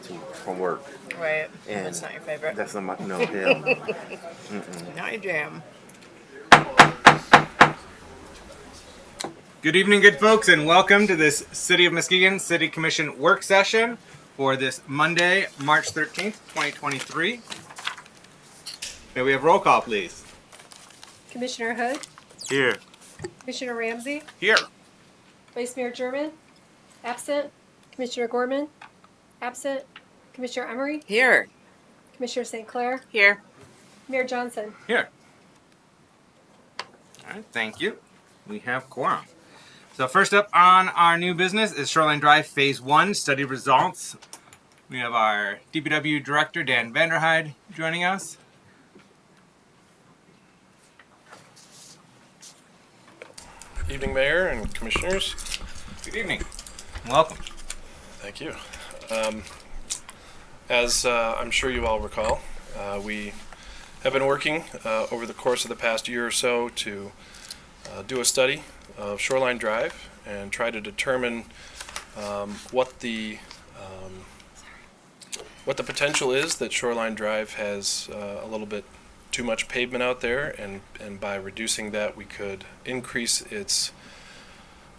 get from work. Right. And that's not your favorite. That's not my, no, hell no. Not your jam. Good evening, good folks, and welcome to this City of Muskegon City Commission work session for this Monday, March 13th, 2023. May we have roll call, please? Commissioner Hood, Here. Commissioner Ramsey, Here. Vice Mayor German, absent. Commissioner Gorman, absent. Commissioner Emery, Here. Commissioner St. Clair, Here. Mayor Johnson. Here. All right, thank you. We have quorum. So first up on our new business is Shoreline Drive Phase 1 study results. We have our DPW Director, Dan Vanderheide, joining us. Evening, Mayor and Commissioners. Good evening. Welcome. Thank you. As I'm sure you all recall, we have been working over the course of the past year or so to do a study of Shoreline Drive and try to determine what the potential is that Shoreline Drive has a little bit too much pavement out there, and by reducing that we could increase its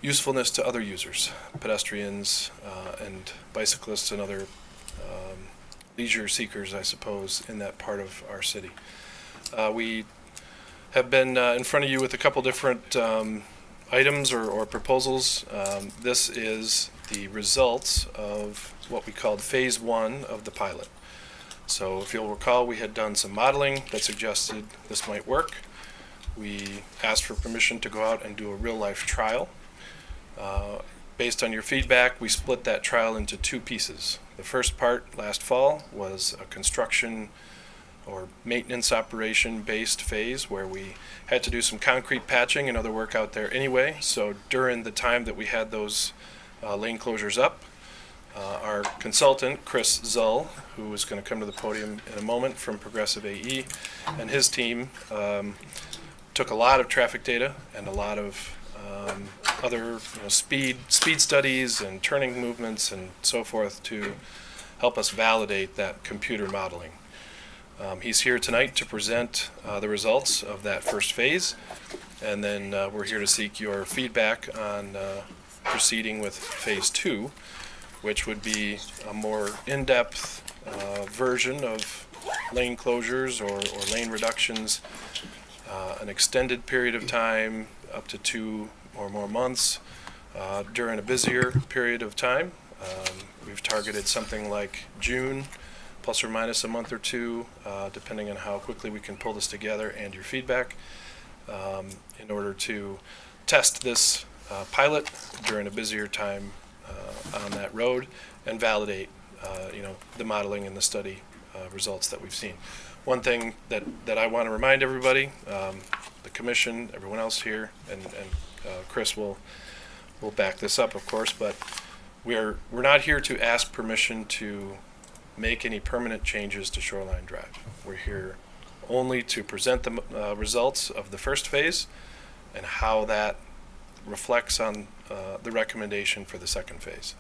usefulness to other users, pedestrians and bicyclists and other leisure seekers, I suppose, in that part of our city. We have been in front of you with a couple different items or proposals. This is the results of what we called Phase 1 of the pilot. So if you'll recall, we had done some modeling that suggested this might work. We asked for permission to go out and do a real-life trial. Based on your feedback, we split that trial into two pieces. The first part last fall was a construction or maintenance operation based phase where we had to do some concrete patching and other work out there anyway. So during the time that we had those lane closures up, our consultant, Chris Zull, who is going to come to the podium in a moment from Progressive AE, and his team took a lot of traffic data and a lot of other speed studies and turning movements and so forth to help us validate that computer modeling. He's here tonight to present the results of that first phase, and then we're here to seek your feedback on proceeding with Phase 2, which would be a more in-depth version of lane closures or lane reductions, an extended period of time, up to 2 or more months, during a busier period of time. We've targeted something like June, plus or minus a month or two, depending on how quickly we can pull this together and your feedback, in order to test this pilot during a busier time on that road and validate the modeling and the study results that we've seen. One thing that I want to remind everybody, the commission, everyone else here, and Chris will back this up, of course, but we're not here to ask permission to make any permanent changes to Shoreline Drive. We're here only to present the results of the first phase and how that reflects on the recommendation for the second phase.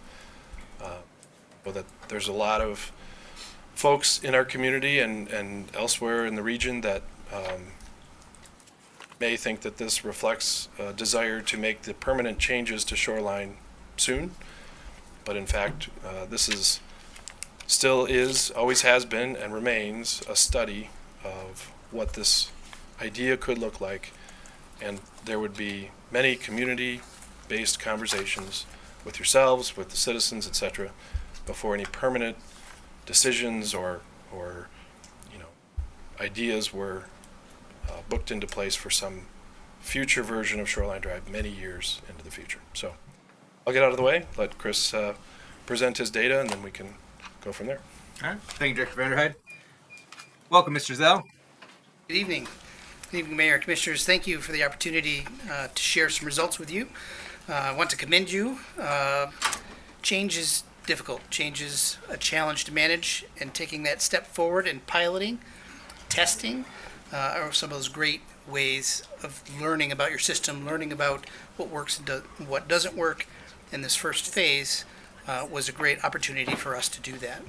But that there's a lot of folks in our community and elsewhere in the region that may think that this reflects a desire to make the permanent changes to Shoreline soon, but in fact this is always has been and remains a study of what this idea could look like, and there would be many community-based conversations with yourselves, with the citizens, etc., before any permanent decisions or ideas were booked into place for some future version of Shoreline Drive many years into the future. So I'll get out of the way, let Chris present his data, and then we can go from there. All right. Thank you, Director Vanderheide. Welcome, Mr. Zell. Good evening. Good evening, Mayor, Commissioners. Thank you for the opportunity to share some results with you. I want to commend you. Change is difficult. Change is a challenge to manage, and taking that step forward and piloting, testing are some of those great ways of learning about your system, learning about what works and what doesn't work. And this first phase was a great opportunity for us to do that.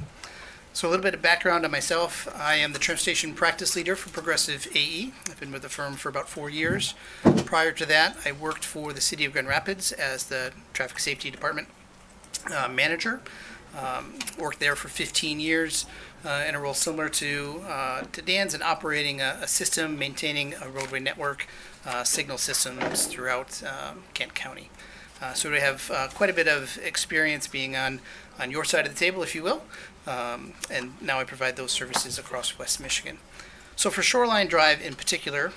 So a little bit of background on myself. I am the transportation practice leader for Progressive AE. I've been with the firm for about 4 years. Prior to that, I worked for the City of Grand Rapids as the Traffic Safety Department manager. Worked there for 15 years in a role similar to Dan's in operating a system, maintaining a roadway network, signal systems throughout Kent County. So we have quite a bit of experience being on your side of the table, if you will. And now I provide those services across West Michigan. So for Shoreline Drive in particular,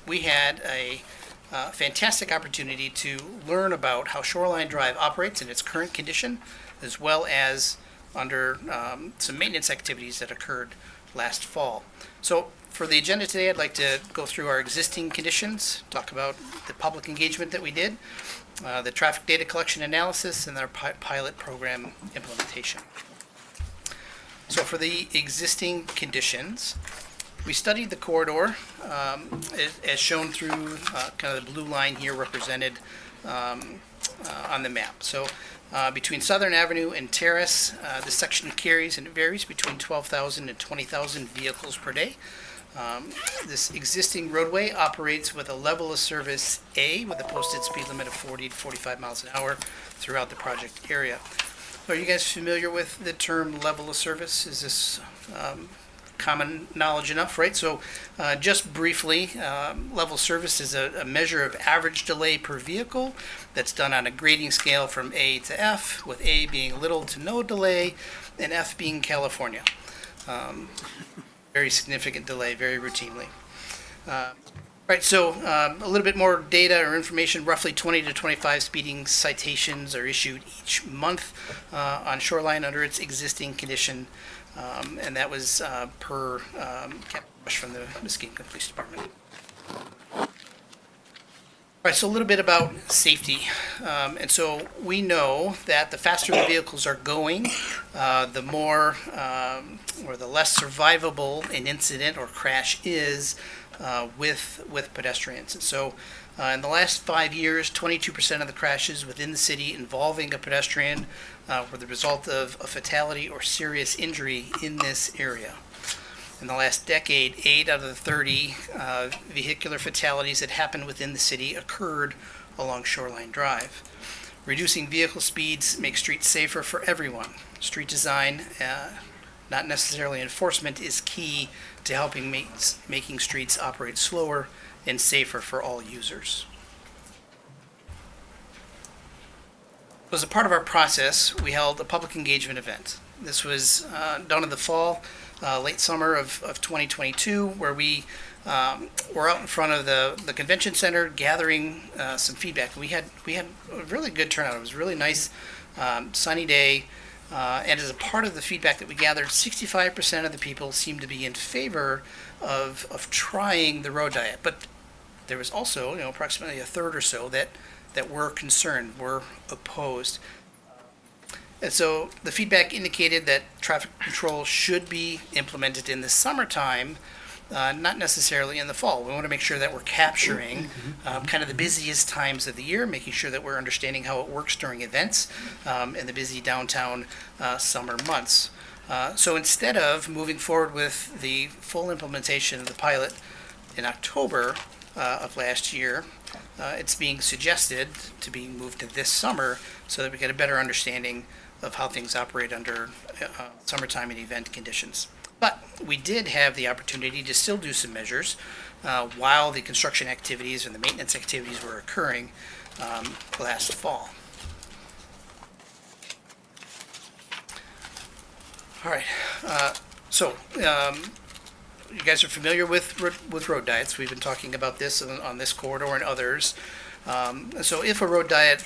we had a fantastic opportunity to learn about how Shoreline Drive operates in its current condition, as well as under some maintenance activities that occurred last fall. So for the agenda today, I'd like to go through our existing conditions, talk about the public engagement that we did, the traffic data collection analysis, and our pilot program implementation. So for the existing conditions, we studied the corridor as shown through kind of the blue line here represented on the map. So between Southern Avenue and Terrace, the section carries and it varies between 12,000 and 20,000 vehicles per day. This existing roadway operates with a level of service A with a posted speed limit of 40 to 45 miles an hour throughout the project area. Are you guys familiar with the term level of service? Is this common knowledge enough, right? So just briefly, level service is a measure of average delay per vehicle that's done on a grading scale from A to F, with A being little to no delay and F being California. Very significant delay, very routinely. Right, so a little bit more data or information, roughly 20 to 25 speeding citations are issued each month on Shoreline under its existing condition, and that was per Captain Rush from the Muskegon Police Department. All right, so a little bit about safety. And so we know that the faster the vehicles are going, the more or the less survivable an incident or crash is with pedestrians. And so in the last 5 years, 22% of the crashes within the city involving a pedestrian were the result of a fatality or serious injury in this area. In the last decade, 8 out of the 30 vehicular fatalities that happened within the city occurred along Shoreline Drive. Reducing vehicle speeds makes streets safer for everyone. Street design, not necessarily enforcement, is key to helping making streets operate slower and safer for all users. As a part of our process, we held a public engagement event. This was done in the fall, late summer of 2022, where we were out in front of the convention center gathering some feedback. We had a really good turnout. It was a really nice sunny day. And as a part of the feedback that we gathered, 65% of the people seemed to be in favor of trying the road diet. But there was also, approximately a third or so that were concerned, were opposed. And so the feedback indicated that traffic control should be implemented in the summertime, not necessarily in the fall. We want to make sure that we're capturing kind of the busiest times of the year, making sure that we're understanding how it works during events in the busy downtown summer months. So instead of moving forward with the full implementation of the pilot in October of last year, it's being suggested to be moved to this summer so that we get a better understanding of how things operate under summertime and event conditions. But we did have the opportunity to still do some measures while the construction activities and the maintenance activities were occurring last fall. All right, so you guys are familiar with road diets. We've been talking about this on this corridor and others. So if a road diet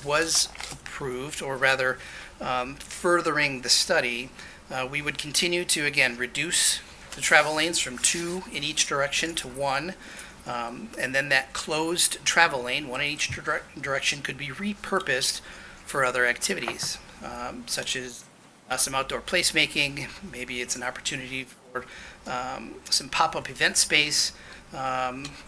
was approved, or rather furthering the study, we would continue to, again, reduce the travel lanes from 2 in each direction to 1. And then that closed travel lane, 1 in each direction, could be repurposed for other activities, such as some outdoor placemaking. Maybe it's an opportunity for some pop-up event space.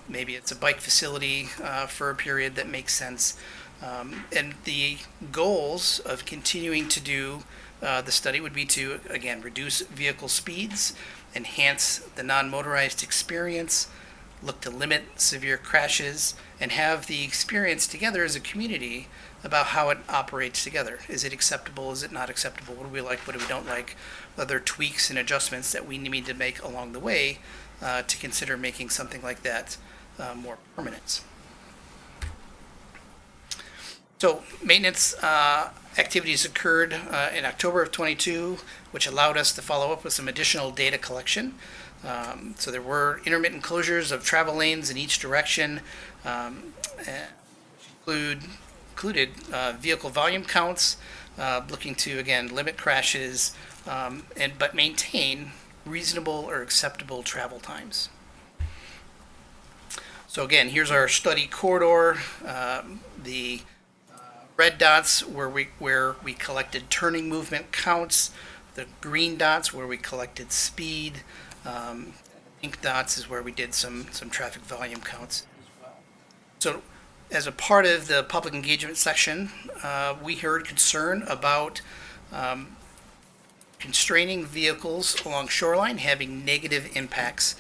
Maybe it's a bike facility for a period that makes sense. And the goals of continuing to do the study would be to, again, reduce vehicle speeds, enhance the non-motorized experience, look to limit severe crashes, and have the experience together as a community about how it operates together. Is it acceptable? Is it not acceptable? What do we like? What do we don't like? Other tweaks and adjustments that we need to make along the way to consider making something like that more permanent. So maintenance activities occurred in October of 22, which allowed us to follow up with some additional data collection. So there were intermittent closures of travel lanes in each direction, included vehicle volume counts, looking to, again, limit crashes, but maintain reasonable or acceptable travel times. So again, here's our study corridor. The red dots where we collected turning movement counts, the green dots where we collected speed, pink dots is where we did some traffic volume counts as well. So as a part of the public engagement section, we heard concern about constraining vehicles along shoreline having negative impacts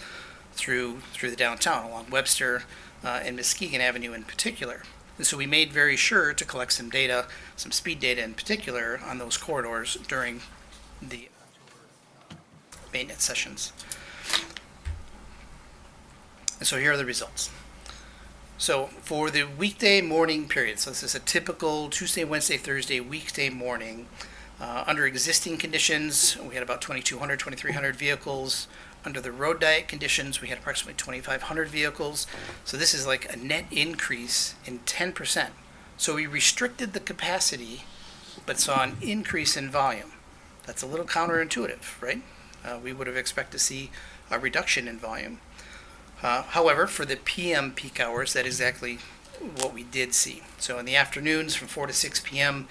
through the downtown, along Webster and Muskegon Avenue in particular. And so we made very sure to collect some data, some speed data in particular, on those corridors during the maintenance sessions. And so here are the results. So for the weekday morning period, so this is a typical Tuesday, Wednesday, Thursday weekday morning, under existing conditions, we had about 2,200, 2,300 vehicles. Under the road diet conditions, we had approximately 2,500 vehicles. So this is like a net increase in 10%. So we restricted the capacity, but saw an increase in volume. That's a little counterintuitive, right? We would have expected to see a reduction in volume. However, for the PM peak hours, that is exactly what we did see. So in the afternoons from 4 to 6 p.m.,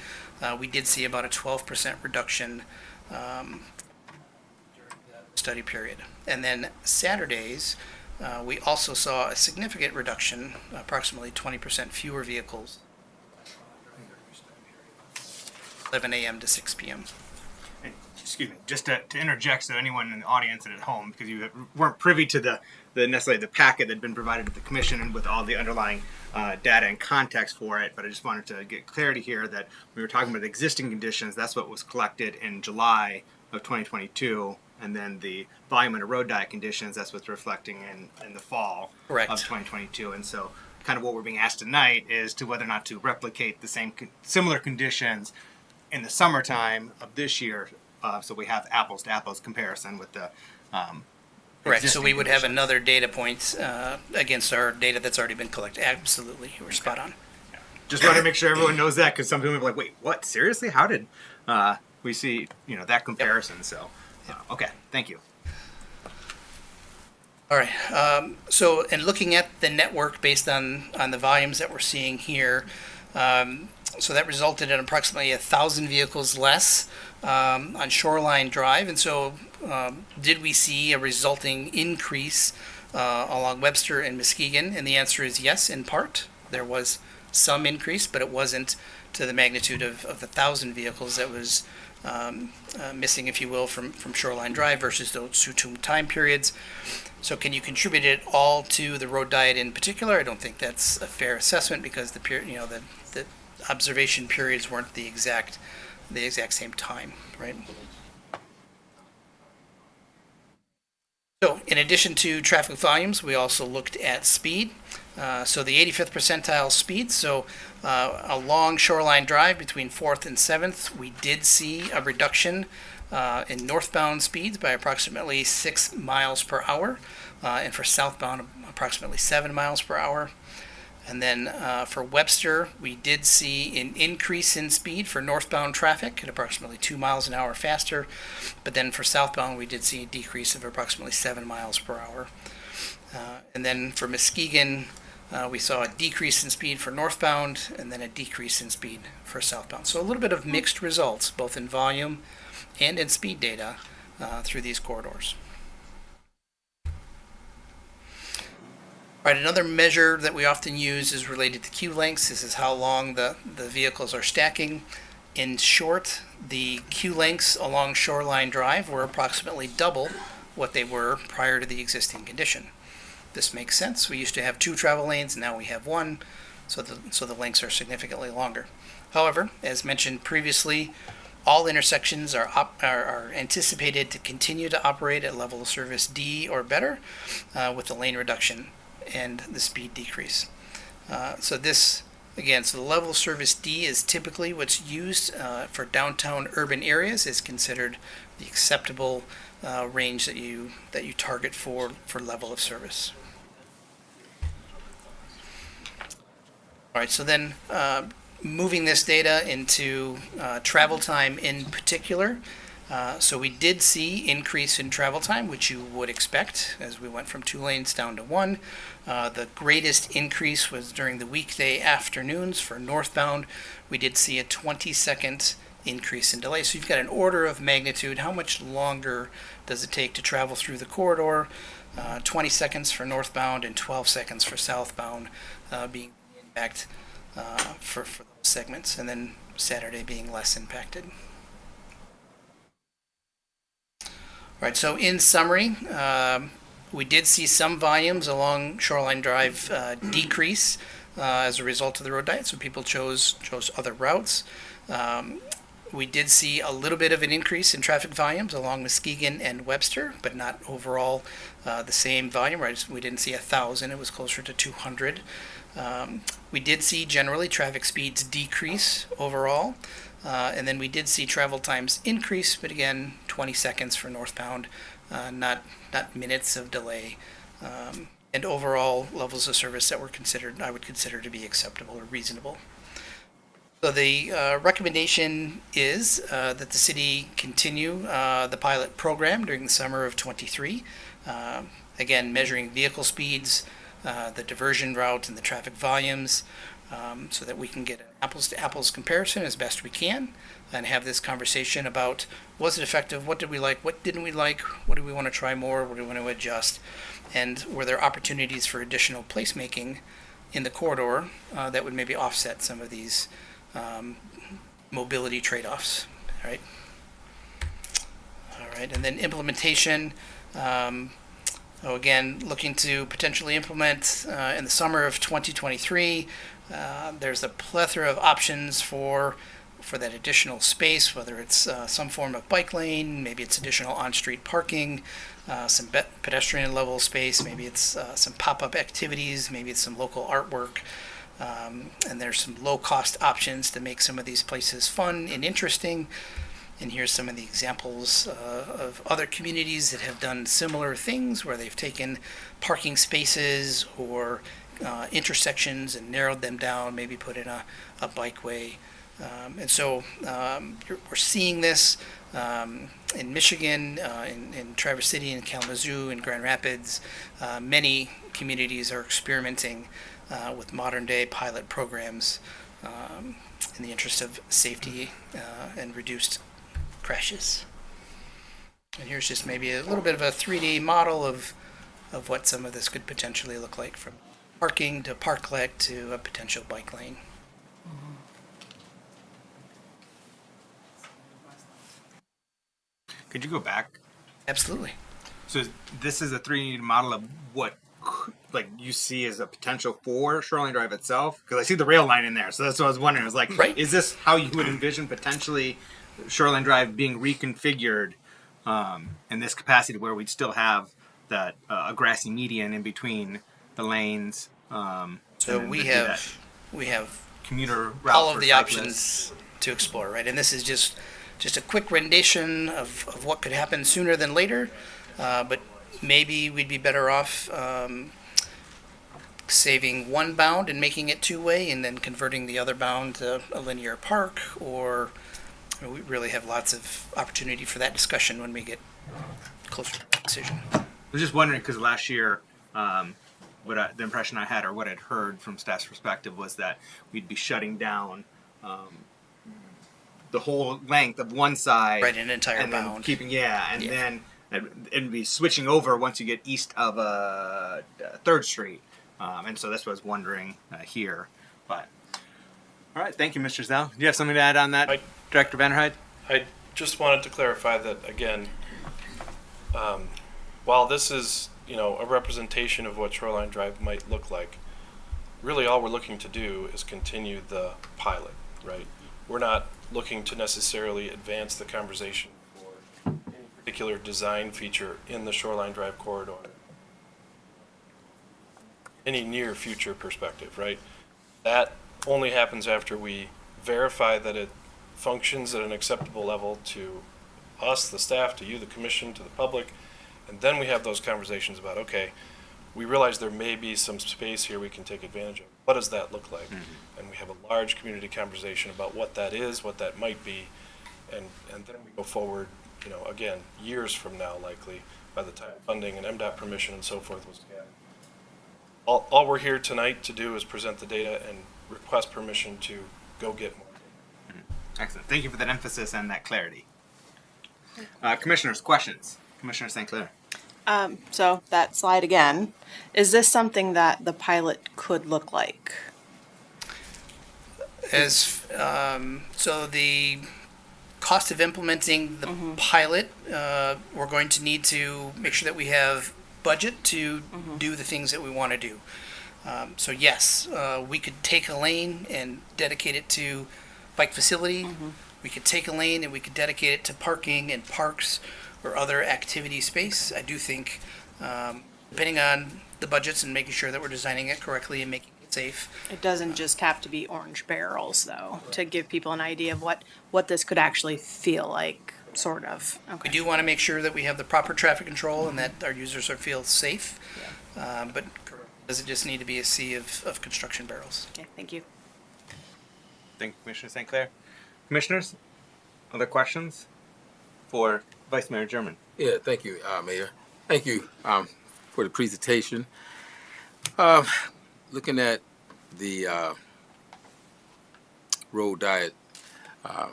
we did see about a 12% reduction during the study period. And then Saturdays, we also saw a significant reduction, approximately 20% fewer vehicles, 11 a.m. to 6 p.m. Excuse me, just to interject, so anyone in the audience and at home, because you weren't privy to the necessarily the packet that had been provided to the commission and with all the underlying data and context for it, but I just wanted to get clarity here that we were talking about existing conditions. That's what was collected in July of 2022, and then the volume under road diet conditions, that's what's reflecting in the fall Correct. of 2022. And so kind of what we're being asked tonight is to whether or not to replicate the same similar conditions in the summertime of this year, so we have apples to apples comparison with the Correct. So we would have conditions. another data point against our data that's already been collected. Absolutely, you were spot on. Just want to make sure everyone knows that, because some people are like, wait, what? Seriously? How did we see that comparison? So, okay, thank you. All right. So, in looking at the network based on the volumes that we're seeing here, so that resulted in approximately 1,000 vehicles less on Shoreline Drive. And so, did we see a resulting increase along Webster and Muskegon? And the answer is yes, in part. There was some increase, but it wasn't to the magnitude of the 1,000 vehicles that was missing, if you will, from Shoreline Drive versus those two time periods. So can you contribute it all to the road diet in particular? I don't think that's a fair assessment, because the observation periods weren't the exact same time, right? So in addition to traffic volumes, we also looked at speed. So the 85th percentile speed, so along Shoreline Drive between 4th and 7th, we did see a reduction in northbound speeds by approximately 6 miles per hour, and for southbound approximately 7 miles per hour. And then for Webster, we did see an increase in speed for northbound traffic at approximately 2 miles an hour faster. But then for southbound, we did see a decrease of approximately 7 miles per hour. And then for Muskegon, we saw a decrease in speed for northbound and then a decrease in speed for southbound. So a little bit of mixed results, both in volume and in speed data through these corridors. All right, another measure that we often use is related to queue lengths. This is how long the vehicles are stacking. In short, the queue lengths along Shoreline Drive were approximately double what they were prior to the existing condition. This makes sense. We used to have 2 travel lanes, now we have 1, so the lengths are significantly longer. However, as mentioned previously, all intersections are anticipated to continue to operate at level of service D or better, with the lane reduction and the speed decrease. So the level of service D is typically what's used for downtown urban areas. Is considered the acceptable range that you target for level of service. All right, so then moving this data into travel time in particular. So we did see increase in travel time, which you would expect as we went from 2 lanes down to 1. The greatest increase was during the weekday afternoons for northbound. We did see a 20-second increase in delay. So you've got an order of magnitude. How much longer does it take to travel through the corridor? 20 seconds for northbound and 12 seconds for southbound being the impact for those segments, and then Saturday being less impacted. All right, so in summary, we did see some volumes along Shoreline Drive decrease as a result of the road diet, so people chose other routes. We did see a little bit of an increase in traffic volumes along Muskegon and Webster, but not overall the same volume, right? We didn't see 1,000, it was closer to 200. We did see generally traffic speeds decrease overall, and then we did see travel times increase, but again, 20 seconds for northbound, not minutes of delay, and overall levels of service that were I would consider to be acceptable or reasonable. So the recommendation is that the city continue the pilot program during the summer of 23. Again, measuring vehicle speeds, the diversion route, and the traffic volumes, so that we can get an apples to apples comparison as best we can and have this conversation about, was it effective, what did we like, what didn't we like, what do we want to try more, what do we want to adjust, and were there opportunities for additional placemaking in the corridor that would maybe offset some of these mobility trade-offs. All right, and then implementation. Again, looking to potentially implement in the summer of 2023. There's a plethora of options for that additional space, whether it's some form of bike lane, maybe it's additional on-street parking, some pedestrian level space, maybe it's some pop-up activities, maybe it's some local artwork. And there's some low-cost options to make some of these places fun and interesting. And here's some of the examples of other communities that have done similar things, where they've taken parking spaces or intersections and narrowed them down, maybe put in a bikeway. And so we're seeing this in Michigan, in Traverse City, in Kalamazoo, in Grand Rapids. Many communities are experimenting with modern day pilot programs in the interest of safety and reduced crashes. And here's just maybe a little bit of a 3D model of what some of this could potentially look like, from parking to parklet to a potential bike lane. Could you go back? Absolutely. So this is a 3D model of what you see as a potential for Shoreline Drive itself? Because I see the rail line in there, so that's what I was wondering. I was like, right. Is this how you would envision potentially Shoreline Drive being reconfigured in this capacity, where we'd still have that a grassy median in between the lanes? So we have commuter route all of for the cyclists. options to explore, right? And this is just a quick rendition of what could happen sooner than later, but maybe we'd be better off saving one bound and making it two-way, and then converting the other bound to a linear park, or we really have lots of opportunity for that discussion when we get closer to the decision. I was just wondering, because last year, the impression I had, or what I'd heard from staff's perspective, was that we'd be shutting down the whole length of one side, right, an entire and then bound, then it'd be switching over once you get east of 3rd Street, and so that's what I was wondering here. But all right, thank you, Mr. Zell. Do you have something to add on that? Director Vanderhyde? I just wanted to clarify that again. While this is, a representation of what Shoreline Drive might look like, really all we're looking to do is continue the pilot, right? We're not looking to necessarily advance the conversation for any particular design feature in the Shoreline Drive corridor. Any near future perspective, right? That only happens after we verify that it functions at an acceptable level to us, the staff, to you, the commission, to the public, and then we have those conversations about, okay, we realize there may be some space here we can take advantage of. What does that look like? Mm-hmm. And we have a large community conversation about what that is, what that might be, and then we go forward, again, years from now likely, by the time funding and MDOT permission and so forth was gathered. All we're here tonight to do is present the data and request permission to go get more data. Excellent. Thank you for that emphasis and that clarity. Commissioners, questions? Commissioner St. Clair. So that slide again, is this something that the pilot could look like? So the cost of implementing the pilot, we're going to need to make sure that we have budget to do the things that we want to do. So yes, we could take a lane and dedicate it to bike facility. We could take a lane and we could dedicate it to parking and parks or other activity space. I do think, depending on the budgets and making sure that we're designing it correctly and making it safe. It doesn't just have to be orange barrels, though, to give people an idea of what this could actually feel like, sort of. We Okay. do want to make sure that we have the proper traffic control and that our users feel safe. But does it just need to be a sea of construction barrels? Okay, thank you. Thank you, Commissioner St. Clair. Commissioners, other questions for Vice Mayor German? Yeah, thank you, Mayor. Thank you for the presentation. Looking at the road diet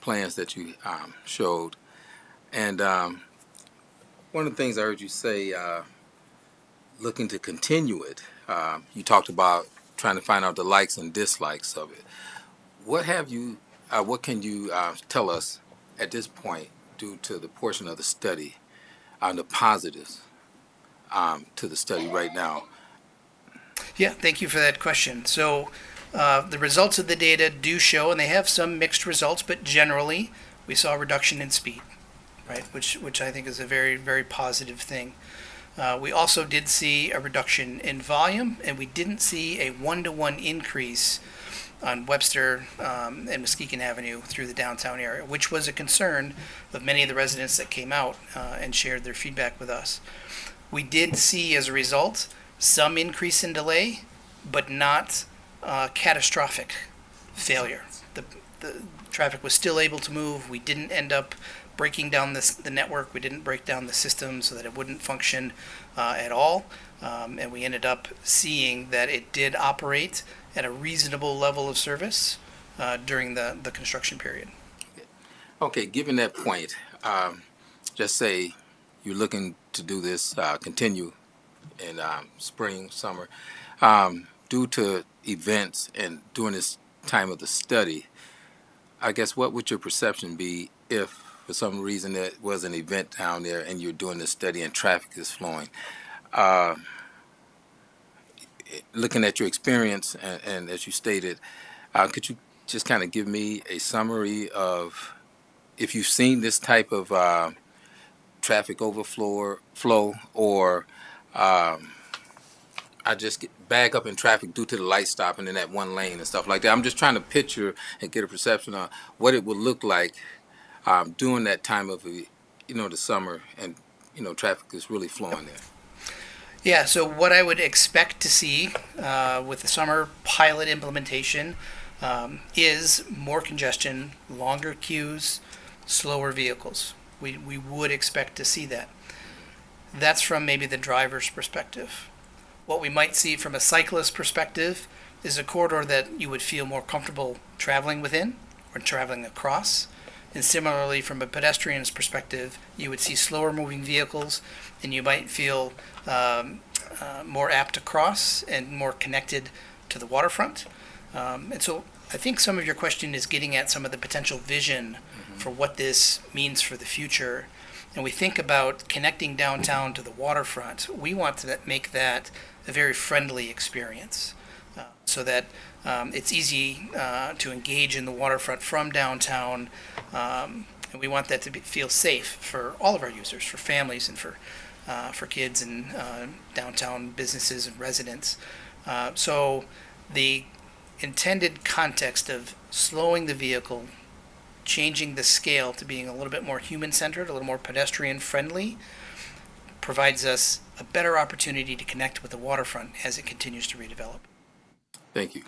plans that you showed, and one of the things I heard you say, looking to continue it, you talked about trying to find out the likes and dislikes of it. What can you tell us at this point, due to the portion of the study, on the positives to the study right now? Yeah, thank you for that question. So the results of the data do show, and they have some mixed results, but generally we saw a reduction in speed, right? Which I think is a very, very positive thing. We also did see a reduction in volume, and we didn't see a one-to-one increase on Webster and Muskegon Avenue through the downtown area, which was a concern of many of the residents that came out and shared their feedback with us. We did see, as a result, some increase in delay, but not catastrophic failure. The traffic was still able to move. We didn't end up breaking down the network. We didn't break down the system so that it wouldn't function at all. And we ended up seeing that it did operate at a reasonable level of service during the construction period. Okay, given that point, just say you're looking to do this, continue in spring, summer, due to events and during this time of the study, I guess what would your perception be if for some reason there was an event down there and you're doing this study and traffic is flowing? Looking at your experience and as you stated, could you just kind of give me a summary of if you've seen this type of traffic overflow or I just bag up in traffic due to the light stopping in that one lane and stuff like that? I'm just trying to picture and get a perception of what it would look like during that time of the summer and traffic is really flowing there. Yeah, so what I would expect to see with the summer pilot implementation is more congestion, longer queues, slower vehicles. We would expect to see that. That's from maybe the driver's perspective. What we might see from a cyclist perspective is a corridor that you would feel more comfortable traveling within or traveling across. And similarly, from a pedestrian's perspective, you would see slower moving vehicles and you might feel more apt to cross and more connected to the waterfront. And so I think some of your question is getting at some of the potential vision for what this means for the future. And we think about connecting downtown to the waterfront. We want to make that a very friendly experience, so that it's easy to engage in the waterfront from downtown. And we want that to feel safe for all of our users, for families and for kids and downtown businesses and residents. So the intended context of slowing the vehicle, changing the scale to being a little bit more human-centered, a little more pedestrian-friendly, provides us a better opportunity to connect with the waterfront as it continues to redevelop. Thank you.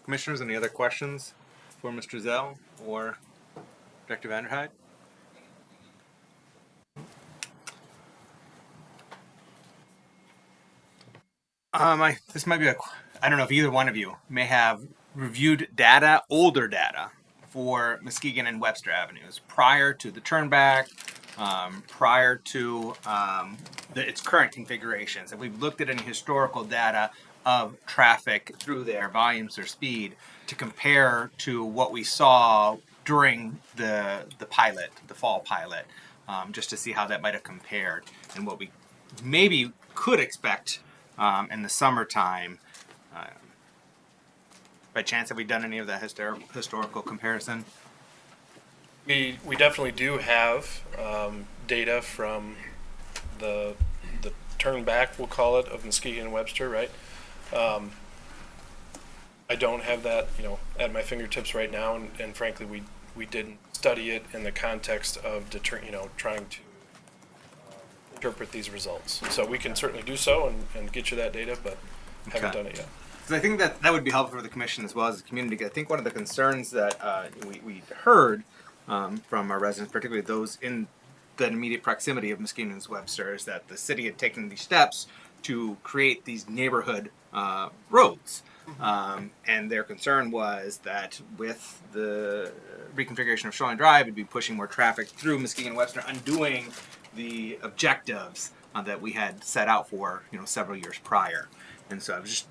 Commissioners, any other questions for Mr. Zell or Director Vanderhyde? This might be I don't know if either one of you may have reviewed data, older data, for Muskegon and Webster Avenues prior to the turnback, prior to its current configurations. And we've looked at any historical data of traffic through there, volumes or speed, to compare to what we saw during the pilot, the fall pilot, just to see how that might have compared and what we maybe could expect in the summertime. By chance, have we done any of that historical comparison? We definitely do have data from the turn back, we'll call it, of Muskegon and Webster, right? I don't have that, at my fingertips right now, and frankly, we didn't study it in the context of trying to interpret these results. So we can certainly do so and get you that data, but haven't done it yet. Because I think that would be helpful for the commission as well as the community. I think one of the concerns that we heard from our residents, particularly those in the immediate proximity of Muskegon and Webster, is that the city had taken these steps to create these neighborhood roads. And their concern was that with the reconfiguration of Shoreline Drive, it'd be pushing more traffic through Muskegon and Webster, undoing the objectives that we had set out for, several years prior. And so I was just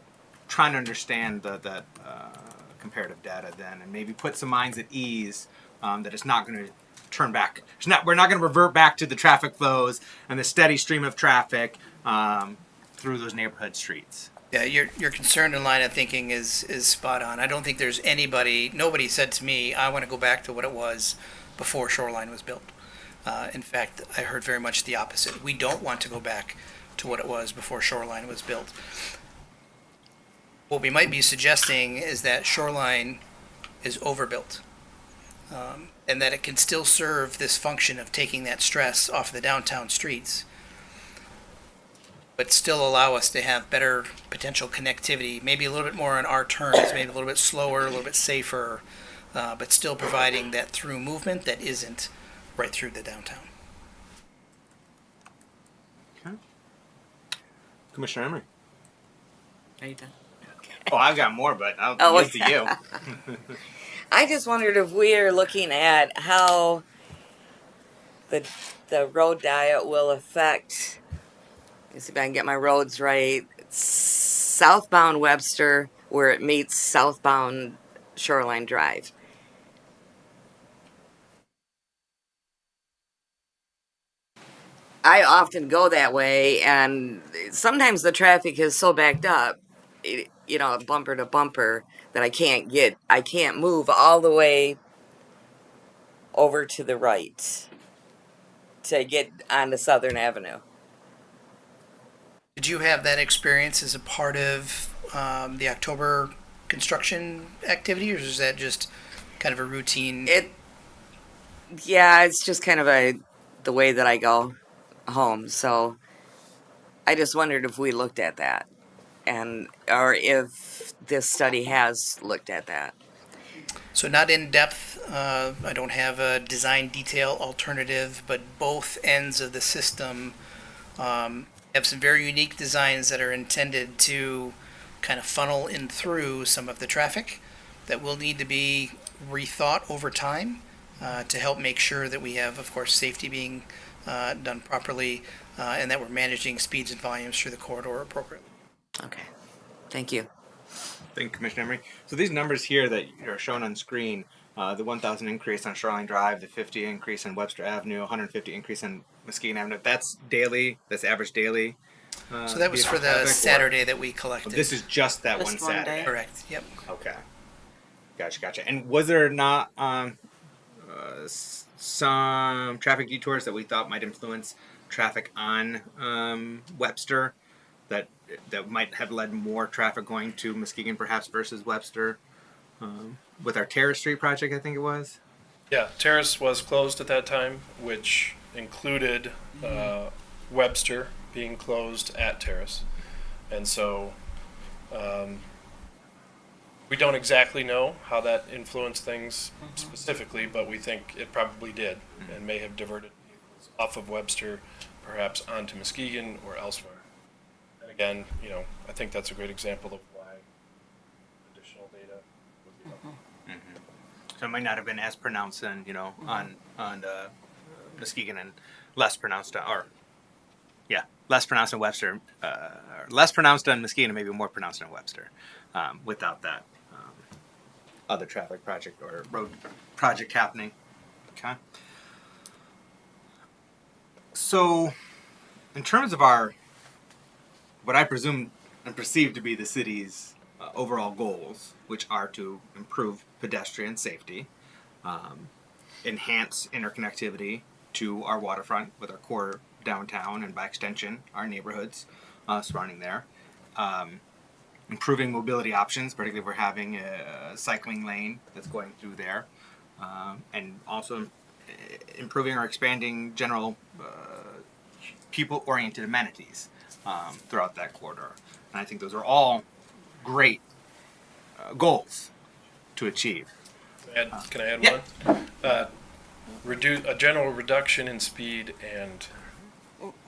trying to understand the comparative data then, and maybe put some minds at ease that it's not going to turn back. We're not going to revert back to the traffic flows and the steady stream of traffic through those neighborhood streets. Yeah, your concern and line of thinking is spot on. I don't think there's nobody said to me, I want to go back to what it was before Shoreline was built. In fact, I heard very much the opposite. We don't want to go back to what it was before Shoreline was built. What we might be suggesting is that Shoreline is overbuilt, and that it can still serve this function of taking that stress off the downtown streets, but still allow us to have better potential connectivity, maybe a little bit more on our terms, maybe a little bit slower, a little bit safer, but still providing that through movement that isn't right through the downtown. Okay. Commissioner Emery. Are you done? Oh, I've got more, but I'll give it to you. I just wondered if we are looking at how the road diet will affect. Let's see if I can get my roads right. Southbound Webster, where it meets southbound Shoreline Drive. I often go that way, and sometimes the traffic is so backed up, bumper to bumper, that I can't move all the way over to the right to get onto Southern Avenue. Did you have that experience as a part of the October construction activity, or is that just kind of a routine? Yeah, it's just kind of the way that I go home. So I just wondered if we looked at that, or if this study has looked at that. So not in depth. I don't have a design detail alternative, but both ends of the system have some very unique designs that are intended to kind of funnel in through some of the traffic that will need to be rethought over time to help make sure that we have, of course, safety being done properly, and that we're managing speeds and volumes through the corridor appropriately. Okay. Thank you. Thank you, Commissioner Emery. So these numbers here that are shown on screen, the 1,000 increase on Shoreline Drive, the 50 increase on Webster Avenue, 150 increase on Muskegon Avenue, that's daily, that's average daily? So that was for the traffic, or- Saturday that we collected. This is just that Just one one Saturday? day. Correct, yep. Okay. Gotcha. And was there not some traffic detours that we thought might influence traffic on Webster that might have led more traffic going to Muskegon perhaps versus Webster with our Terrace Street project, I think it was? Yeah, Terrace was closed at that time, which included Webster being closed at Terrace. And so we don't exactly know how that influenced things specifically, but we think it probably did and may have diverted vehicles off of Webster, perhaps onto Muskegon or elsewhere. And again, I think that's a great example of why additional data would be helpful. So it might not have been as pronounced on Muskegon and less pronounced less pronounced on Webster, or less pronounced on Muskegon and maybe more pronounced on Webster without that other traffic project or road project happening. Okay. So in terms of what I presume and perceive to be the city's overall goals, which are to improve pedestrian safety, enhance interconnectivity to our waterfront with our core downtown and by extension our neighborhoods surrounding there, improving mobility options, particularly if we're having a cycling lane that's going through there, and also improving or expanding general people-oriented amenities throughout that corridor. And I think those are all great goals to achieve. Can I add Yeah. one? A general reduction in speed and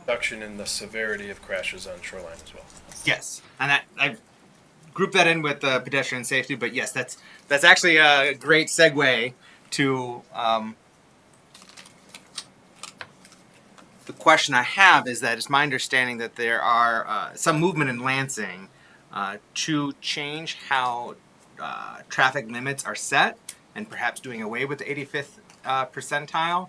reduction in the severity of crashes on Shoreline as well. Yes, and I grouped that in with pedestrian safety, but yes, that's actually a great segue to the question I have is that it's my understanding that there are some movement in Lansing to change how traffic limits are set and perhaps doing away with the 85th percentile.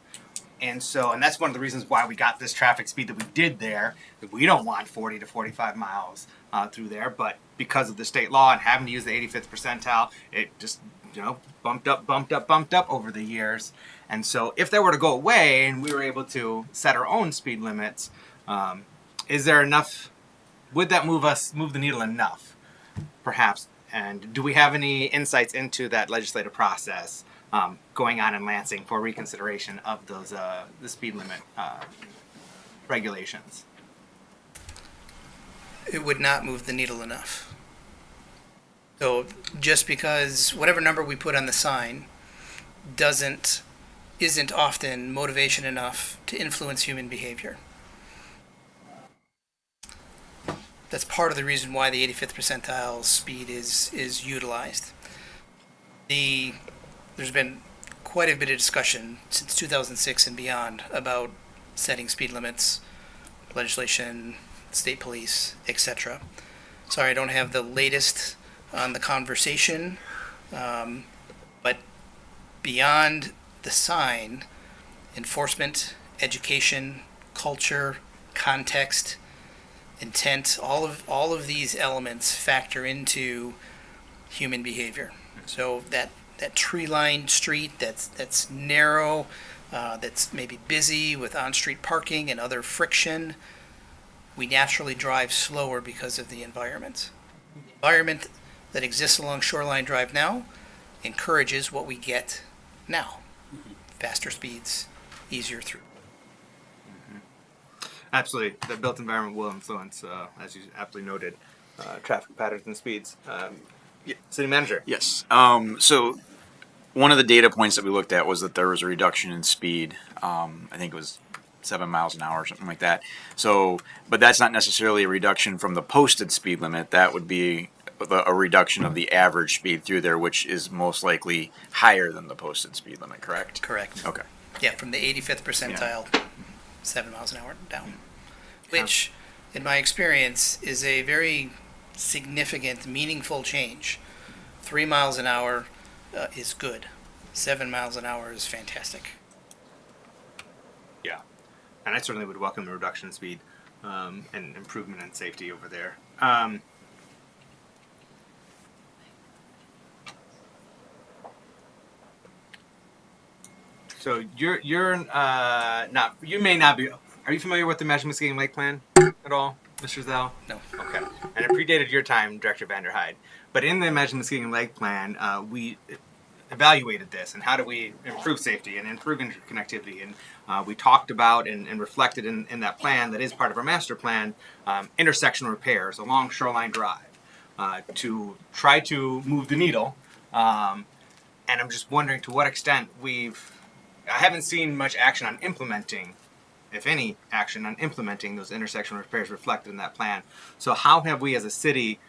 And that's one of the reasons why we got this traffic speed that we did there. That we don't want 40 to 45 miles through there, but because of the state law and having to use the 85th percentile, it just bumped up over the years. And so if that were to go away and we were able to set our own speed limits, is there enough? Would that move the needle enough, perhaps? And do we have any insights into that legislative process going on in Lansing for reconsideration of those the speed limit regulations? It would not move the needle enough. So just because whatever number we put on the sign isn't often motivation enough to influence human behavior. That's part of the reason why the 85th percentile speed is utilized. There's been quite a bit of discussion since 2006 and beyond about setting speed limits, legislation, state police, etc. Sorry, I don't have the latest on the conversation, but beyond the sign, enforcement, education, culture, context, intent, all of these elements factor into human behavior. So that tree-lined street that's narrow, that's maybe busy with on-street parking and other friction, we naturally drive slower because of the environment. The environment that exists along Shoreline Drive now encourages what we get now. Faster speeds, easier through. Absolutely, the built environment will influence, as you aptly noted, traffic patterns and speeds. City manager. Yes. So one of the data points that we looked at was that there was a reduction in speed. I think it was 7 miles an hour or something like that. So, but that's not necessarily a reduction from the posted speed limit. That would be a reduction of the average speed through there, which is most likely higher than the posted speed limit, correct? Correct. Okay. Yeah, from the 85th percentile, 7 miles an hour down. Which, in my experience, is a very significant, meaningful change. 3 miles an hour is good. 7 miles an hour is fantastic. Yeah, and I certainly would welcome the reduction in speed and improvement in safety over there. So you're not, you may not be. Are you familiar with the Muskegon Lake Plan at all, Mr. Zell? No. Okay, and it predated your time, Director Vanderhyde. But in the Muskegon Lake Plan, we evaluated this and how do we improve safety and improve interconnectivity, and we talked about and reflected in that plan that is part of our master plan, intersection repairs along Shoreline Drive to try to move the needle. And I'm just wondering to what extent I haven't seen much action on implementing, if any action on implementing those intersection repairs reflected in that plan. So how have we as a city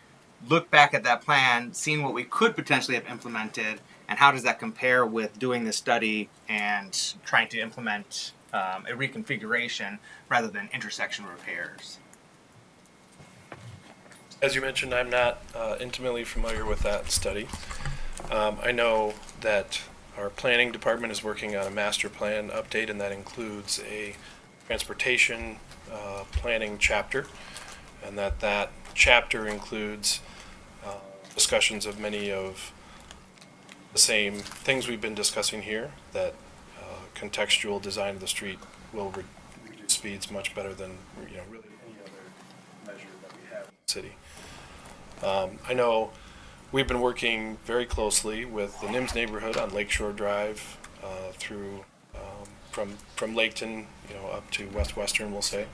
looked back at that plan, seen what we could potentially have implemented, and how does that compare with doing this study and trying to implement a reconfiguration rather than intersection repairs? As you mentioned, I'm not intimately familiar with that study. I know that our planning department is working on a master plan update, and that includes a transportation planning chapter, and that chapter includes discussions of many of the same things we've been discussing here, that contextual design of the street will reduce speeds much better than really any other measure that we have in the city. I know we've been working very closely with the NIMS neighborhood on Lakeshore Drive through from Laketon, up to Western, we'll say.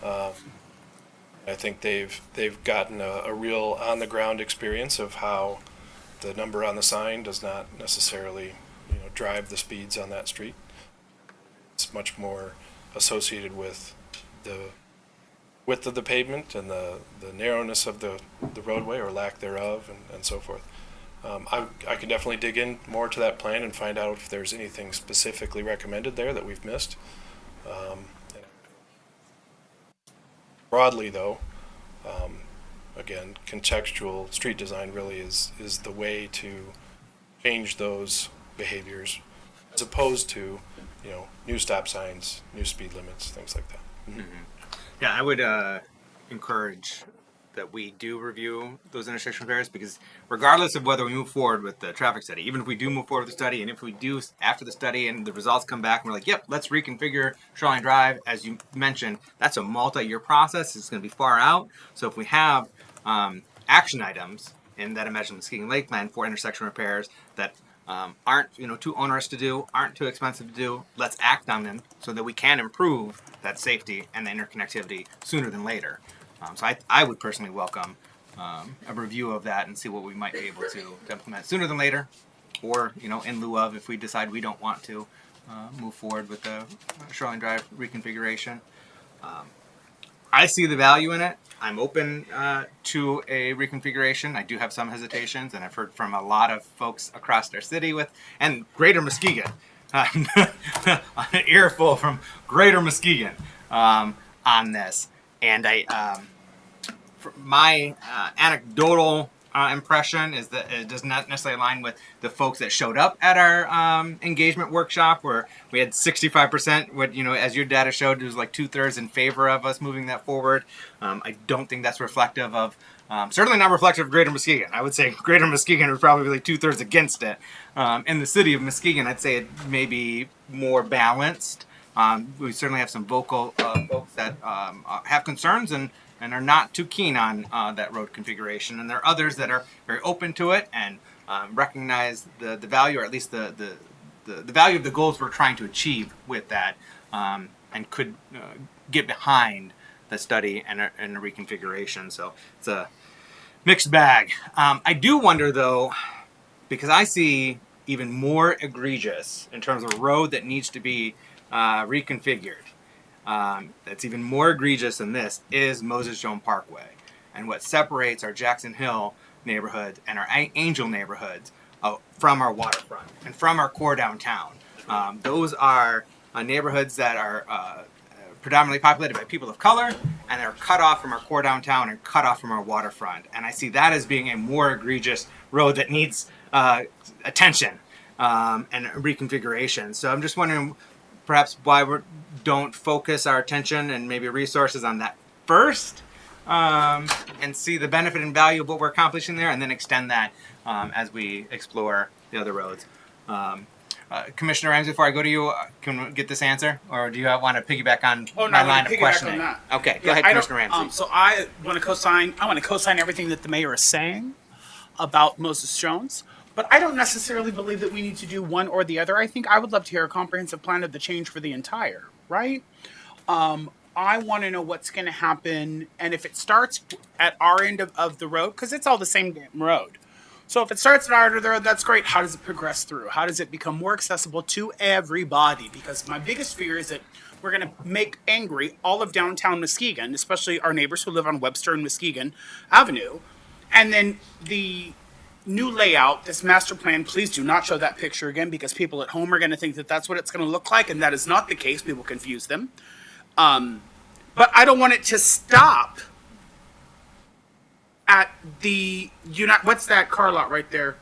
I think they've gotten a real on the ground experience of how the number on the sign does not necessarily drive the speeds on that street. It's much more associated with the width of the pavement and the narrowness of the roadway or lack thereof, and so forth. I could definitely dig in more to that plan and find out if there's anything specifically recommended there that we've missed. Broadly, though, again, contextual street design really is the way to change those behaviors, as opposed to new stop signs, new speed limits, things like that. Mm-hmm. Yeah, I would encourage that we do review those intersection repairs, because regardless of whether we move forward with the traffic study, even if we do move forward with the study, and if we do after the study and the results come back and we're like, yep, let's reconfigure Shoreline Drive, as you mentioned, that's a multi-year process. It's going to be far out. So if we have action items in that Imagine Muskegon Lake Plan for intersection repairs that aren't too onerous to do, aren't too expensive to do, let's act on them so that we can improve that safety and the interconnectivity sooner than later. So I would personally welcome a review of that and see what we might be able to implement sooner than later, or in lieu of, if we decide we don't want to move forward with the Shoreline Drive reconfiguration. I see the value in it. I'm open to a reconfiguration. I do have some hesitations, and I've heard from a lot of folks across our city and Greater Muskegon, an earful from Greater Muskegon on this. And my anecdotal impression is that it does not necessarily align with the folks that showed up at our engagement workshop, where we had 65%. What as your data showed, it was like 2/3 in favor of us moving that forward. I don't think that's reflective of, certainly not reflective of Greater Muskegon. I would say Greater Muskegon was probably like 2/3 against it. In the city of Muskegon, I'd say it may be more balanced. We certainly have some vocal folks that have concerns and are not too keen on that road configuration. And there are others that are very open to it and recognize the value, or at least the value of the goals we're trying to achieve with that, and could get behind the study and a reconfiguration. So it's a mixed bag. I do wonder, though, because I see even more egregious in terms of a road that needs to be reconfigured. That's even more egregious than this is Moses Jones Parkway, and what separates our Jackson Hill neighborhood and our Angel neighborhoods from our waterfront and from our core downtown. Those are neighborhoods that are predominantly populated by people of color, and they're cut off from our core downtown and cut off from our waterfront. And I see that as being a more egregious road that needs attention and reconfiguration. So I'm just wondering perhaps why we don't focus our attention and maybe resources on that first, and see the benefit and value of what we're accomplishing there, and then extend that as we explore the other roads. Commissioner Ramsey, before I go to you, can we get this answer, or do you want to piggyback on my line of questioning? Okay, go ahead, Commissioner Ramsey. So I want to co-sign. I want to co-sign everything that the mayor is saying about Moses Jones. But I don't necessarily believe that we need to do one or the other. I think I would love to hear a comprehensive plan of the change for the entire, right? I want to know what's going to happen, and if it starts at our end of the road, because it's all the same damn road. So if it starts at our end of the road, that's great. How does it progress through? How does it become more accessible to everybody? Because my biggest fear is that we're going to make angry all of downtown Muskegon, especially our neighbors who live on Webster and Muskegon Avenue. And then the new layout, this master plan, please do not show that picture again, because people at home are going to think that that's what it's going to look like, and that is not the case. People confuse them. But I don't want it to stop at the what's that car lot right there?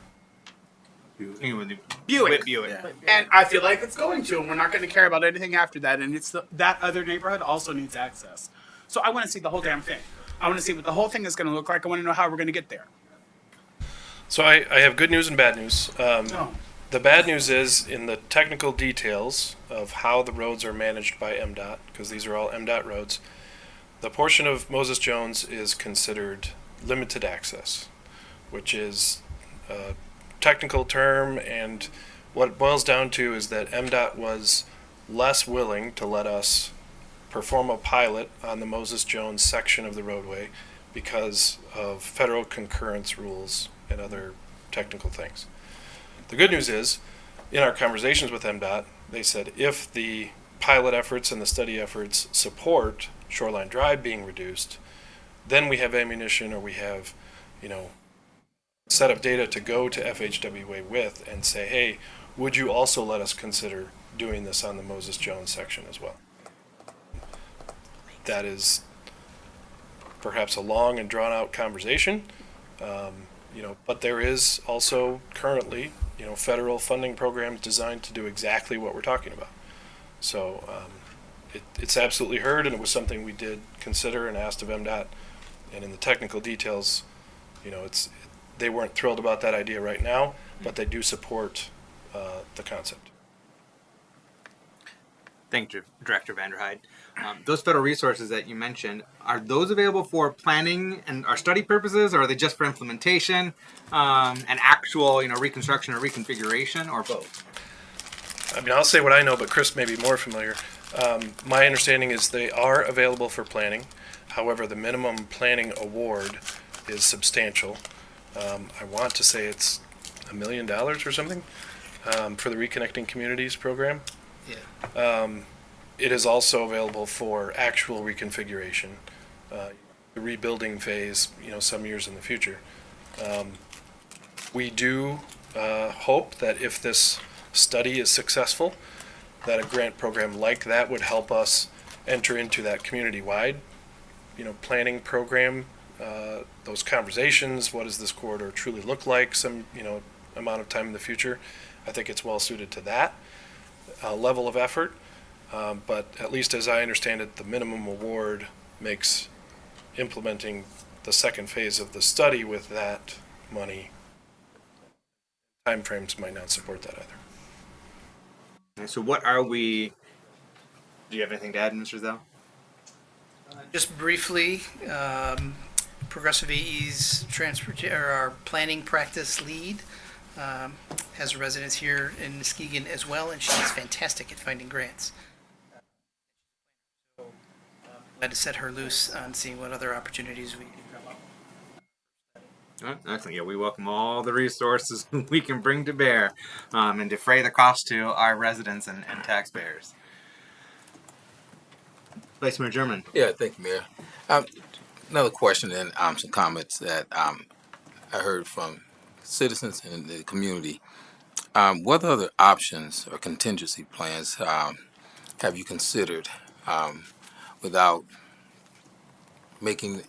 Buick. And I feel like it's going to, and we're not going to care about anything after that. And it's that other neighborhood also needs access. So I want to see the whole damn thing. I want to see what the whole thing is going to look like. I want to know how we're going to get there. So I have good news and bad news. No. The bad news is in the technical details of how the roads are managed by MDOT, because these are all MDOT roads, the portion of Moses Jones is considered limited access, which is a technical term, and what it boils down to is that MDOT was less willing to let us perform a pilot on the Moses Jones section of the roadway because of federal concurrence rules and other technical things. The good news is, in our conversations with MDOT, they said if the pilot efforts and the study efforts support Shoreline Drive being reduced, then we have ammunition, or we have, a set of data to go to FHWA with and say, hey, would you also let us consider doing this on the Moses Jones section as well? That is perhaps a long and drawn out conversation, but there is also currently, federal funding programs designed to do exactly what we're talking about. So it's absolutely heard, and it was something we did consider and asked of MDOT. And in the technical details, they weren't thrilled about that idea right now, but they do support the concept. Thank you, Director Vanderhyde. Those federal resources that you mentioned, are those available for planning and our study purposes, or are they just for implementation and actual, reconstruction or reconfiguration, or both? I'll say what I know, but Chris may be more familiar. My understanding is they are available for planning. However, the minimum planning award is substantial. I want to say it's $1 million or something for the Reconnecting Communities program. Yeah. It is also available for actual reconfiguration, the rebuilding phase, some years in the future. We do hope that if this study is successful, that a grant program like that would help us enter into that community-wide planning program, those conversations, what does this corridor truly look like, some, amount of time in the future. I think it's well suited to that level of effort. But at least as I understand it, the minimum award makes implementing the second phase of the study with that money, timeframes might not support that either. And so what are we, do you have anything to add, Mr. Zell? Just briefly, Progressive AE's our planning practice lead has a residence here in Muskegon as well, and she's fantastic at finding grants. So glad to set her loose on seeing what other opportunities we can come up. Excellent. Yeah, we welcome all the resources we can bring to bear and defray the cost to our residents and taxpayers. Vice Mayor German. Yeah, thank you, Mayor. Another question and some comments that I heard from citizens in the community. What other options or contingency plans have you considered without making,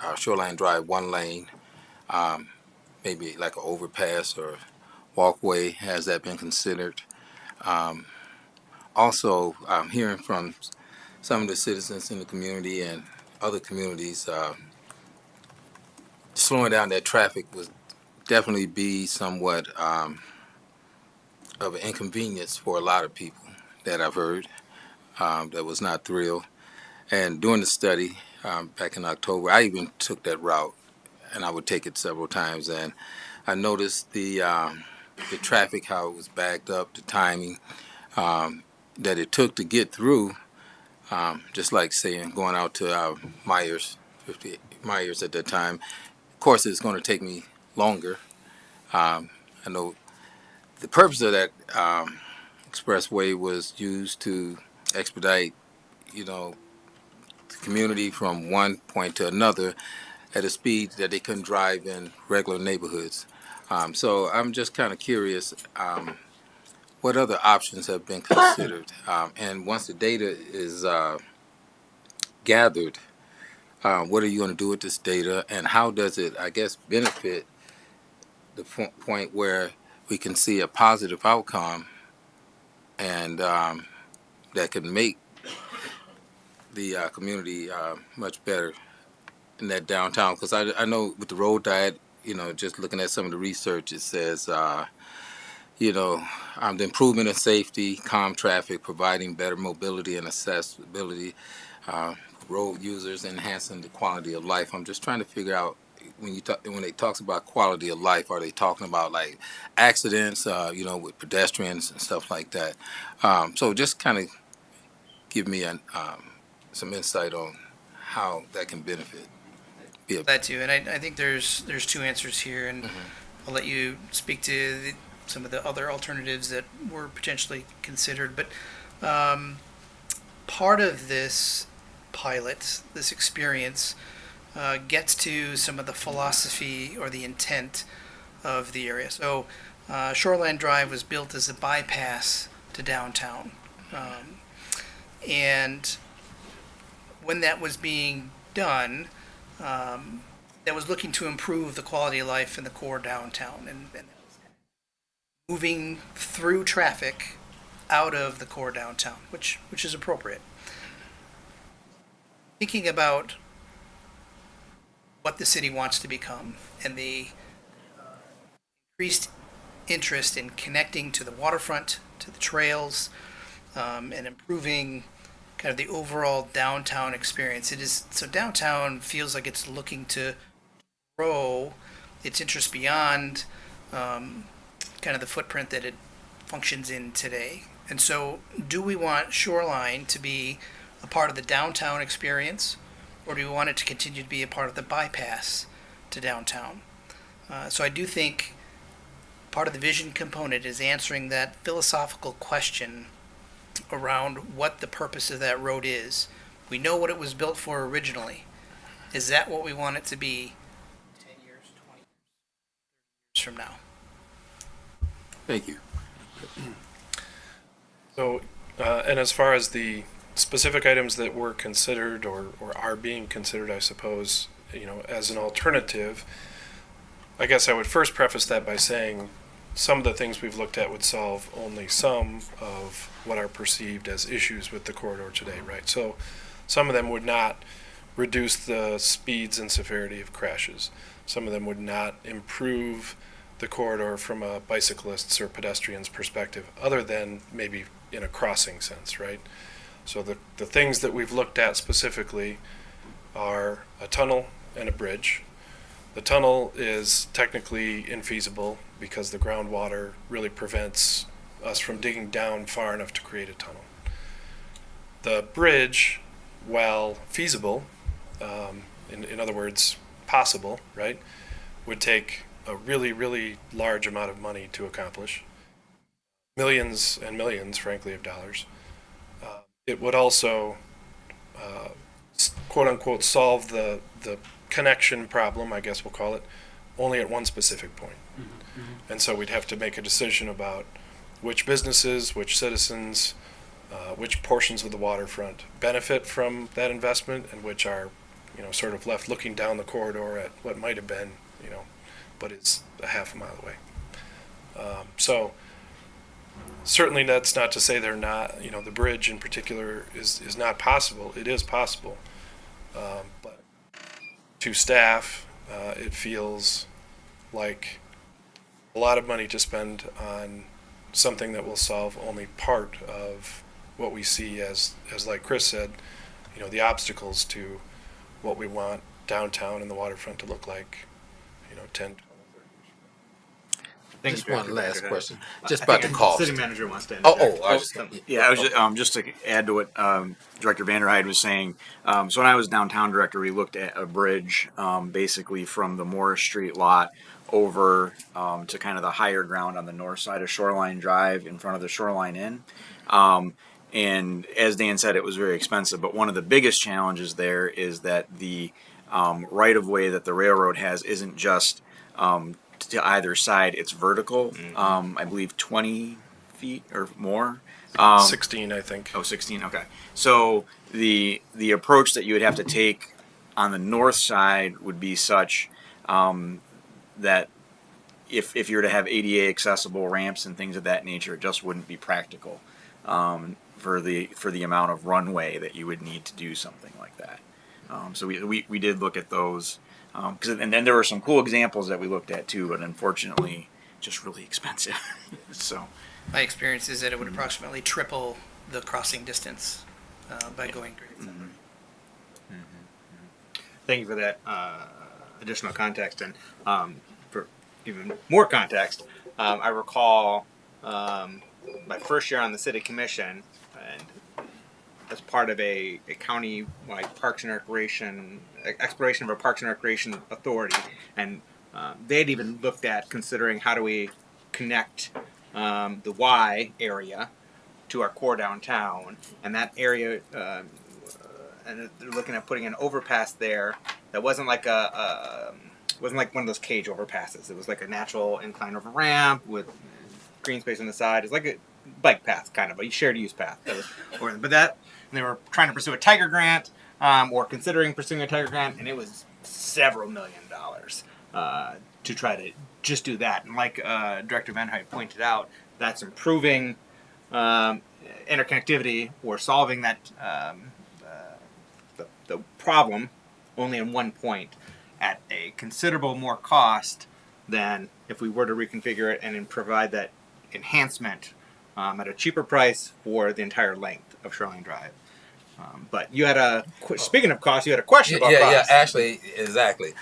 our Shoreline Drive one lane, maybe like an overpass or walkway. Has that been considered? Also, I'm hearing from some of the citizens in the community and other communities, slowing down that traffic would definitely be somewhat of an inconvenience for a lot of people that I've heard, that was not thrilled. And during the study back in October, I even took that route, and I would take it several times. And I noticed the traffic, how it was backed up, the timing that it took to get through. Just like saying going out to Myers, 50 Myers at that time. Of course, it's going to take me longer. I know the purpose of that expressway was used to expedite, the community from one point to another at a speed that they couldn't drive in regular neighborhoods. So I'm just kind of curious, what other options have been considered? And once the data is gathered, what are you going to do with this data, and how does it, I guess, benefit the point where we can see a positive outcome and that can make the community much better in that downtown? Because I know with the road diet, just looking at some of the research, it says, the improvement in safety, calm traffic, providing better mobility and accessibility, road users, enhancing the quality of life. I'm just trying to figure out, when it talks about quality of life, are they talking about like accidents, with pedestrians and stuff like that? So just kind of give me some insight on how that can benefit. That too, and I think there's two answers here, and I'll let you speak to some of the other alternatives that were potentially considered. But part of this pilot, this experience, gets to some of the philosophy or the intent of the area. So Shoreline Drive was built as a bypass to downtown. And when that was being done, that was looking to improve the quality of life in the core downtown, and moving through traffic out of the core downtown, which is appropriate. Thinking about what the city wants to become and the increased interest in connecting to the waterfront, to the trails, and improving kind of the overall downtown experience. So downtown feels like it's looking to grow its interest beyond kind of the footprint that it functions in today. And so do we want Shoreline to be a part of the downtown experience, or do we want it to continue to be a part of the bypass to downtown? So I do think part of the vision component is answering that philosophical question around what the purpose of that road is. We know what it was built for originally. Is that what we want it to be 10 years, 20 years from now? Thank you. So, and as far as the specific items that were considered or are being considered, I suppose, as an alternative, I guess I would first preface that by saying some of the things we've looked at would solve only some of what are perceived as issues with the corridor today, right? So some of them would not reduce the speeds and severity of crashes. Some of them would not improve the corridor from a bicyclist's or pedestrian's perspective, other than maybe in a crossing sense, right? So the things that we've looked at specifically are a tunnel and a bridge. The tunnel is technically infeasible because the groundwater really prevents us from digging down far enough to create a tunnel. The bridge, while feasible, in other words, possible, right, would take a really, really large amount of money to accomplish. Millions and millions, frankly, of dollars. It would also, quote unquote, solve the connection problem, I guess we'll call it, only at one specific point. And so we'd have to make a decision about which businesses, which citizens which portions of the waterfront benefit from that investment and which are, sort of left looking down the corridor at what might have been, but is a half a mile away. So certainly that's not to say they're not, the bridge in particular is not possible. It is possible. But to staff, it feels like a lot of money to spend on something that will solve only part of what we see as like Chris said, the obstacles to what we want downtown and the waterfront to look like, 10, Thanks, Just one Director last Vanderhyde. question. Just I about think the cost. City manager wants to. I interject. was just Yeah, I was just to add to what Director Vanderhyde was saying. So when I was downtown director, we looked at a bridge basically from the Morris Street lot over to kind of the higher ground on the north side of Shoreline Drive in front of the Shoreline Inn. And as Dan said, it was very expensive. But one of the biggest challenges there is that the right of way that the railroad has isn't just to either side, it's vertical. I believe 20 feet or more. 16, I think. Oh, 16. Okay. So the approach that you would have to take on the north side would be such that if you were to have ADA accessible ramps and things of that nature, it just wouldn't be practical for the amount of runway that you would need to do something like that. So we did look at those. And then there were some cool examples that we looked at too, but unfortunately, just really expensive. So, My experience is that it would approximately triple the crossing distance by going grade 7. Thank you for that additional context, and for even more context, I recall my first year on the city commission, and as part of a county-wide parks and recreation exploration of a parks and recreation authority, and they'd even looked at considering how do we connect the Y area to our core downtown, and that area, and they're looking at putting an overpass there that wasn't like wasn't like one of those cage overpasses. It was like a natural incline over ramp with green space on the side. It's like a bike path, kind of a shared use path. And they were trying to pursue a Tiger grant, or considering pursuing a Tiger grant, and it was several $1 million to try to just do that. And like Director Vanderhyde pointed out, that's improving interconnectivity or solving that the problem only in one point at a considerable more cost than if we were to reconfigure it and then provide that enhancement at a cheaper price for the entire length of Shoreline Drive. But you had speaking of cost, you had a question about cost. Yeah, actually, exactly.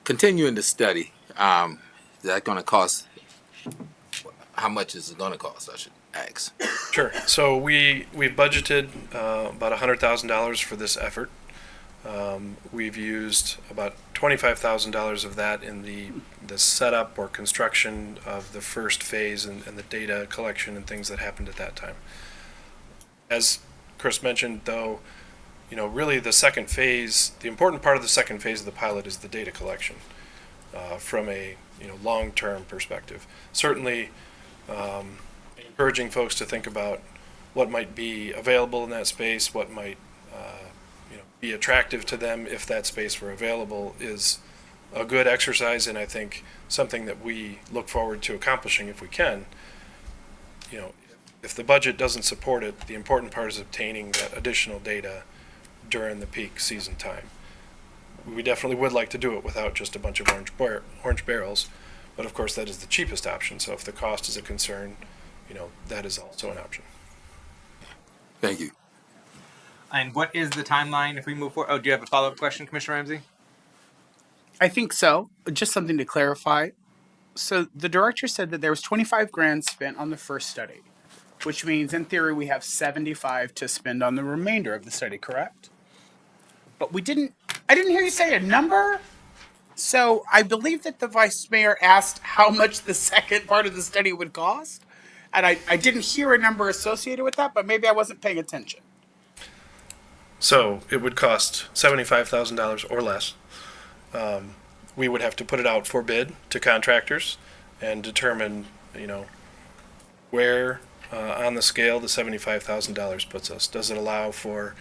Continuing the study, is that going to cost, how much is it going to cost, I should ask? Sure. So we budgeted about $100,000 for this effort. We've used about $25,000 of that in the setup or construction of the first phase and the data collection and things that happened at that time. As Chris mentioned, though, really the second phase, the important part of the second phase of the pilot is the data collection from a long-term perspective. Certainly encouraging folks to think about what might be available in that space, what might be attractive to them if that space were available is a good exercise, and I think something that we look forward to accomplishing if we can. If the budget doesn't support it, the important part is obtaining that additional data during the peak season time. We definitely would like to do it without just a bunch of orange barrels, but of course that is the cheapest option. So if the cost is a concern, that is also an option. Thank you. And what is the timeline if we move forward? Oh, do you have a follow-up question, Commissioner Ramsey? I think so. Just something to clarify. So the director said that there was 25 grand spent on the first study, which means in theory we have 75 to spend on the remainder of the study, correct? But I didn't hear you say a number. So I believe that the vice mayor asked how much the second part of the study would cost. And I didn't hear a number associated with that, but maybe I wasn't paying attention. So it would cost $75,000 or less. We would have to put it out for bid to contractors and determine, where on the scale the $75,000 puts us? Does it allow for,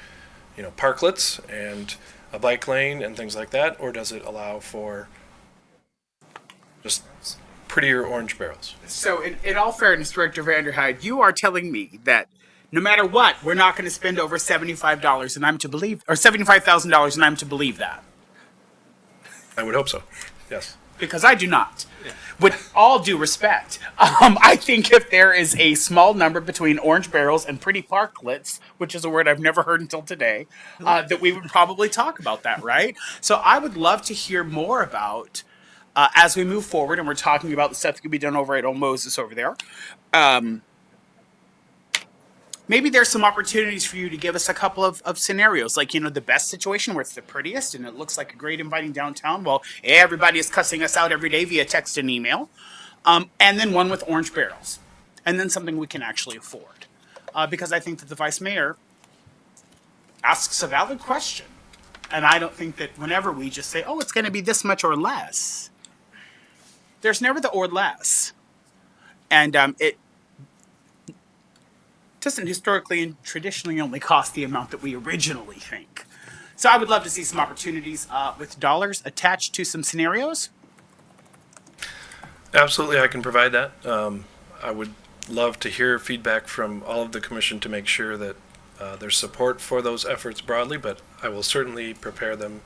parklets and a bike lane and things like that, or does it allow for just prettier orange barrels? So, in all fairness, Director Vanderhyde, you are telling me that no matter what, we're not going to spend over $75, and I'm to believe, or $75,000, and I'm to believe that. I would hope so. Yes. Because I do not. With all due respect, I think if there is a small number between orange barrels and pretty parklets, which is a word I've never heard until today, that we would probably talk about that, right? So I would love to hear more about, as we move forward, and we're talking about the stuff that could be done over at Old Moses over there. Maybe there's some opportunities for you to give us a couple of scenarios, like, the best situation where it's the prettiest and it looks like a great inviting downtown. Well, everybody is cussing us out every day via text and email. And then one with orange barrels. And then something we can actually afford. Because I think that the vice mayor asks a valid question. And I don't think that whenever we just say, oh, it's going to be this much or less, there's never the or less. And it doesn't historically and traditionally only cost the amount that we originally think. So I would love to see some opportunities with dollars attached to some scenarios. Absolutely, I can provide that. I would love to hear feedback from all of the commission to make sure that there's support for those efforts broadly, but I will certainly prepare them,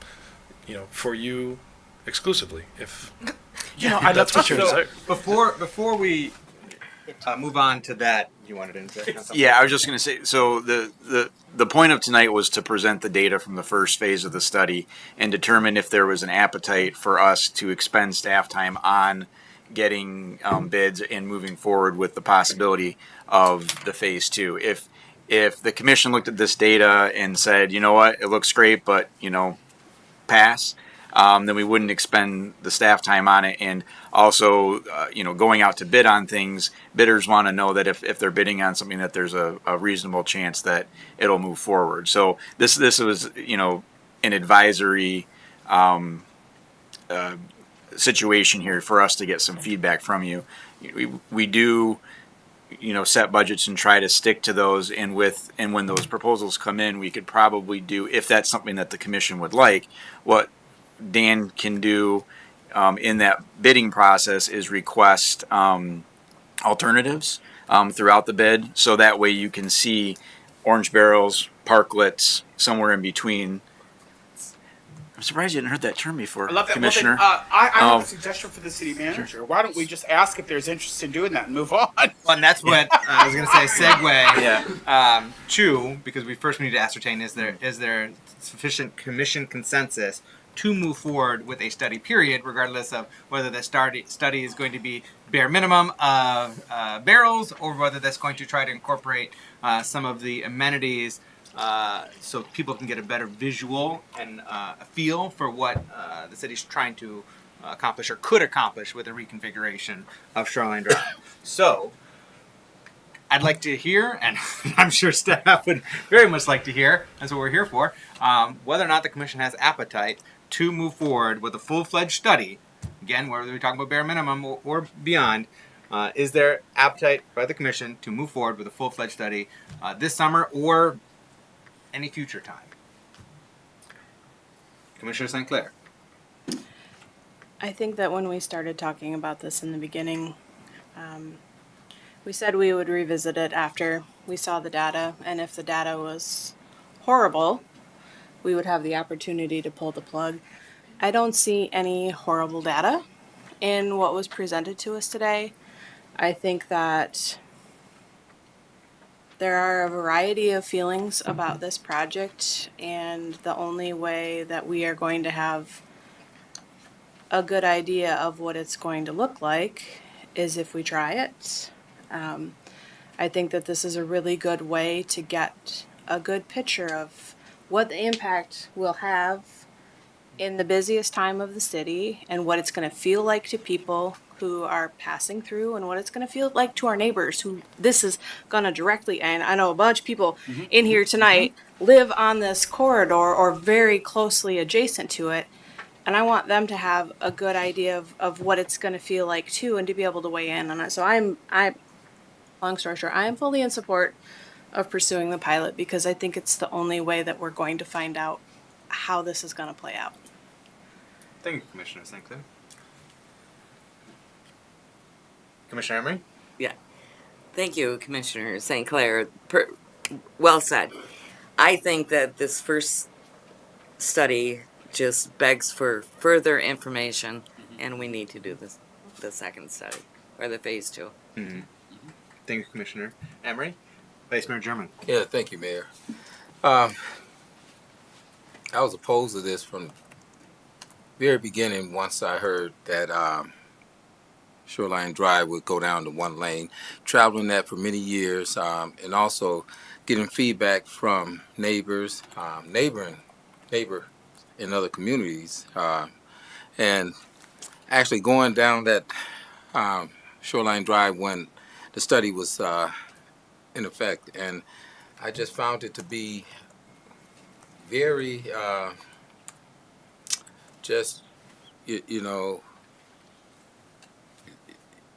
for you exclusively if I'd love to what you hear. desire. Before we move on to that, you wanted to say something? Yeah, I was just going to say, so the point of tonight was to present the data from the first phase of the study and determine if there was an appetite for us to expend staff time on getting bids and moving forward with the possibility of the phase two. If the commission looked at this data and said, you know what, it looks great, but, pass, then we wouldn't expend the staff time on it. And also, going out to bid on things, bidders want to know that if they're bidding on something that there's a reasonable chance that it'll move forward. So this was, an advisory situation here for us to get some feedback from you. We do, set budgets and try to stick to those. And when those proposals come in, we could probably do, if that's something that the commission would like, what Dan can do in that bidding process is request alternatives throughout the bid, so that way you can see orange barrels, parklets, somewhere in between. I'm surprised you hadn't heard that term before, I love that. Commissioner. Well, then, I have a suggestion for the city manager. Why don't we just ask if there's interest in doing that and move on? Well, and that's what I was going to say. Segue. Yeah. To, because we need to ascertain is there sufficient commission consensus to move forward with a study period, regardless of whether the study is going to be bare minimum of barrels or whether that's going to try to incorporate some of the amenities so people can get a better visual and a feel for what the city's trying to accomplish or could accomplish with a reconfiguration of Shoreline Drive. So I'd like to hear, and I'm sure staff would very much like to hear, that's what we're here for, whether or not the commission has appetite to move forward with a full-fledged study, again, whether we're talking about bare minimum or beyond, is there appetite by the commission to move forward with a full-fledged study this summer or any future time? Commissioner St. Clair. I think that when we started talking about this in the beginning, we said we would revisit it after we saw the data, and if the data was horrible, we would have the opportunity to pull the plug. I don't see any horrible data in what was presented to us today. I think that there are a variety of feelings about this project, and the only way that we are going to have a good idea of what it's going to look like is if we try it. I think that this is a really good way to get a good picture of what the impact will have in the busiest time of the city and what it's going to feel like to people who are passing through and what it's going to feel like to our neighbors who this is going to directly, and I know a bunch of people in here tonight live on this corridor or very closely adjacent to it, and I want them to have a good idea of what it's going to feel like too and to be able to weigh in on it. So long story short, I am fully in support of pursuing the pilot because I think it's the only way that we're going to find out how this is going to play out. Thank you, Commissioner St. Clair. Commissioner Emery? Yeah. Thank you, Commissioner St. Clair. Well said. I think that this first study just begs for further information, and we need to do the second study, or the phase 2. Mm-hmm. Thank you, Commissioner Emery. Vice Mayor German. Yeah, thank you, Mayor. I was opposed to this from the very beginning once I heard that Shoreline Drive would go down to one lane, traveling that for many years, and also getting feedback from neighbors, neighbor in other communities, and actually going down that Shoreline Drive when the study was in effect, and I just found it to be very just you know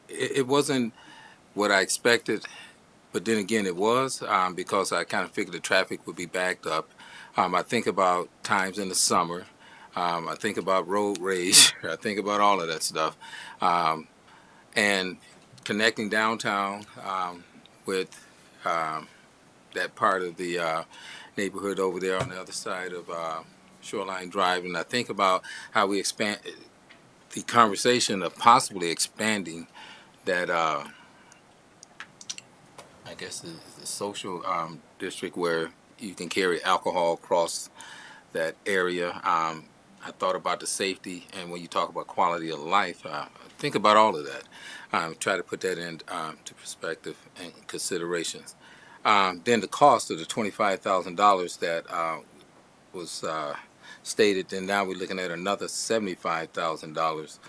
it wasn't what I expected, but then again it was because I kind of figured the traffic would be backed up. I think about times in the summer. I think about road rage. I think about all of that stuff, and connecting downtown with that part of the neighborhood over there on the other side of Shoreline Drive, and I think about how we expand the conversation of possibly expanding that. I guess the social district where you can carry alcohol across that area. I thought about the safety, and when you talk about quality of life, think about all of that. Try to put that into perspective and considerations. Then the cost of the $25,000 that was stated, and now we're looking at another $75,000.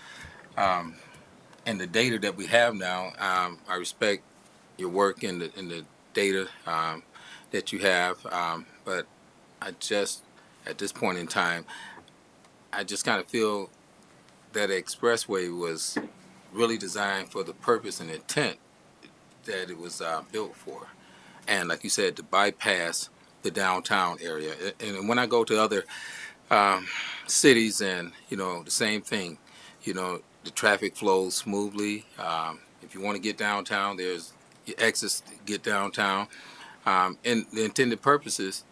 And the data that we have now, I respect your work in the data that you have, but I just, at this point in time, I just kind of feel that expressway was really designed for the purpose and intent that it was built for. And like you said, to bypass the downtown area. And when I go to other cities, and the same thing, the traffic flows smoothly. If you want to get downtown, there's exits to get downtown, and the intended purposes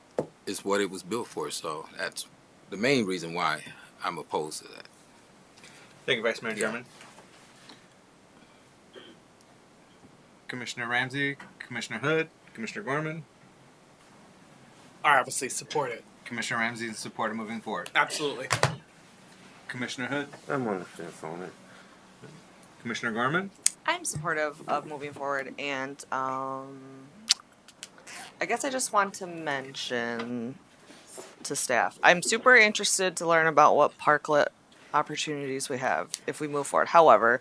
is what it was built for. So that's the main reason why I'm opposed to that. Thank you, Vice Mayor German. Commissioner Ramsey, Commissioner Hood, Commissioner Gorman. I obviously support it. Commissioner Ramsey in support of moving forward. Absolutely. Commissioner Hood, I'm on the fence on it. Commissioner Gorman. I'm supportive of moving forward, and I guess I just want to mention to staff, I'm super interested to learn about what parklet opportunities we have if we move forward. However,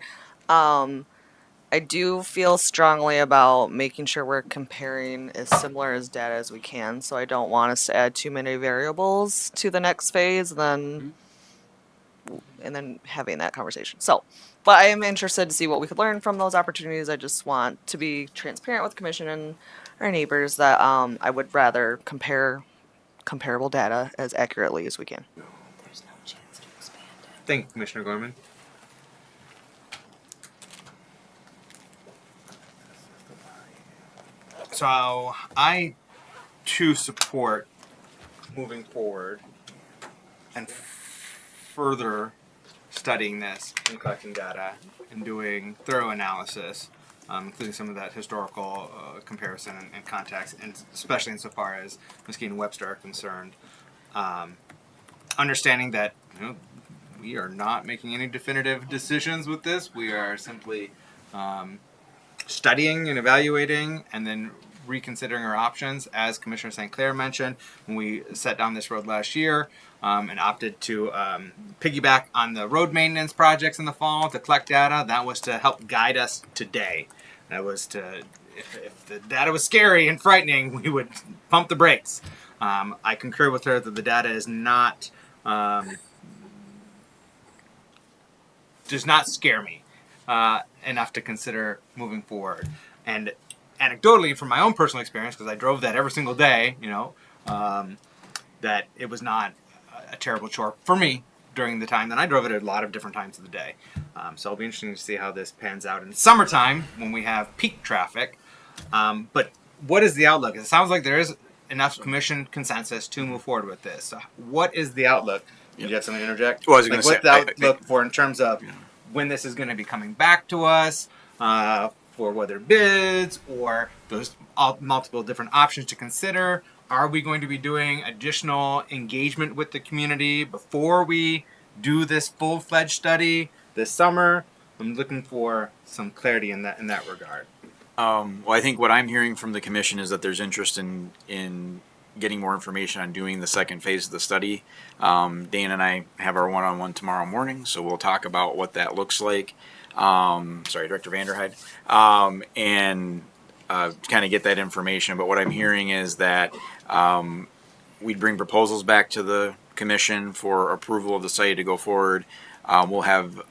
I do feel strongly about making sure we're comparing as similar as data as we can, so I don't want us to add too many variables to the next phase, and then having that conversation. So, but I am interested to see what we could learn from those opportunities. I just want to be transparent with the commission and our neighbors that I would rather compare comparable data as accurately as we can. There's no chance to expand it. Thank you, Commissioner Gorman. So I too support moving forward and further studying this and collecting data and doing thorough analysis, including some of that historical comparison and context, and especially insofar as Muskegon and Webster are concerned. Understanding that we are not making any definitive decisions with this. We are simply studying and evaluating and then reconsidering our options. As Commissioner St. Clair mentioned, when we set down this road last year and opted to piggyback on the road maintenance projects in the fall to collect data, that was to help guide us today. That was to, if the data was scary and frightening, we would pump the brakes. I concur with her that the data is not, does not scare me enough to consider moving forward. And anecdotally from my own personal experience, because I drove that every single day, that it was not a terrible chore for me during the time. Then I drove it a lot of different times of the day. So it'll be interesting to see how this pans out in the summertime when we have peak traffic. But what is the outlook? It sounds like there is enough commission consensus to move forward with this. So what is the outlook? Did you have something to interject? Well, I was Like, gonna what's the say, outlook for in terms of when this is going to be coming back to us, for whether bids or those multiple different options to consider? Are we going to be doing additional engagement with the community before we do this full-fledged study this summer? I'm looking for some clarity in that regard. Well, I think what I'm hearing from the commission is that there's interest in getting more information on doing the second phase of the study. Dan and I have our one-on-one tomorrow morning, so we'll talk about what that looks like. Director Vanderhyde, and kind of get that information. But what I'm hearing is that we'd bring proposals back to the commission for approval of the site to go forward. We'll have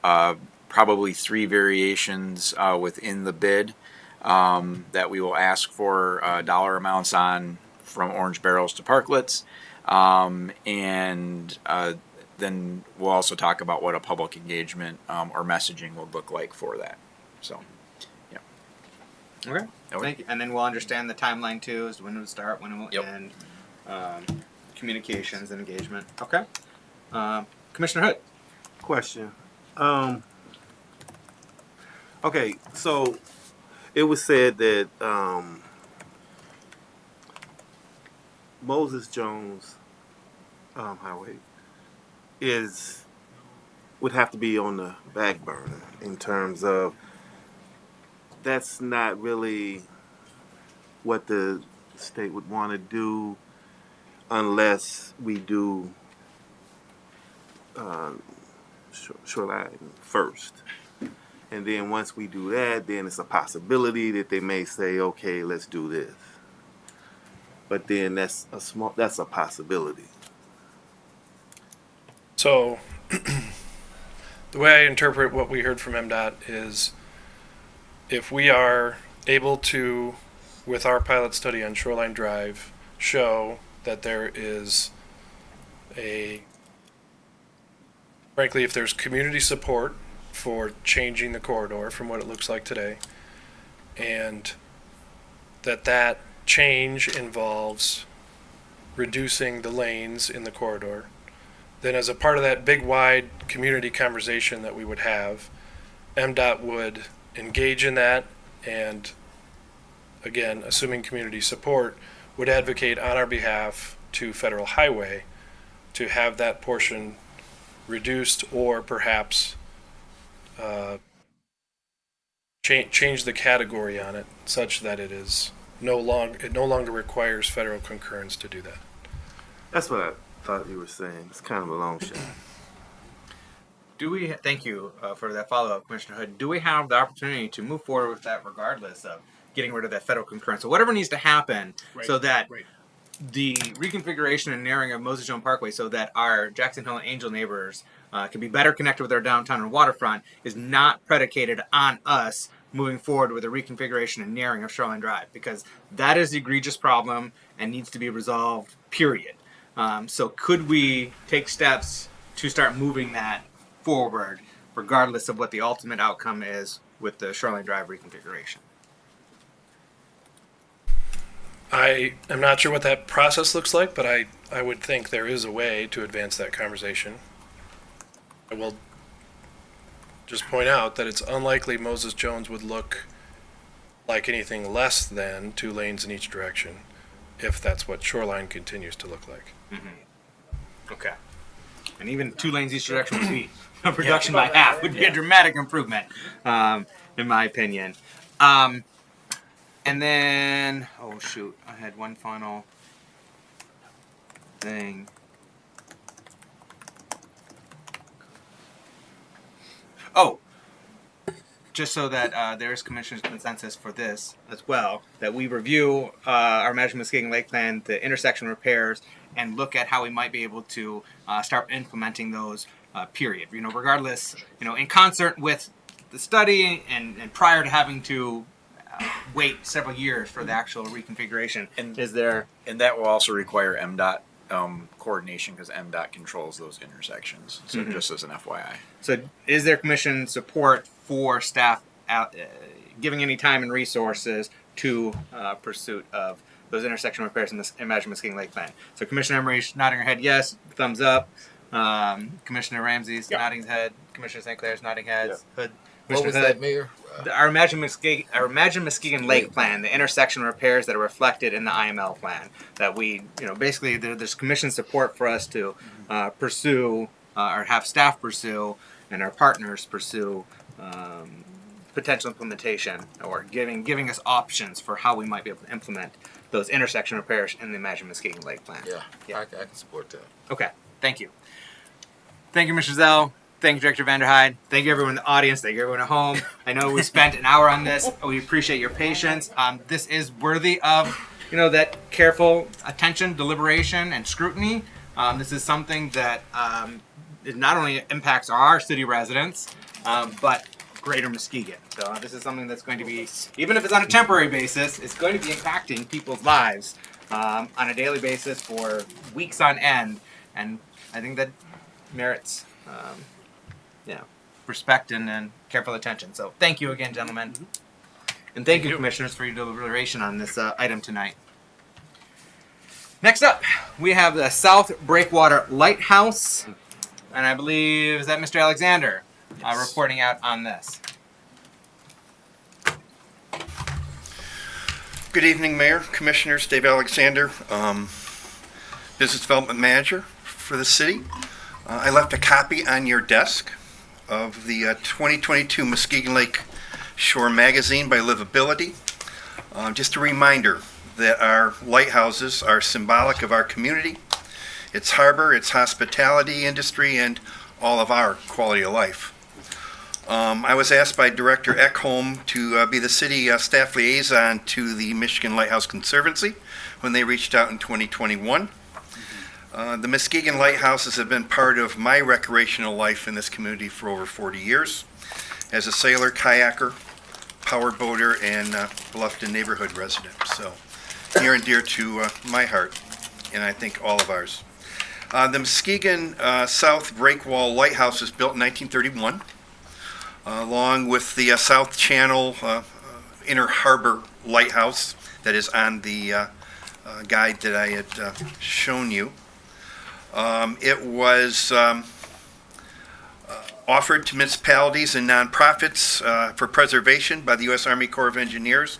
probably 3 variations within the bid that we will ask for dollar amounts on, from orange barrels to parklets, and then we'll also talk about what a public engagement or messaging would look like for that. So, yeah. Okay. Thank you. And then we'll understand the timeline too, as to when it will start, when it will end, communications and engagement. Okay. Commissioner Hood. Question. Okay, so it was said that Moses Jones Highway would have to be on the back burner in terms of that's not really what the state would want to do unless we do shoreline first. And then once we do that, then it's a possibility that they may say, okay, let's do this. But then that's a possibility. So, the way I interpret what we heard from MDOT is if we are able to, with our pilot study on Shoreline Drive, show that there is frankly, if there's community support for changing the corridor from what it looks like today, and that change involves reducing the lanes in the corridor, then as a part of that big wide community conversation that we would have, MDOT would engage in that, and again, assuming community support, would advocate on our behalf to Federal Highway to have that portion reduced, or perhaps change the category on it such that it no longer requires federal concurrence to do that. That's what I thought you were saying. It's kind of a long shot. Thank you for that follow-up, Commissioner Hood. Do we have the opportunity to move forward with that regardless of getting rid of that federal concurrence? So whatever needs to happen so that the reconfiguration and narrowing of Moses Jones Parkway so that our Jackson Hill and Angel neighbors can be better connected with our downtown and waterfront is not predicated on us moving forward with a reconfiguration and narrowing of Shoreline Drive, because that is the egregious problem and needs to be resolved, period. So could we take steps to start moving that forward regardless of what the ultimate outcome is with the Shoreline Drive reconfiguration? I am not sure what that process looks like, but I would think there is a way to advance that conversation. I will just point out that it's unlikely Moses Jones would look like anything less than 2 lanes in each direction if that's what Shoreline continues to look like. Mm-hmm. Okay. And even 2 lanes each direction would be a reduction by half, would be a dramatic improvement, in my opinion. And then, oh shoot, I had one final thing. Oh, just so that there is commission's consensus for this as well, that we review our Magic Muskegon Lake Plan, the intersection repairs, and look at how we might be able to start implementing those, period. Regardless, in concert with the study and prior to having to wait several years for the actual reconfiguration. And- Is there? And that will also require MDOT coordination because MDOT controls those intersections. So just as an FYI. So, is there commission support for staff giving any time and resources to pursuit of those intersection repairs in this Imagine Muskegon Lake plan? So, Commissioner Emery's nodding her head yes, thumbs up. Commissioner Ramsey's nodding his head. Commissioner St. Clair's nodding heads. Hood. What was Commissioner that, Mayor? Our Imagine Muskegon Lake plan, the intersection repairs that are reflected in the IML plan, that we, basically there's commission support for us to pursue or have staff pursue and our partners pursue potential implementation or giving us options for how we might be able to implement those intersection repairs in the Imagine Muskegon Lake plan. Yeah. I can support that. Okay, thank you. Thank you, Mr. Zell. Thank you, Director Vanderhyde. Thank you, everyone in the audience. Thank you, everyone at home. I know we spent an hour on this. We appreciate your patience. This is worthy of, that careful attention, deliberation, and scrutiny. This is something that it not only impacts our city residents, but greater Muskegon. So this is something that's going to be, even if it's on a temporary basis, it's going to be impacting people's lives on a daily basis for weeks on end. And I think that merits respect and careful attention. So thank you again, gentlemen. And thank you, commissioners, for your deliberation on this item tonight. Next up, we have the South Breakwater Lighthouse. And I believe, is that Mr. Alexander reporting out on this? Good evening, Mayor, Commissioners. Dave Alexander, Business Development Manager for the city. I left a copy on your desk of the 2022 Muskegon Lake Shore Magazine by Livability. Just a reminder that our lighthouses are symbolic of our community, its harbor, its hospitality industry, and all of our quality of life. I was asked by Director Ekholm to be the city staff liaison to the Michigan Lighthouse Conservancy when they reached out in 2021. The Muskegon Lighthouses have been part of my recreational life in this community for over 40 years as a sailor, kayaker, power boater, and Bluffton neighborhood resident. So near and dear to my heart, and I think all of ours. The Muskegon South Breakwall Lighthouse was built in 1931, along with the South Channel Inner Harbor Lighthouse that is on the guide that I had shown you. It was offered to municipalities and nonprofits for preservation by the U.S. Army Corps of Engineers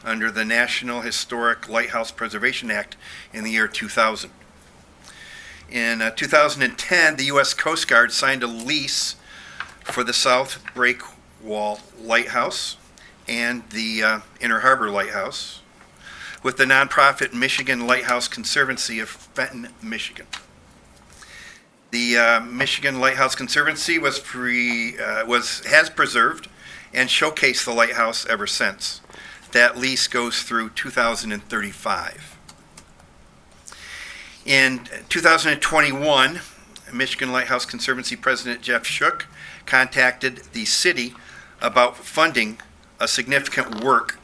under the National Historic Lighthouse Preservation Act in the year 2000. In 2010, the U.S. Coast Guard signed a lease for the South Breakwall Lighthouse and the Inner Harbor Lighthouse with the nonprofit Michigan Lighthouse Conservancy of Fenton, Michigan. The Michigan Lighthouse Conservancy has preserved and showcased the lighthouse ever since. That lease goes through 2035. In 2021, Michigan Lighthouse Conservancy President Jeff Shook contacted the city about funding a significant work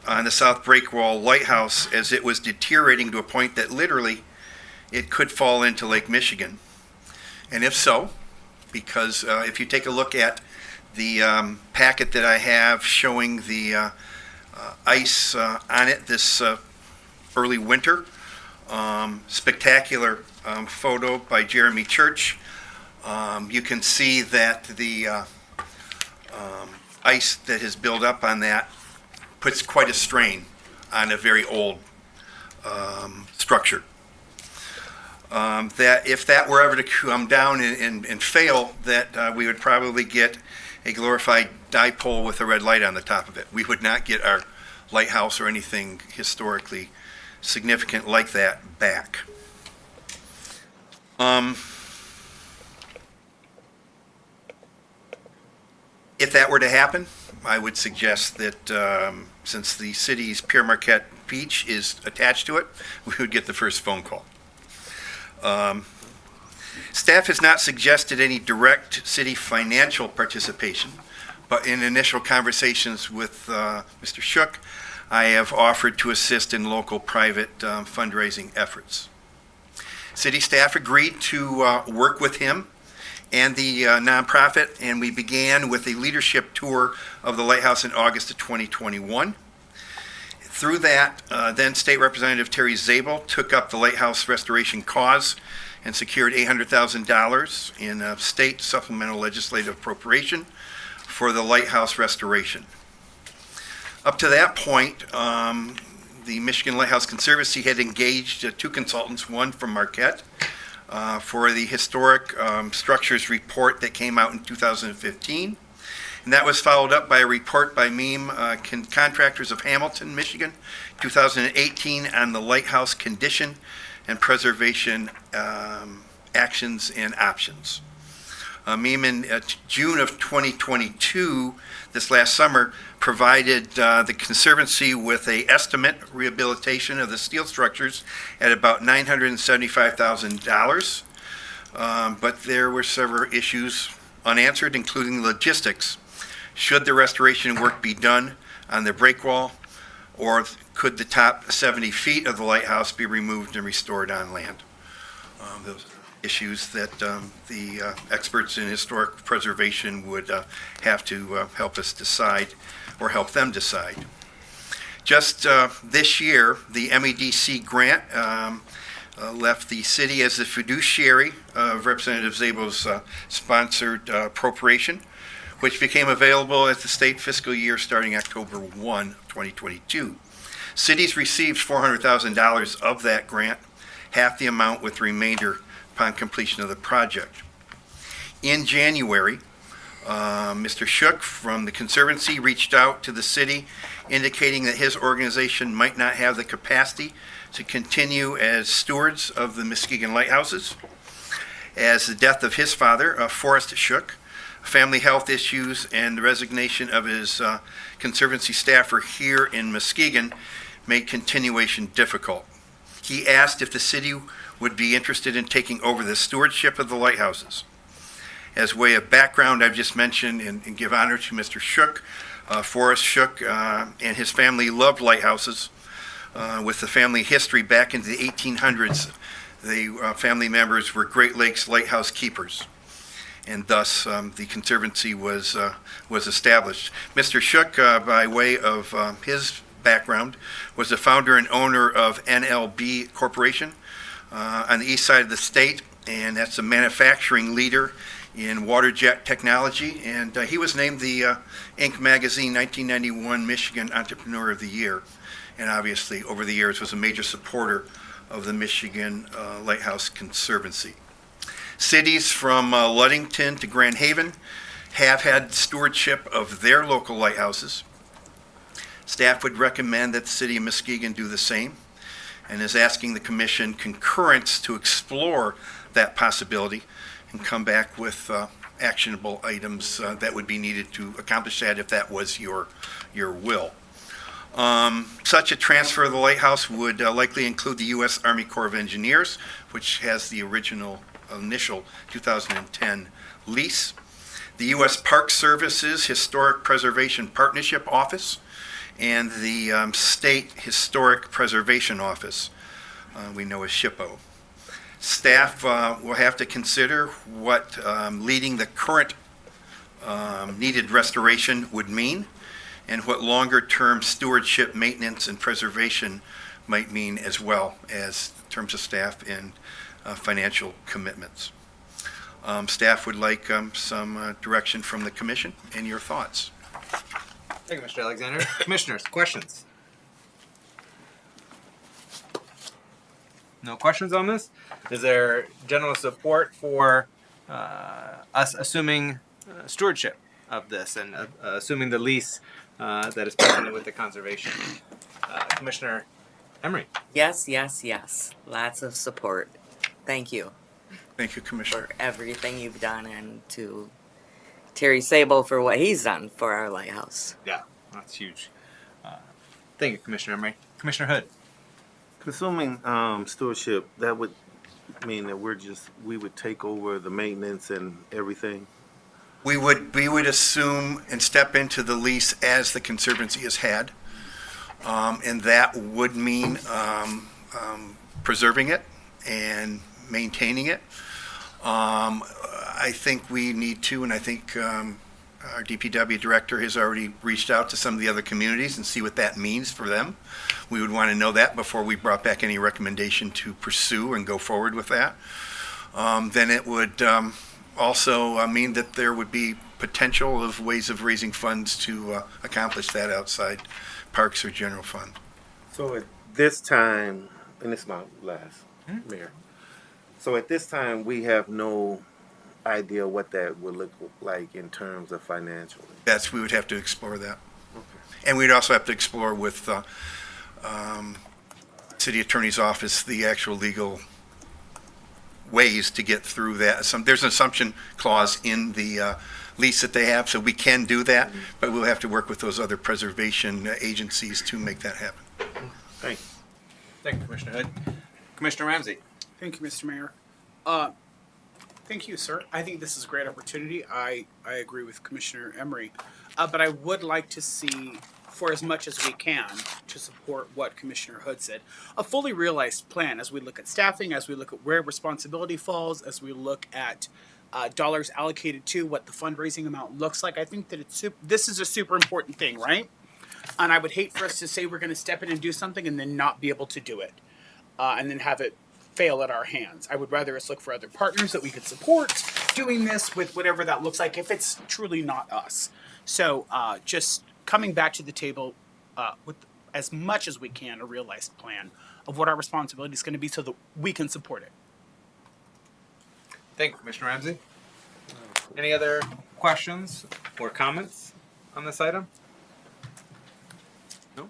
on the South Breakwall Lighthouse as it was deteriorating to a point that literally it could fall into Lake Michigan. And if so, because if you take a look at the packet that I have showing the ice on it this early winter, spectacular photo by Jeremy Church. You can see that the ice that has built up on that puts quite a strain on a very old structure. That if that were ever to come down and fail, that we would probably get a glorified dipole with a red light on the top of it. We would not get our lighthouse or anything historically significant like that back. If that were to happen, I would suggest that since the city's Pierre Marquette Beach is attached to it, we would get the first phone call. Staff has not suggested any direct city financial participation, but in initial conversations with Mr. Shook, I have offered to assist in local private fundraising efforts. City staff agreed to work with him and the nonprofit, and we began with a leadership tour of the lighthouse in August of 2021. Through that, then State Representative Terry Zabel took up the lighthouse restoration cause and secured $800,000 in a state supplemental legislative appropriation for the lighthouse restoration. Up to that point, the Michigan Lighthouse Conservancy had engaged two consultants, one from Marquette, for the historic structures report that came out in 2015. And that was followed up by a report by MEAM Contractors of Hamilton, Michigan, 2018, on the lighthouse condition and preservation actions and options. MEAM in June of 2022, this last summer, provided the Conservancy with a estimate rehabilitation of the steel structures at about $975,000. But there were several issues unanswered, including logistics. Should the restoration work be done on the break wall, or could the top 70 feet of the lighthouse be removed and restored on land? Those issues that the experts in historic preservation would have to help us decide, or help them decide. Just this year, the MEDC grant left the city as the fiduciary of Representative Zabel's sponsored appropriation, which became available at the state fiscal year starting October 1, 2022. Cities received $400,000 of that grant, half the amount with the remainder upon completion of the project. In January, Mr. Shook from the Conservancy reached out to the city indicating that his organization might not have the capacity to continue as stewards of the Muskegon lighthouses, as the death of his father, Forrest Shook, family health issues, and the resignation of his Conservancy staffer here in Muskegon made continuation difficult. He asked if the city would be interested in taking over the stewardship of the lighthouses. As way of background, I've just mentioned and give honor to Mr. Shook. Forrest Shook and his family loved lighthouses. With the family history back into the 1800s, the family members were Great Lakes lighthouse keepers, and thus the Conservancy was established. Mr. Shook, by way of his background, was the founder and owner of NLB Corporation on the east side of the state, and that's a manufacturing leader in water jet technology, and he was named the Inc. Magazine 1991 Michigan Entrepreneur of the Year, and obviously over the years was a major supporter of the Michigan Lighthouse Conservancy. Cities from Ludington to Grand Haven have had stewardship of their local lighthouses. Staff would recommend that the city of Muskegon do the same, and is asking the commission concurrence to explore that possibility and come back with actionable items that would be needed to accomplish that if that was your will. Such a transfer of the lighthouse would likely include the U.S. Army Corps of Engineers, which has the initial 2010 lease, the U.S. Park Service's Historic Preservation Partnership Office, and the State Historic Preservation Office, we know as SHPO. Staff will have to consider what leading the current needed restoration would mean, and what longer-term stewardship, maintenance, and preservation might mean, as well as in terms of staff and financial commitments. Staff would like some direction from the commission and your thoughts. Thank you, Mr. Alexander. Commissioners, questions? No questions on this? Is there general support for us assuming stewardship of this and assuming the lease that is present with the conservation? Commissioner Emery? Yes, yes, yes. Lots of support. Thank you Thank you, Commissioner. for everything you've done, and to Terry Sable for what he's done for our lighthouse. Yeah, that's huge. Thank you, Commissioner Emery. Commissioner Hood? Consuming stewardship, that would mean that we would take over the maintenance and everything. We would assume and step into the lease as the Conservancy has had. And that would mean preserving it and maintaining it. I think we need to, and I think our DPW director has already reached out to some of the other communities and see what that means for them. We would want to know that before we brought back any recommendation to pursue and go forward with that. Then it would also mean that there would be potential of ways of raising funds to accomplish that outside parks or general fund. So at this time, and this is my last, Mayor. So at this time, we have no idea what that would look like in terms of financially. We would have to explore that. And we'd also have to explore with City Attorney's Office the actual legal ways to get through that. There's an assumption clause in the lease that they have, so we can do that, but we'll have to work with those other preservation agencies to make that happen. Thank you. Thank you, Commissioner Hood. Commissioner Ramsey. Thank you, Mr. Mayor. Thank you, sir. I think this is a great opportunity. I agree with Commissioner Emery. But I would like to see, for as much as we can, to support what Commissioner Hood said, a fully realized plan as we look at staffing, as we look at where responsibility falls, as we look at dollars allocated to what the fundraising amount looks like. I think that this is a super important thing, right? And I would hate for us to say we're going to step in and do something and then not be able to do it, and then have it fail at our hands. I would rather us look for other partners that we could support doing this with whatever that looks like if it's truly not us. So just coming back to the table with as much as we can, a realized plan of what our responsibility is going to be so that we can support it. Thank you, Commissioner Ramsey. Any other questions or comments on this item? No?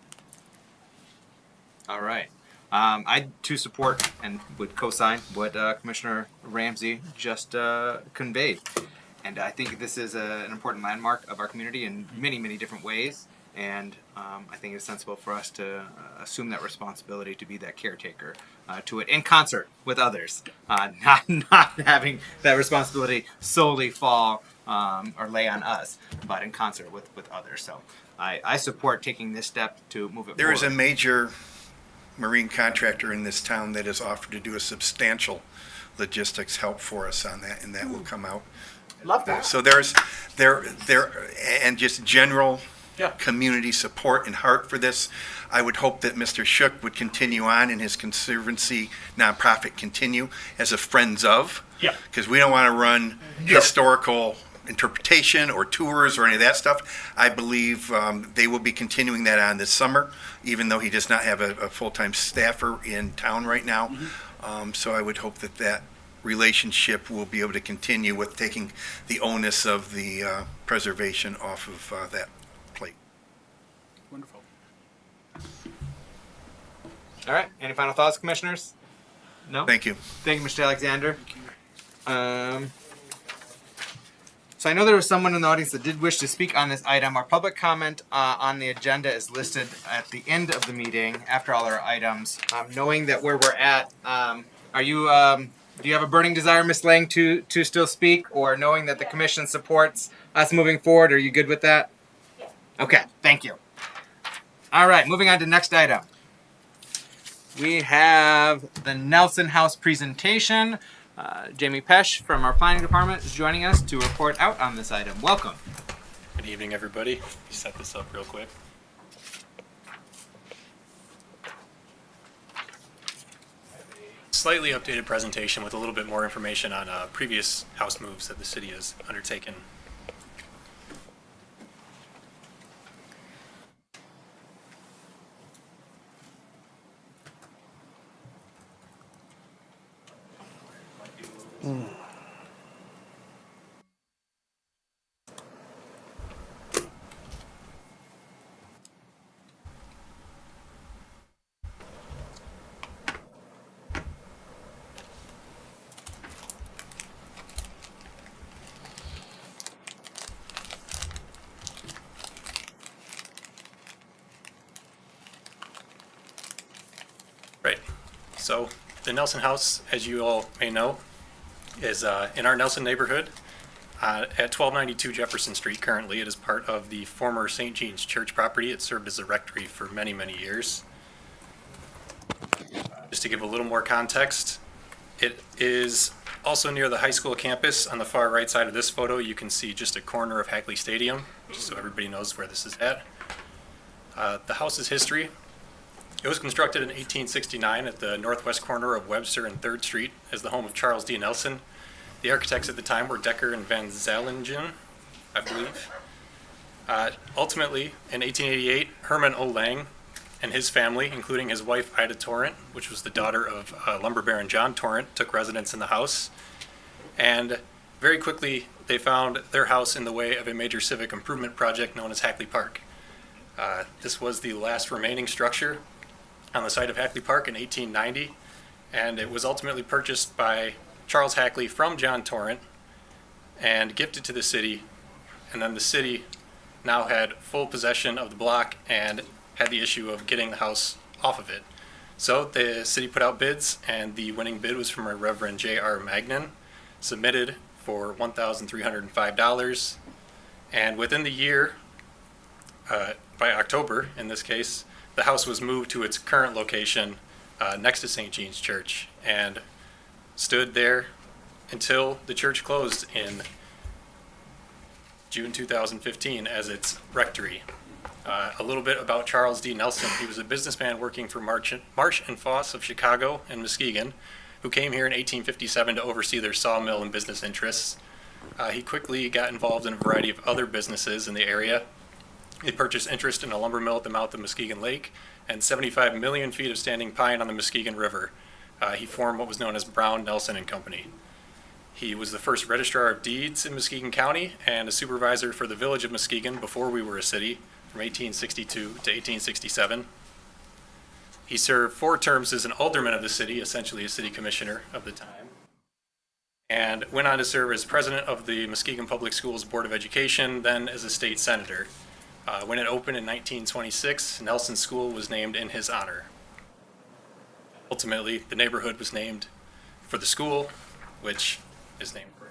All right. I too support and would co-sign what Commissioner Ramsey just conveyed. And I think this is an important landmark of our community in many, many different ways. And I think it's sensible for us to assume that responsibility to be that caretaker to it in concert with others, not having that responsibility solely fall or lay on us, but in concert with others. So I support taking this step to move it There forward. is a major marine contractor in this town that has offered to do a substantial logistics help for us on that, and that will come out. Love that. So and just general community support and heart for this. I would hope that Mr. Shook would continue on and his Conservancy nonprofit continue as a Friends of. Yeah. Because we don't want to run historical interpretation or tours or any of that stuff. I believe they will be continuing that on this summer, even though he does not have a full-time staffer in town right now. So I would hope that that relationship will be able to continue with taking the onus of the preservation off of that plate. Wonderful. All right. Any final thoughts, commissioners? No? Thank you. Thank you, Mr. Alexander. So I know there was someone in the audience that did wish to speak on this item. Our public comment on the agenda is listed at the end of the meeting after all our items. Knowing that where we're at, do you have a burning desire, Ms. Lang, to still speak, or knowing that the commission supports us moving forward, are you good with that? Yeah. Okay, thank you. All right, moving on to next item. We have the Nelson House presentation. Jamie Pesh from our planning department is joining us to report out on this item. Welcome. Good evening, everybody. Set this up real quick. Slightly updated presentation with a little bit more information on previous house moves that the city has undertaken. Right. So the Nelson House, as you all may know, is in our Nelson neighborhood at 1292 Jefferson Street currently. It is part of the former St. Jean's Church property. It served as a rectory for many, many years. Just to give a little more context, it is also near the high school campus. On the far right side of this photo, you can see just a corner of Hackley Stadium, just so everybody knows where this is at. The house's history: it was constructed in 1869 at the northwest corner of Webster and 3rd Street as the home of Charles D. Nelson. The architects at the time were Decker and Van Zalingen, I believe. Ultimately, in 1888, Herman O. Lang and his family, including his wife Ida Torrent, which was the daughter of lumber baron John Torrent, took residence in the house. And very quickly, they found their house in the way of a major civic improvement project known as Hackley Park. This was the last remaining structure on the site of Hackley Park in 1890, and it was ultimately purchased by Charles Hackley from John Torrent and gifted to the city, and then the city now had full possession of the block and had the issue of getting the house off of it. So the city put out bids, and the winning bid was from a Reverend J.R. Magnan, submitted for $1,305, and within the year, by October in this case, the house was moved to its current location next to St. Jean's Church and stood there until the church closed in June 2015 as its rectory. A little bit about Charles D. Nelson. He was a businessman working for Marsh and Foss of Chicago and Muskegon, who came here in 1857 to oversee their sawmill and business interests. He quickly got involved in a variety of other businesses in the area. He purchased interest in a lumber mill at the mouth of Muskegon Lake and 75 million feet of standing pine on the Muskegon River. He formed what was known as Brown, Nelson and Company. He was the first registrar of deeds in Muskegon County and a supervisor for the village of Muskegon before we were a city from 1862 to 1867. He served 4 terms as an alderman of the city, essentially a city commissioner of the time, and went on to serve as president of the Muskegon Public Schools Board of Education, then as a state senator. When it opened in 1926, Nelson School was named in his honor. Ultimately, the neighborhood was named for the school, which is named for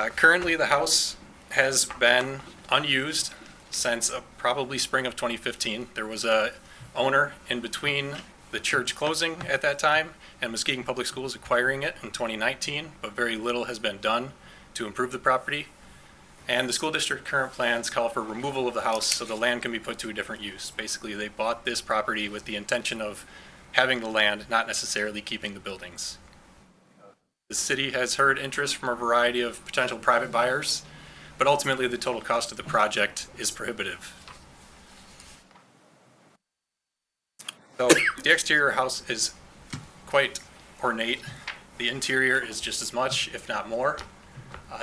him. Currently, the house has been unused since probably spring of 2015. There was a owner in between the church closing at that time and Muskegon Public Schools acquiring it in 2019, but very little has been done to improve the property. And the school district current plans call for removal of the house so the land can be put to a different use. Basically, they bought this property with the intention of having the land, not necessarily keeping the buildings. The city has heard interest from a variety of potential private buyers, but ultimately the total cost of the project is prohibitive. So the exterior house is quite ornate. The interior is just as much, if not more.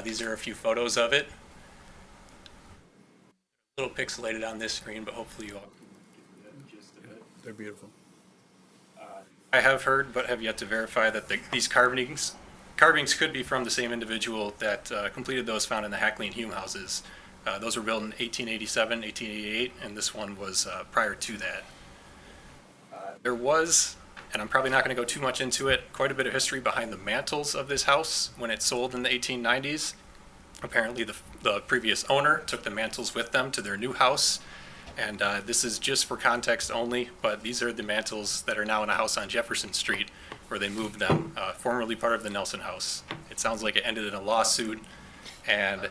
These are a few photos of it. A little pixelated on this screen, but hopefully you all can get the gist of it. They're beautiful. I have heard, but have yet to verify, that these carvings could be from the same individual that completed those found in the Hackley and Hume houses. Those were built in 1887, 1888, and this one was prior to that. There was, and I'm probably not going to go too much into it, quite a bit of history behind the mantles of this house when it sold in the 1890s. Apparently the previous owner took the mantles with them to their new house, and this is just for context only, but these are the mantles that are now in a house on Jefferson Street where they moved them, formerly part of the Nelson house. It sounds like it ended in a lawsuit, and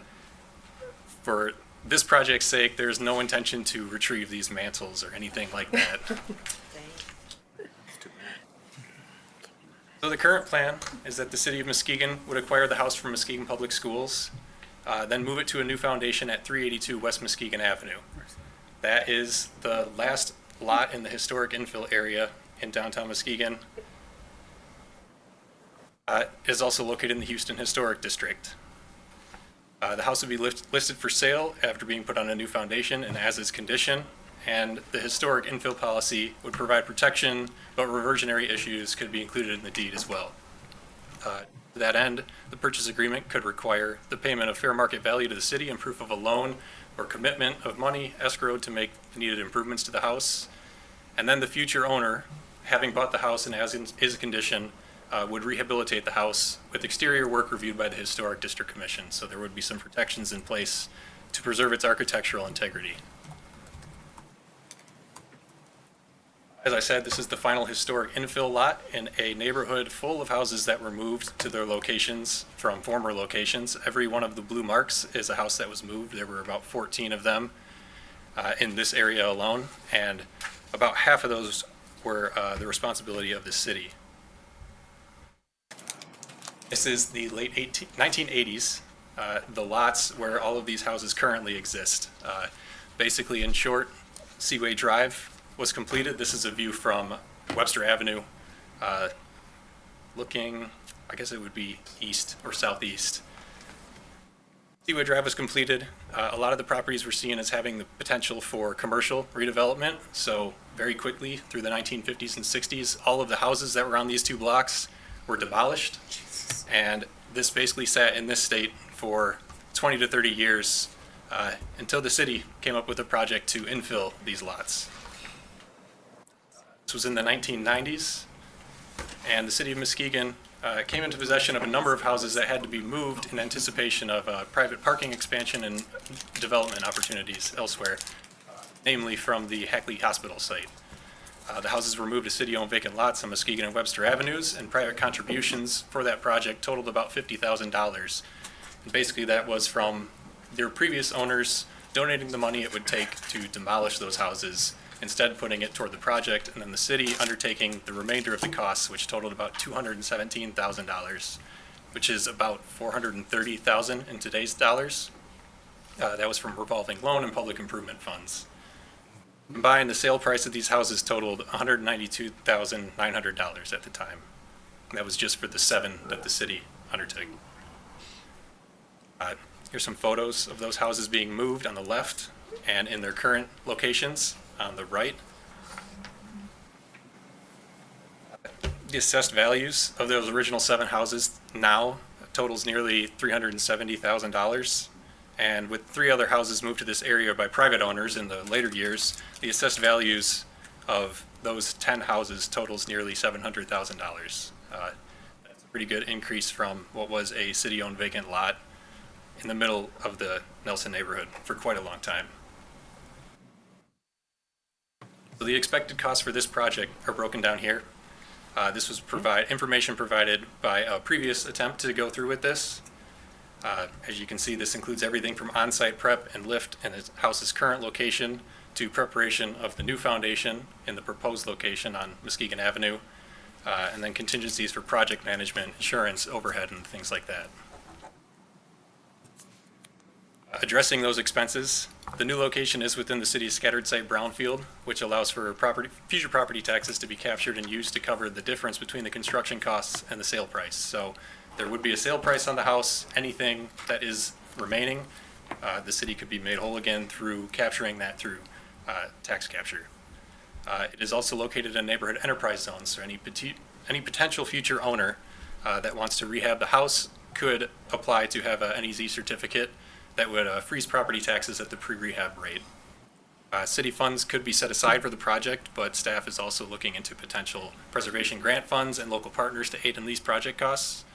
for this project's sake, there's no intention to retrieve these mantles or anything like that. So the current plan is that the city of Muskegon would acquire the house from Muskegon Public Schools, then move it to a new foundation at 382 West Muskegon Avenue. That is the last lot in the historic infill area in downtown Muskegon. It is also located in the Houston Historic District. The house would be listed for sale after being put on a new foundation and as is condition, and the historic infill policy would provide protection, but reversionary issues could be included in the deed as well. To that end, the purchase agreement could require the payment of fair market value to the city and proof of a loan or commitment of money escrowed to make the needed improvements to the house. And then the future owner, having bought the house and as is condition, would rehabilitate the house with exterior work reviewed by the Historic District Commission. So there would be some protections in place to preserve its architectural integrity. As I said, this is the final historic infill lot in a neighborhood full of houses that were moved to their locations from former locations. Every one of the blue marks is a house that was moved. There were about 14 of them in this area alone, and about half of those were the responsibility of the city. This is the late 1980s, the lots where all of these houses currently exist. Basically, in short, Seaway Drive was completed. This is a view from Webster Avenue, looking, I guess it would be east or southeast. Seaway Drive was completed. A lot of the properties were seen as having the potential for commercial redevelopment. So very quickly, through the 1950s and 60s, all of the houses that were on these two blocks were demolished. And this basically sat in this state for 20 to 30 years until the city came up with a project to infill these lots. This was in the 1990s, and the city of Muskegon came into possession of a number of houses that had to be moved in anticipation of private parking expansion and development opportunities elsewhere, namely from the Hackley Hospital site. The houses were moved to city-owned vacant lots on Muskegon and Webster Avenues, and private contributions for that project totaled about $50,000. And basically that was from their previous owners donating the money it would take to demolish those houses, instead putting it toward the project, and then the city undertaking the remainder of the costs, which totaled about $217,000, which is about $430,000 in today's dollars. That was from revolving loan and public improvement funds. Combined, the sale price of these houses totaled $192,900 at the time. That was just for the 7 that the city undertook. Here's some photos of those houses being moved on the left and in their current locations on the right. The assessed values of those original 7 houses now totals nearly $370,000. And with 3 other houses moved to this area by private owners in the later years, the assessed values of those 10 houses totals nearly $700,000. That's a pretty good increase from what was a city-owned vacant lot in the middle of the Nelson neighborhood for quite a long time. So the expected costs for this project are broken down here. This was information provided by a previous attempt to go through with this. As you can see, this includes everything from on-site prep and lift in the house's current location to preparation of the new foundation in the proposed location on Muskegon Avenue, and then contingencies for project management, insurance, overhead, and things like that. Addressing those expenses, the new location is within the city's scattered site brownfield, which allows for future property taxes to be captured and used to cover the difference between the construction costs and the sale price. So there would be a sale price on the house. Anything that is remaining, the city could be made whole again through capturing that through tax capture. It is also located in neighborhood enterprise zones, so any potential future owner that wants to rehab the house could apply to have an NEZ certificate that would freeze property taxes at the pre-rehab rate. City funds could be set aside for the project, but staff is also looking into potential preservation grant funds and local partners to aid in these project costs.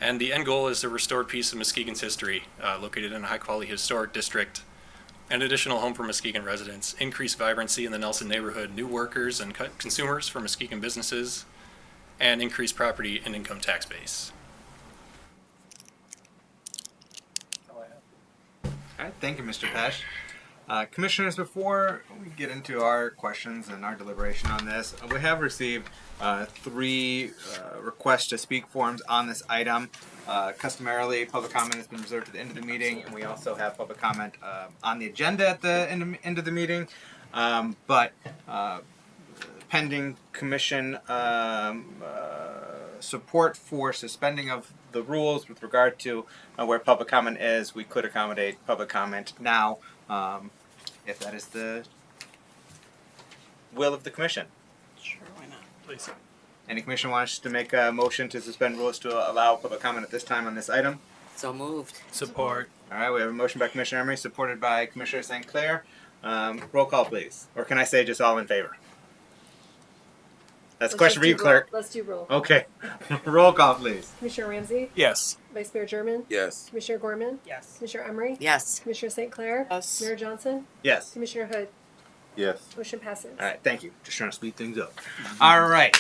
And the end goal is a restored piece of Muskegon's history, located in a high-quality historic district, an additional home for Muskegon residents, increased vibrancy in the Nelson neighborhood, new workers and consumers for Muskegon businesses, and increased property and income tax base. All right, thank you, Mr. Pesh. Commissioners, before we get into our questions and our deliberation on this, we have received 3 requests to speak forms on this item. Customarily, public comment has been reserved to the end of the meeting, and we also have public comment on the agenda at the end of the meeting. But pending commission support for suspending of the rules with regard to where public comment is, we could accommodate public comment now, if that is the will of the commission. Sure, why not? Please. Any commission wants to make a motion to suspend rules to allow public comment at this time on this item? So moved. Support. All right, we have a motion by Commissioner Emery, supported by Commissioner St. Clair. Roll call, please. Or can I say just all in favor? That's a Let's question just for you, do roll. clerk. Let's do roll. Okay. Roll call, please. Commissioner Ramsey? Yes. Vice Mayor German? Yes. Commissioner Gorman? Yes. Commissioner Emery? Yes. Commissioner St. Clair? Yes. Mayor Johnson? Yes. Commissioner Hood? Yes. Motion passes. All right, thank you. Just trying to speed things up. All right.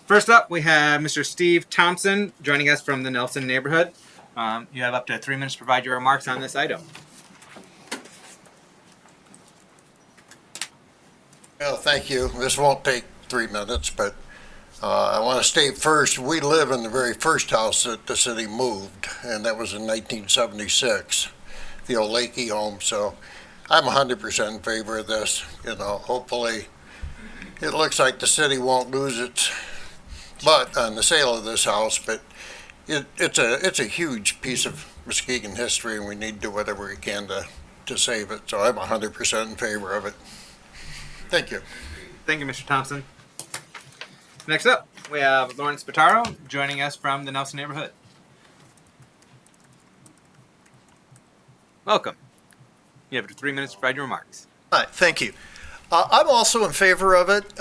First up, we have Mr. Steve Thompson joining us from the Nelson neighborhood. You have up to 3 minutes to provide your remarks on this item. Well, thank you. This won't take 3 minutes, but I want to state first, we live in the very first house that the city moved, and that was in 1976, the old Lakey home. So I'm 100% in favor of this. You know, hopefully it looks like the city won't lose its butt on the sale of this house, but it's a huge piece of Muskegon history, and we need to do whatever we can to save it. So I'm 100% in favor of it. Thank you. Thank you, Mr. Thompson. Next up, we have Lauren Spataro joining us from the Nelson neighborhood. Welcome. You have 3 minutes to provide your remarks. Hi, thank you. I'm also in favor of it.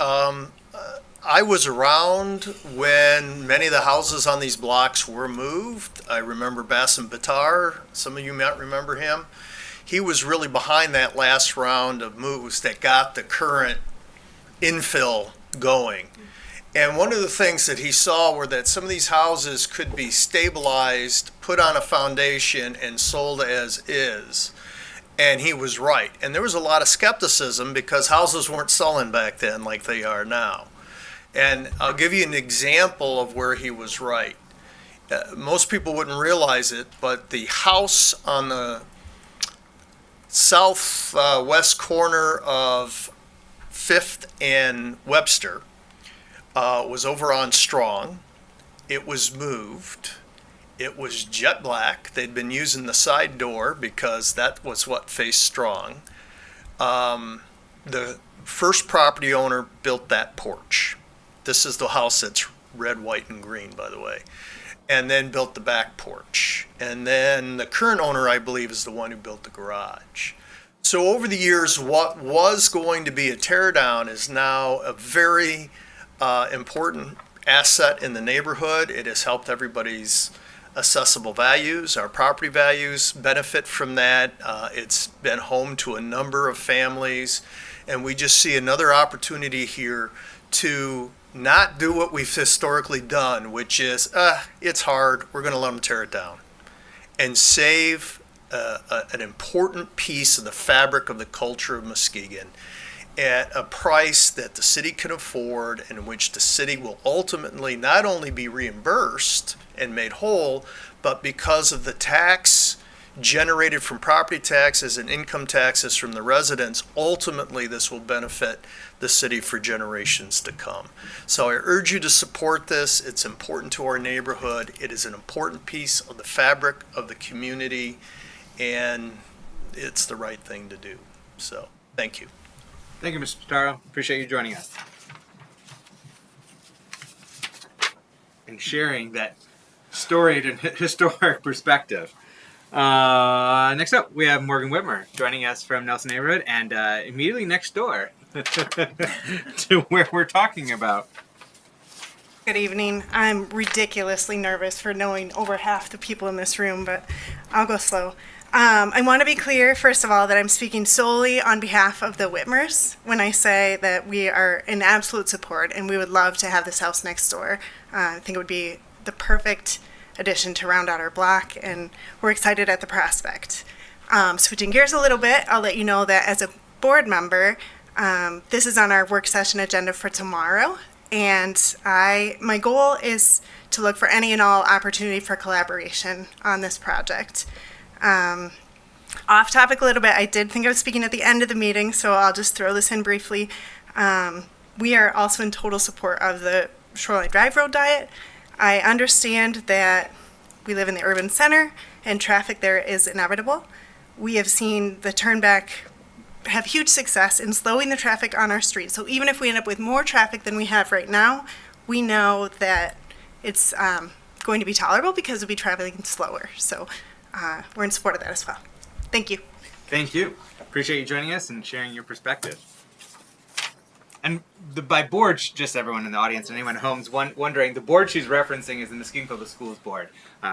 I was around when many of the houses on these blocks were moved. I remember Bassem Batar. Some of you might remember him. He was really behind that last round of moves that got the current infill going. And one of the things that he saw were that some of these houses could be stabilized, put on a foundation, and sold as is. And he was right. And there was a lot of skepticism because houses weren't selling back then like they are now. And I'll give you an example of where he was right. Most people wouldn't realize it, but the house on the southwest corner of 5th and Webster was over on Strong. It was moved. It was jet black. They'd been using the side door because that was what faced Strong. The first property owner built that porch. This is the house that's red, white, and green, by the way. And then built the back porch. And then the current owner, I believe, is the one who built the garage. So over the years, what was going to be a tear down is now a very important asset in the neighborhood. It has helped everybody's assessable values. Our property values benefit from that. It's been home to a number of families. And we just see another opportunity here to not do what we've historically done, which is, it's hard, we're going to let them tear it down, and save an important piece of the fabric of the culture of Muskegon at a price that the city can afford, and in which the city will ultimately not only be reimbursed and made whole, but because of the tax generated from property taxes and income taxes from the residents, ultimately this will benefit the city for generations to come. So I urge you to support this. It's important to our neighborhood. It is an important piece of the fabric of the community, and it's the right thing to do. So, thank you. Thank you, Mr. Spataro. Appreciate you joining us and sharing that storied and historic perspective. Next up, we have Morgan Whitmer joining us from Nelson neighborhood, and immediately next door to where we're talking about. Good evening. I'm ridiculously nervous for knowing over half the people in this room, but I'll go slow. I want to be clear, first of all, that I'm speaking solely on behalf of the Whitmers when I say that we are in absolute support and we would love to have this house next door. I think it would be the perfect addition to round out our block, and we're excited at the prospect. Switching gears a little bit, I'll let you know that as a board member, this is on our work session agenda for tomorrow, and my goal is to look for any and all opportunity for collaboration on this project. Off topic a little bit, I did think I was speaking at the end of the meeting, so I'll just throw this in briefly. We are also in total support of the Shoreline Drive Road Diet. I understand that we live in the urban center and traffic there is inevitable. We have seen the turnback have huge success in slowing the traffic on our street. So even if we end up with more traffic than we have right now, we know that it's going to be tolerable because we'll be traveling slower. So we're in support of that as well. Thank you. Thank you. Appreciate you joining us and sharing your perspective. And by board, just everyone in the audience and anyone at home is wondering, the board she's referencing is the Muskegon Public Schools Board.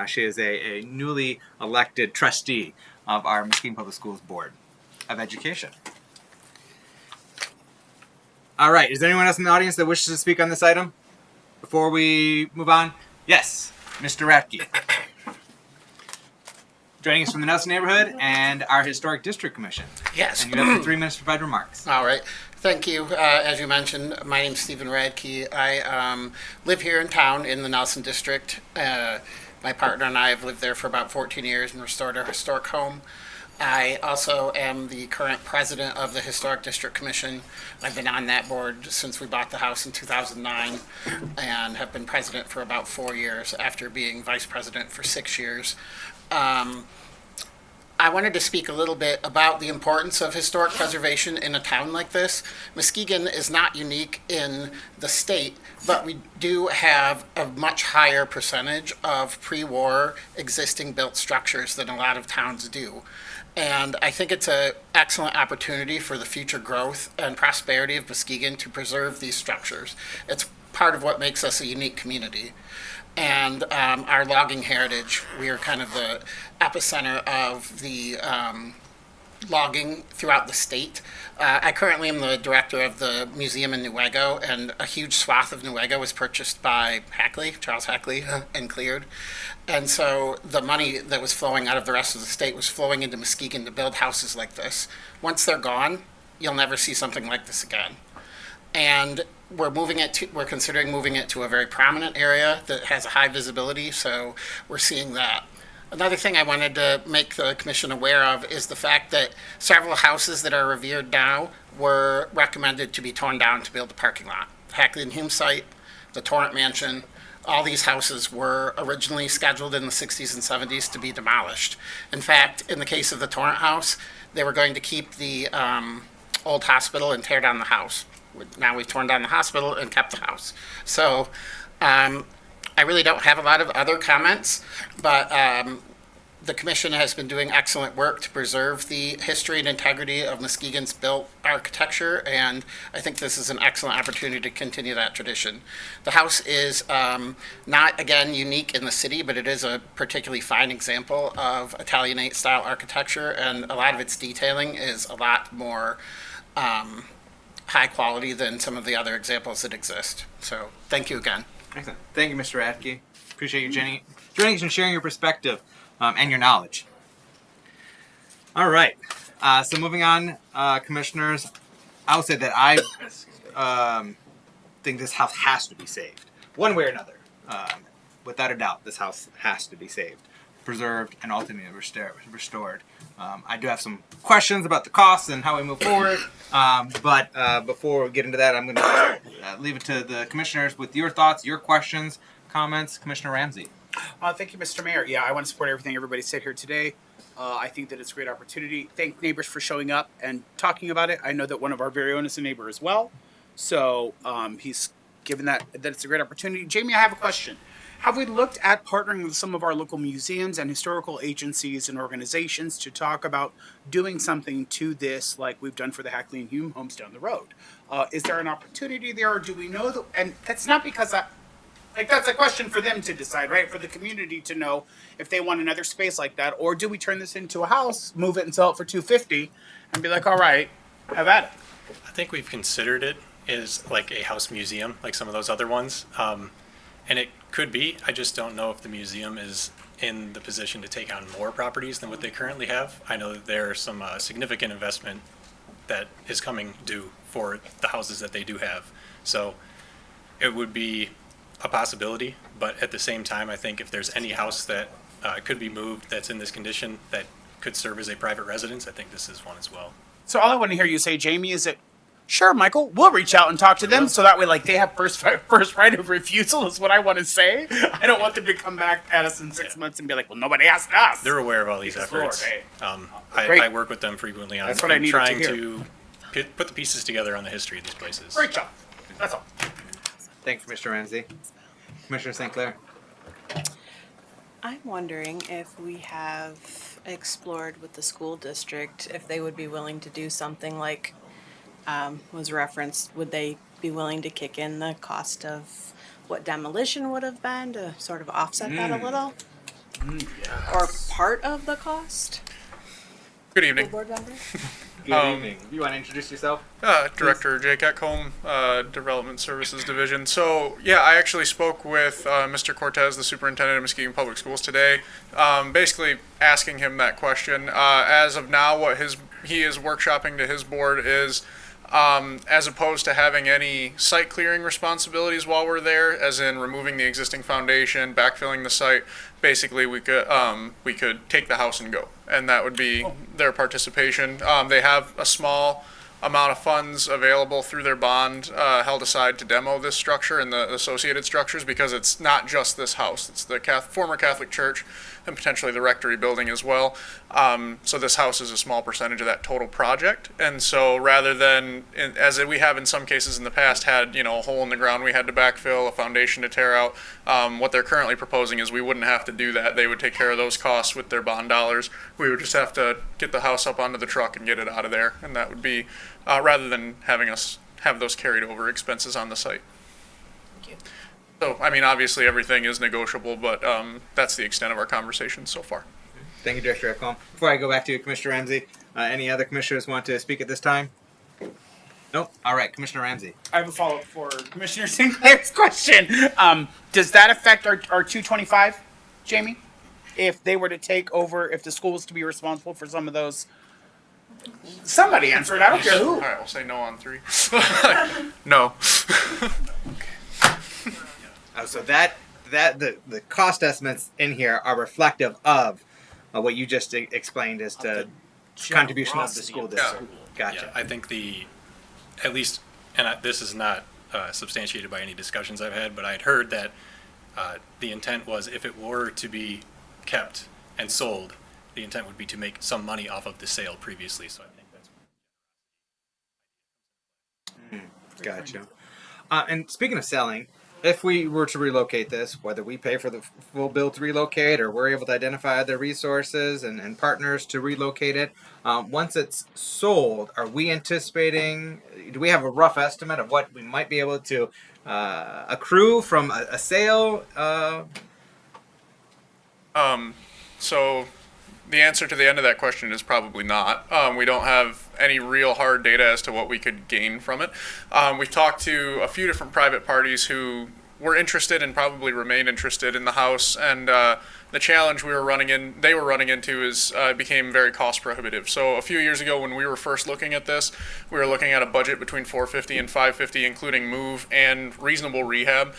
She is a newly elected trustee of our Muskegon Public Schools Board of Education. All right, is there anyone else in the audience that wishes to speak on this item before we move on? Yes, Mr. Ratke. Joining us from the Nelson neighborhood and our Historic District Commission. Yes. And you have 3 minutes to provide remarks. All right. Thank you. As you mentioned, my name's Stephen Radke. I live here in town in the Nelson District. My partner and I have lived there for about 14 years and restored our historic home. I also am the current president of the Historic District Commission. I've been on that board since we bought the house in 2009 and have been president for about 4 years after being vice president for 6 years. I wanted to speak a little bit about the importance of historic preservation in a town like this. Muskegon is not unique in the state, but we do have a much higher percentage of pre-war existing built structures than a lot of towns do. And I think it's an excellent opportunity for the future growth and prosperity of Muskegon to preserve these structures. It's part of what makes us a unique community. And our logging heritage, we are kind of the epicenter of the logging throughout the state. I currently am the director of the museum in Newaygo, and a huge swath of Newaygo was purchased by Charles Hackley, and cleared. And so the money that was flowing out of the rest of the state was flowing into Muskegon to build houses like this. Once they're gone, you'll never see something like this again. And we're considering moving it to a very prominent area that has a high visibility, so we're seeing that. Another thing I wanted to make the commission aware of is the fact that several houses that are revered now were recommended to be torn down to build a parking lot. The Hackley and Hume site, the Torrent Mansion, all these houses were originally scheduled in the 60s and 70s to be demolished. In fact, in the case of the Torrent house, they were going to keep the old hospital and tear down the house. Now we've torn down the hospital and kept the house. So I really don't have a lot of other comments, but the commission has been doing excellent work to preserve the history and integrity of Muskegon's built architecture, and I think this is an excellent opportunity to continue that tradition. The house is not, again, unique in the city, but it is a particularly fine example of Italianate style architecture, and a lot of its detailing is a lot more high quality than some of the other examples that exist. So thank you again. Excellent. Thank you, Mr. Radke. Appreciate you joining us and sharing your perspective and your knowledge. All right. So moving on, commissioners, I will say that I think this house has to be saved, one way or another. Without a doubt, this house has to be saved, preserved, and ultimately restored. I do have some questions about the costs and how we move forward, but before we get into that, I'm going to leave it to the commissioners with your thoughts, your questions, comments. Commissioner Ramsey. Thank you, Mr. Mayor. Yeah, I want to support everything everybody said here today. I think that it's a great opportunity. Thank neighbors for showing up and talking about it. I know that one of our very own is a neighbor as well. So he's given that it's a great opportunity. Jamie, I have a question. Have we looked at partnering with some of our local museums and historical agencies and organizations to talk about doing something to this like we've done for the Hackley and Hume homes down the road? Is there an opportunity there, or do we know that? And that's not because that's a question for them to decide, right? For the community to know if they want another space like that, or do we turn this into a house, move it and sell it for $250 and be like, all right, have at it? I think we've considered it as like a house museum, like some of those other ones. And it could be. I just don't know if the museum is in the position to take on more properties than what they currently have. I know that there's some significant investment that is coming due for the houses that they do have. So it would be a possibility, but at the same time, I think if there's any house that could be moved that's in this condition that could serve as a private residence, I think this is one as well. So all I want to hear you say, Jamie, is that sure, Michael, we'll reach out and talk to them so that way, like, they have first right of refusal is what I want to say. I don't want them to come back at us in 6 months and be like, well, nobody asked us. They're aware of all these efforts. Lord, I work with them frequently on That's what I needed trying to put the pieces together on the history of these places. Great job. That's all. Thanks, Mr. Ramsey. Commissioner St. Clair. I'm wondering if we have explored with the school district if they would be willing to do something like was referenced. Would they be willing to kick in the cost of what demolition would have been to sort of offset that a little? Or part of the cost? Good School evening. board member? Good evening. You want to introduce yourself? Director Jake Eckholm, Development Services Division. So, yeah, I actually spoke with Mr. Cortez, the superintendent of Muskegon Public Schools today, basically asking him that question. As of now, what he is workshopping to his board is, as opposed to having any site clearing responsibilities while we're there, as in removing the existing foundation, backfilling the site, basically we could take the house and go, and that would be their participation. They have a small amount of funds available through their bond held aside to demo this structure and the associated structures, because it's not just this house. It's the former Catholic Church and potentially the rectory building as well. So this house is a small percentage of that total project. And so rather than, as we have in some cases in the past, had a hole in the ground we had to backfill, a foundation to tear out, what they're currently proposing is we wouldn't have to do that. They would take care of those costs with their bond dollars. We would just have to get the house up onto the truck and get it out of there. And that would be, rather than having us have those carried over expenses on the site. So, I mean, obviously everything is negotiable, but that's the extent of our conversation so far. Thank you, Director Eckholm. Before I go back to you, Commissioner Ramsey, any other commissioners want to speak at this time? Nope. All right, Commissioner Ramsey. I have a follow-up for Commissioner Sinclair's question. Does that affect our 225, Jamie? If they were to take over, if the school was to be responsible for some of those? Somebody answer it. I don't care who. All right, we'll say no on 3. No. So the cost estimates in here are reflective of what you just explained as to contribution of the school district. Gotcha. Yeah, I think at least, and this is not substantiated by any discussions I've had, but I had heard that the intent was, if it were to be kept and sold, the intent would be to make some money off of the sale previously. So I think that's. Gotcha. And speaking of selling, if we were to relocate this, whether we pay for the full bill to relocate or we're able to identify other resources and partners to relocate it, once it's sold, are we anticipating, do we have a rough estimate of what we might be able to accrue from a sale? So the answer to the end of that question is probably not. We don't have any real hard data as to what we could gain from it. We've talked to a few different private parties who were interested and probably remain interested in the house, and the challenge they were running into is it became very cost prohibitive. So a few years ago, when we were first looking at this, we were looking at a budget between $450 and $550, including move and reasonable rehab,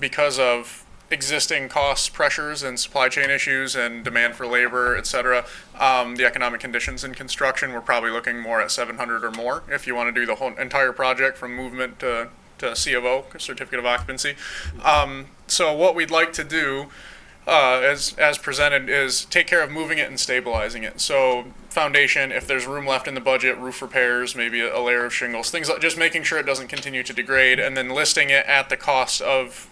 because of existing cost pressures and supply chain issues and demand for labor, et cetera. The economic conditions in construction, we're probably looking more at $700 or more if you want to do the whole entire project from movement to C of O, certificate of occupancy. So what we'd like to do, as presented, is take care of moving it and stabilizing it. So foundation, if there's room left in the budget, roof repairs, maybe a layer of shingles, things like just making sure it doesn't continue to degrade, and then listing it at the cost of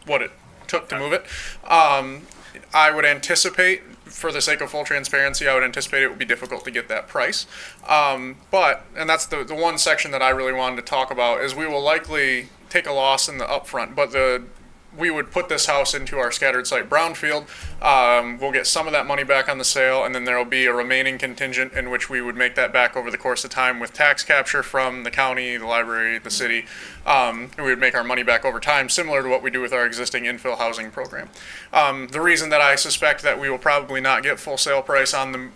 what it took to move it. I would anticipate, for the sake of full transparency, I would anticipate it would be difficult to get that price. But, and that's the one section that I really wanted to talk about, is we will likely take a loss in the upfront, but we would put this house into our scattered site brownfield. We'll get some of that money back on the sale, and then there will be a remaining contingent in which we would make that back over the course of time with tax capture from the county, the library, the city. We would make our money back over time, similar to what we do with our existing infill housing program. The reason that I suspect that we will probably not get full sale price on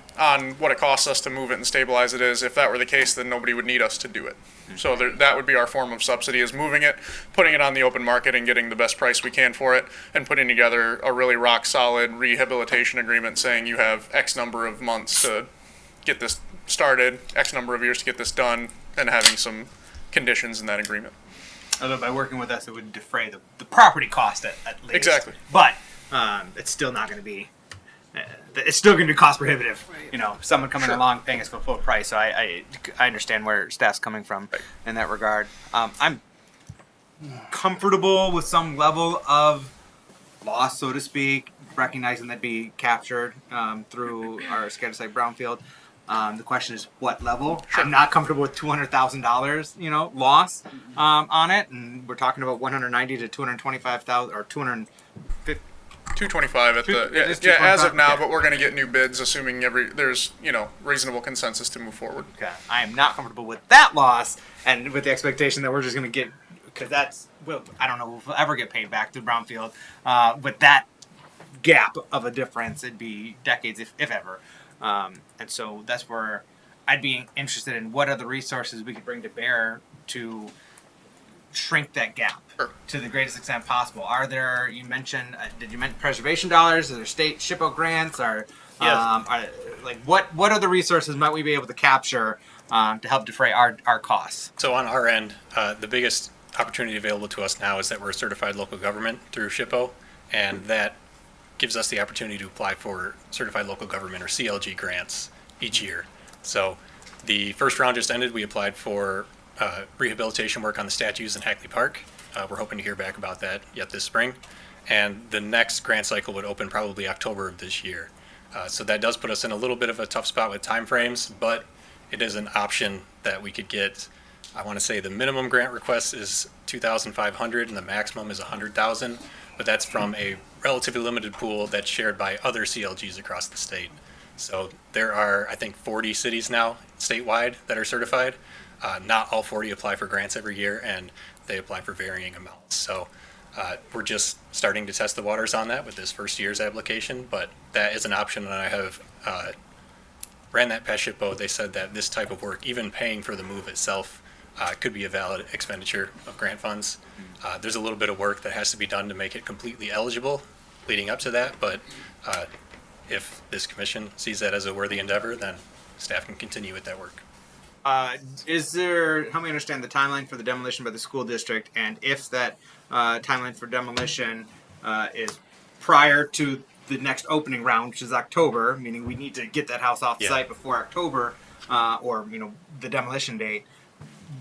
what it costs us to move it and stabilize it is, if that were the case, then nobody would need us to do it. So that would be our form of subsidy, is moving it, putting it on the open market and getting the best price we can for it, and putting together a really rock solid rehabilitation agreement saying you have X number of months to get this started, X number of years to get this done, and having some conditions in that agreement. Although by working with us, it would defray the property cost at least. Exactly. But it's still not going to be. It's still going to be cost prohibitive. Someone coming along paying us for full price. So I understand where staff's coming from in that regard. I'm comfortable with some level of loss, so to speak, recognizing that be captured through our scattered site brownfield. The question is what level. I'm not comfortable with $200,000, loss on it, and we're talking about 190 to 225,000 or 250. 225 at the It is as of 225? now, Okay. but we're going to get new bids, assuming there's reasonable consensus to move forward. Okay, I am not comfortable with that loss, and with the expectation that we're just going to get, because I don't know if we'll ever get paid back to Brownfield. With that gap of a difference, it'd be decades, if ever. And so that's where I'd be interested in what other resources we could bring to bear to shrink that gap to the greatest extent possible. Are there, you mentioned, did you mention preservation dollars? Are there state SHPO grants? What other resources might we be able to capture to help defray our costs? So on our end, the biggest opportunity available to us now is that we're a certified local government through SHPO, and that gives us the opportunity to apply for certified local government or CLG grants each year. So the first round just ended. We applied for rehabilitation work on the statues in Hackley Park. We're hoping to hear back about that yet this spring. And the next grant cycle would open probably October of this year. So that does put us in a little bit of a tough spot with timeframes, but it is an option that we could get. I want to say the minimum grant request is $2,500 and the maximum is $100,000, but that's from a relatively limited pool that's shared by other CLGs across the state. So there are, I think, 40 cities now statewide that are certified. Not all 40 apply for grants every year, and they apply for varying amounts. So we're just starting to test the waters on that with this first year's application, but that is an option, and I have ran that past SHPO. They said that this type of work, even paying for the move itself, could be a valid expenditure of grant funds. There's a little bit of work that has to be done to make it completely eligible leading up to that, but if this commission sees that as a worthy endeavor, then staff can continue with that work. Help me understand the timeline for the demolition by the school district, and if that timeline for demolition is prior to the next opening round, which is October, meaning we need to get that house off site before October, or the demolition date.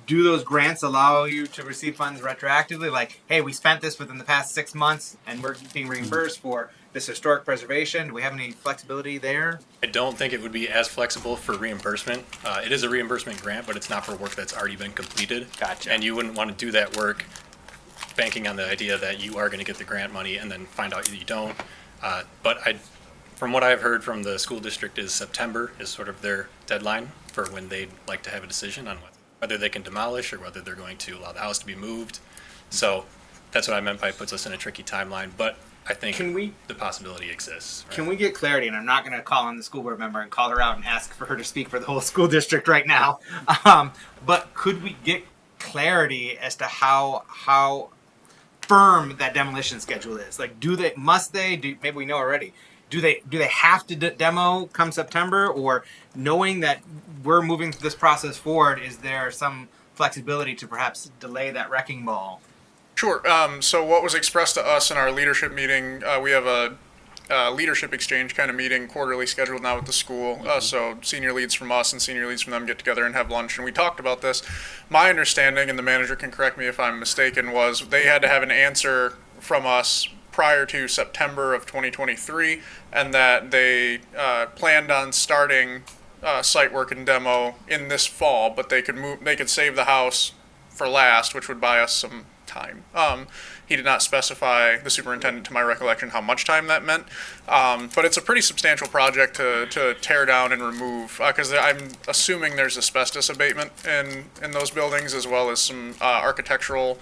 Do those grants allow you to receive funds retroactively? Like, hey, we spent this within the past 6 months, and we're being reimbursed for this historic preservation. Do we have any flexibility there? I don't think it would be as flexible for reimbursement. It is a reimbursement grant, but it's not for work that's already been completed. Gotcha. And you wouldn't want to do that work banking on the idea that you are going to get the grant money and then find out that you don't. From what I've heard from the school district, is September is sort of their deadline for when they'd like to have a decision on whether they can demolish or whether they're going to allow the house to be moved. So that's what I meant by puts us in a tricky timeline, but I think the possibility exists. Right? Can we get clarity? And I'm not going to call on the school board member and call her out and ask for her to speak for the whole school district right now. But could we get clarity as to how firm that demolition schedule is? Like, maybe we know already. Do they have to demo come September, or knowing that we're moving this process forward, is there some flexibility to perhaps delay that wrecking ball? Sure. So what was expressed to us in our leadership meeting, we have a leadership exchange kind of meeting quarterly scheduled now with the school. So senior leads from us and senior leads from them get together and have lunch, and we talked about this. My understanding, and the manager can correct me if I'm mistaken, was they had to have an answer from us prior to September of 2023, and that they planned on starting site work and demo in this fall, but they could save the house for last, which would buy us some time. He did not specify, the superintendent, to my recollection, how much time that meant, but it's a pretty substantial project to tear down and remove, because I'm assuming there's asbestos abatement in those buildings, as well as some architectural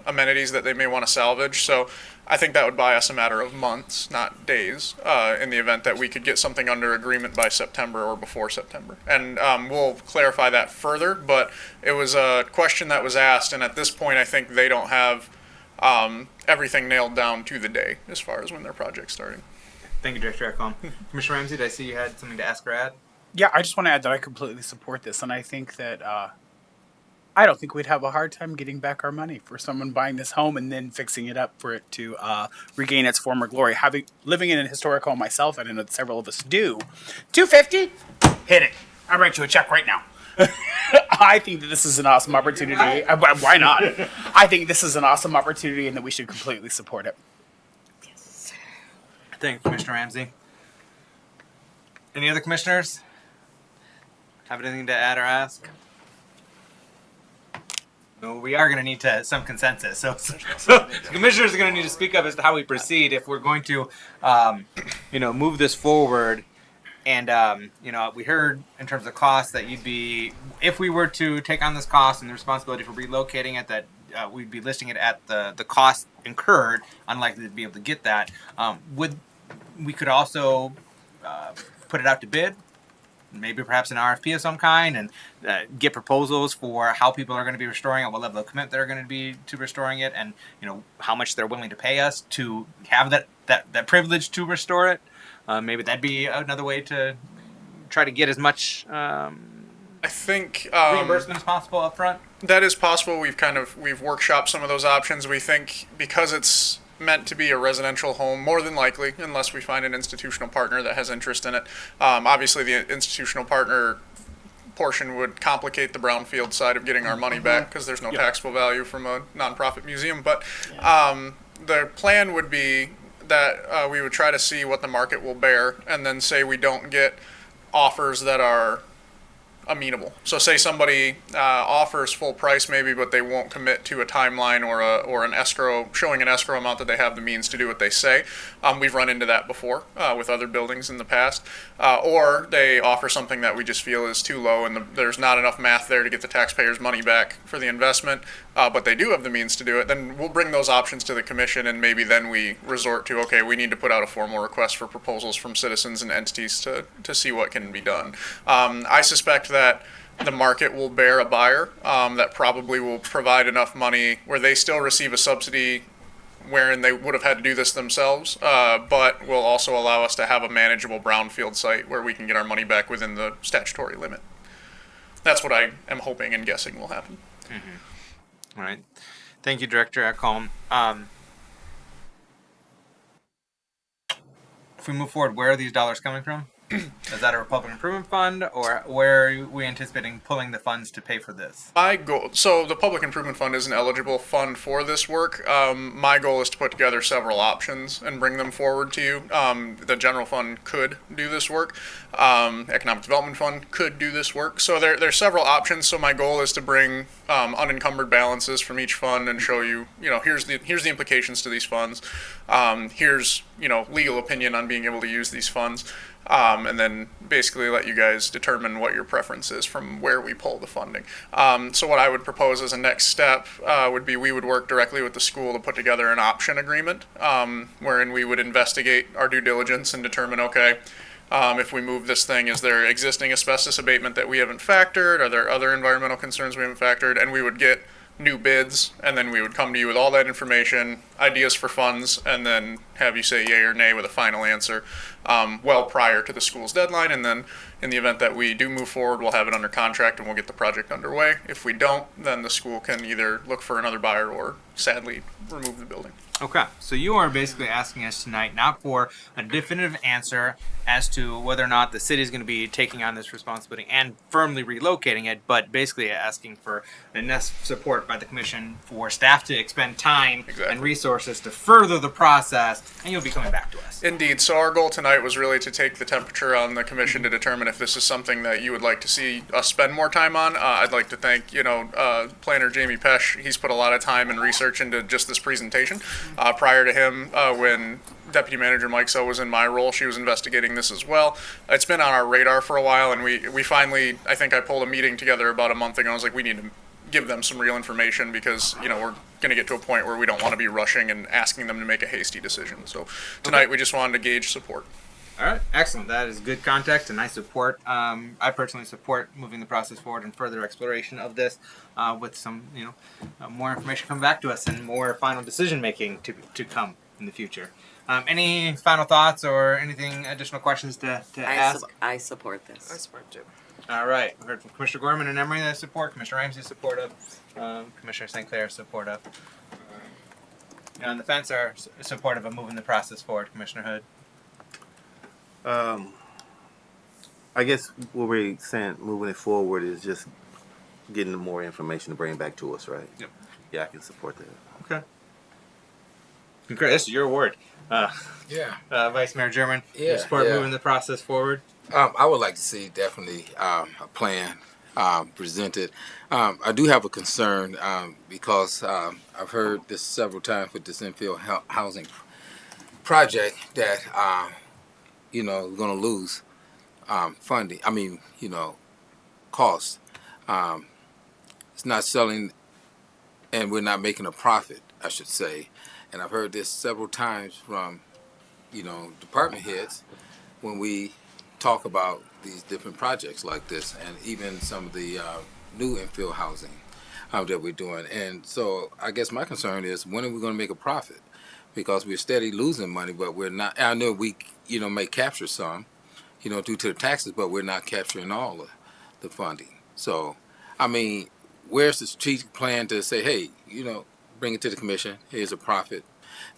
amenities that they may want to salvage. So I think that would buy us a matter of months, not days, in the event that we could get something under agreement by September or before September. And we'll clarify that further, but it was a question that was asked, and at this point I think they don't have everything nailed down to the day as far as when their project's starting. Thank you, Director Ekholm. Commissioner Ramsey, did I see you had something to ask or add? Yeah, I just want to add that I completely support this, and I think that I don't think we'd have a hard time getting back our money for someone buying this home and then fixing it up for it to regain its former glory. Living in a historic home myself, and I know that several of us do, $250, hit it. I'll write you a check right now. I think that this is an awesome opportunity. Why not? I think this is an awesome opportunity, and that we should completely support it. Thank you, Commissioner Ramsey. Any other commissioners? have anything to add or ask? No, we are going to need some consensus. So the commissioners are going to need to speak up as to how we proceed if we're going to, move this forward. And we heard in terms of costs that you'd be, if we were to take on this cost and the responsibility for relocating it, that we'd be listing it at the cost incurred. Unlikely to be able to get that. We could also put it out to bid, maybe perhaps an RFP of some kind, and get proposals for how people are going to be restoring it, what level of commitment they're going to be to restoring it, and how much they're willing to pay us to have that privilege to restore it. Maybe that'd be another way to try to get as much I think reimbursement as possible up front. That is possible. We've workshopped some of those options. We think because it's meant to be a residential home, more than likely, unless we find an institutional partner that has interest in it. Obviously, the institutional partner portion would complicate the brownfield side of getting our money back because there's no taxable value from a nonprofit museum. But the plan would be that we would try to see what the market will bear, and then say we don't get offers that are amenable. So say somebody offers full price maybe, but they won't commit to a timeline or an escrow, showing an escrow amount that they have the means to do what they say. We've run into that before with other buildings in the past. Or they offer something that we just feel is too low and there's not enough math there to get the taxpayers' money back for the investment, but they do have the means to do it. Then we'll bring those options to the commission, and maybe then we resort to, okay, we need to put out a formal request for proposals from citizens and entities to see what can be done. I suspect that the market will bear a buyer that probably will provide enough money where they still receive a subsidy wherein they would have had to do this themselves, but will also allow us to have a manageable brownfield site where we can get our money back within the statutory limit. That's what I am hoping and guessing will happen. All right. Thank you, Director Ekholm. If we move forward, where are these dollars coming from? Is that a Republican Improvement Fund, or where are we anticipating pulling the funds to pay for this? My goal, so the Public Improvement Fund is an eligible fund for this work. My goal is to put together several options and bring them forward to you. The General Fund could do this work. Economic Development Fund could do this work. So there's several options. So my goal is to bring unencumbered balances from each fund and show you, here's the implications to these funds. Here's, legal opinion on being able to use these funds. And then basically let you guys determine what your preference is from where we pull the funding. So what I would propose as a next step would be we would work directly with the school to put together an option agreement, wherein we would investigate our due diligence and determine, okay, if we move this thing, is there existing asbestos abatement that we haven't factored? Are there other environmental concerns we haven't factored? And we would get new bids, and then we would come to you with all that information, ideas for funds, and then have you say yay or nay with a final answer well prior to the school's deadline. And then in the event that we do move forward, we'll have it under contract and we'll get the project underway. If we don't, then the school can either look for another buyer or sadly remove the building. Okay, so you are basically asking us tonight not for a definitive answer as to whether or not the city is going to be taking on this responsibility and firmly relocating it, but basically asking for enough support by the commission for staff to expend time and resources to further the process, and you'll be coming back to us. Indeed. So our goal tonight was really to take the temperature on the commission to determine if this is something that you would like to see us spend more time on. I'd like to thank, Planner Jamie Pesch. He's put a lot of time and research into just this presentation. Prior to him, when Deputy Manager Mike So was in my role, she was investigating this as well. It's been on our radar for a while, and we finally, I think I pulled a meeting together about a month ago. I was like, we need to give them some real information because, we're going to get to a point where we don't want to be rushing and asking them to make a hasty decision. So tonight we just wanted to gauge support. All right, excellent. That is good context, and I support. I personally support moving the process forward and further exploration of this, with some, more information come back to us and more final decision making to come in the future. Any final thoughts or anything additional questions to ask? I support this. I support too. All right, we heard from Commissioner Gorman and Emery that support. Commissioner Ramsey supportive. Commissioner St. Clair supportive. On the fence are supportive of moving the process forward. Commissioner Hood. I guess what we're saying, moving it forward, is just getting more information to bring back to us, right? Yep. Yeah, I can support that. Okay. Congrats, this is your award. Yeah. Vice Mayor German, Yeah, your support yeah. moving the process forward. I would like to see definitely a plan presented. I do have a concern because I've heard this several times with this infill housing project that we're going to lose funding. I mean, costs. It's not selling, and we're not making a profit, I should say. And I've heard this several times from department heads when we talk about these different projects like this, and even some of the new infill housing that we're doing. And so I guess my concern is, when are we going to make a profit? Because we're steady losing money, but we're not. I know we may capture some, due to the taxes, but we're not capturing all of the funding. So, I mean, where's the strategic plan to say, hey, bring it to the commission, here's a profit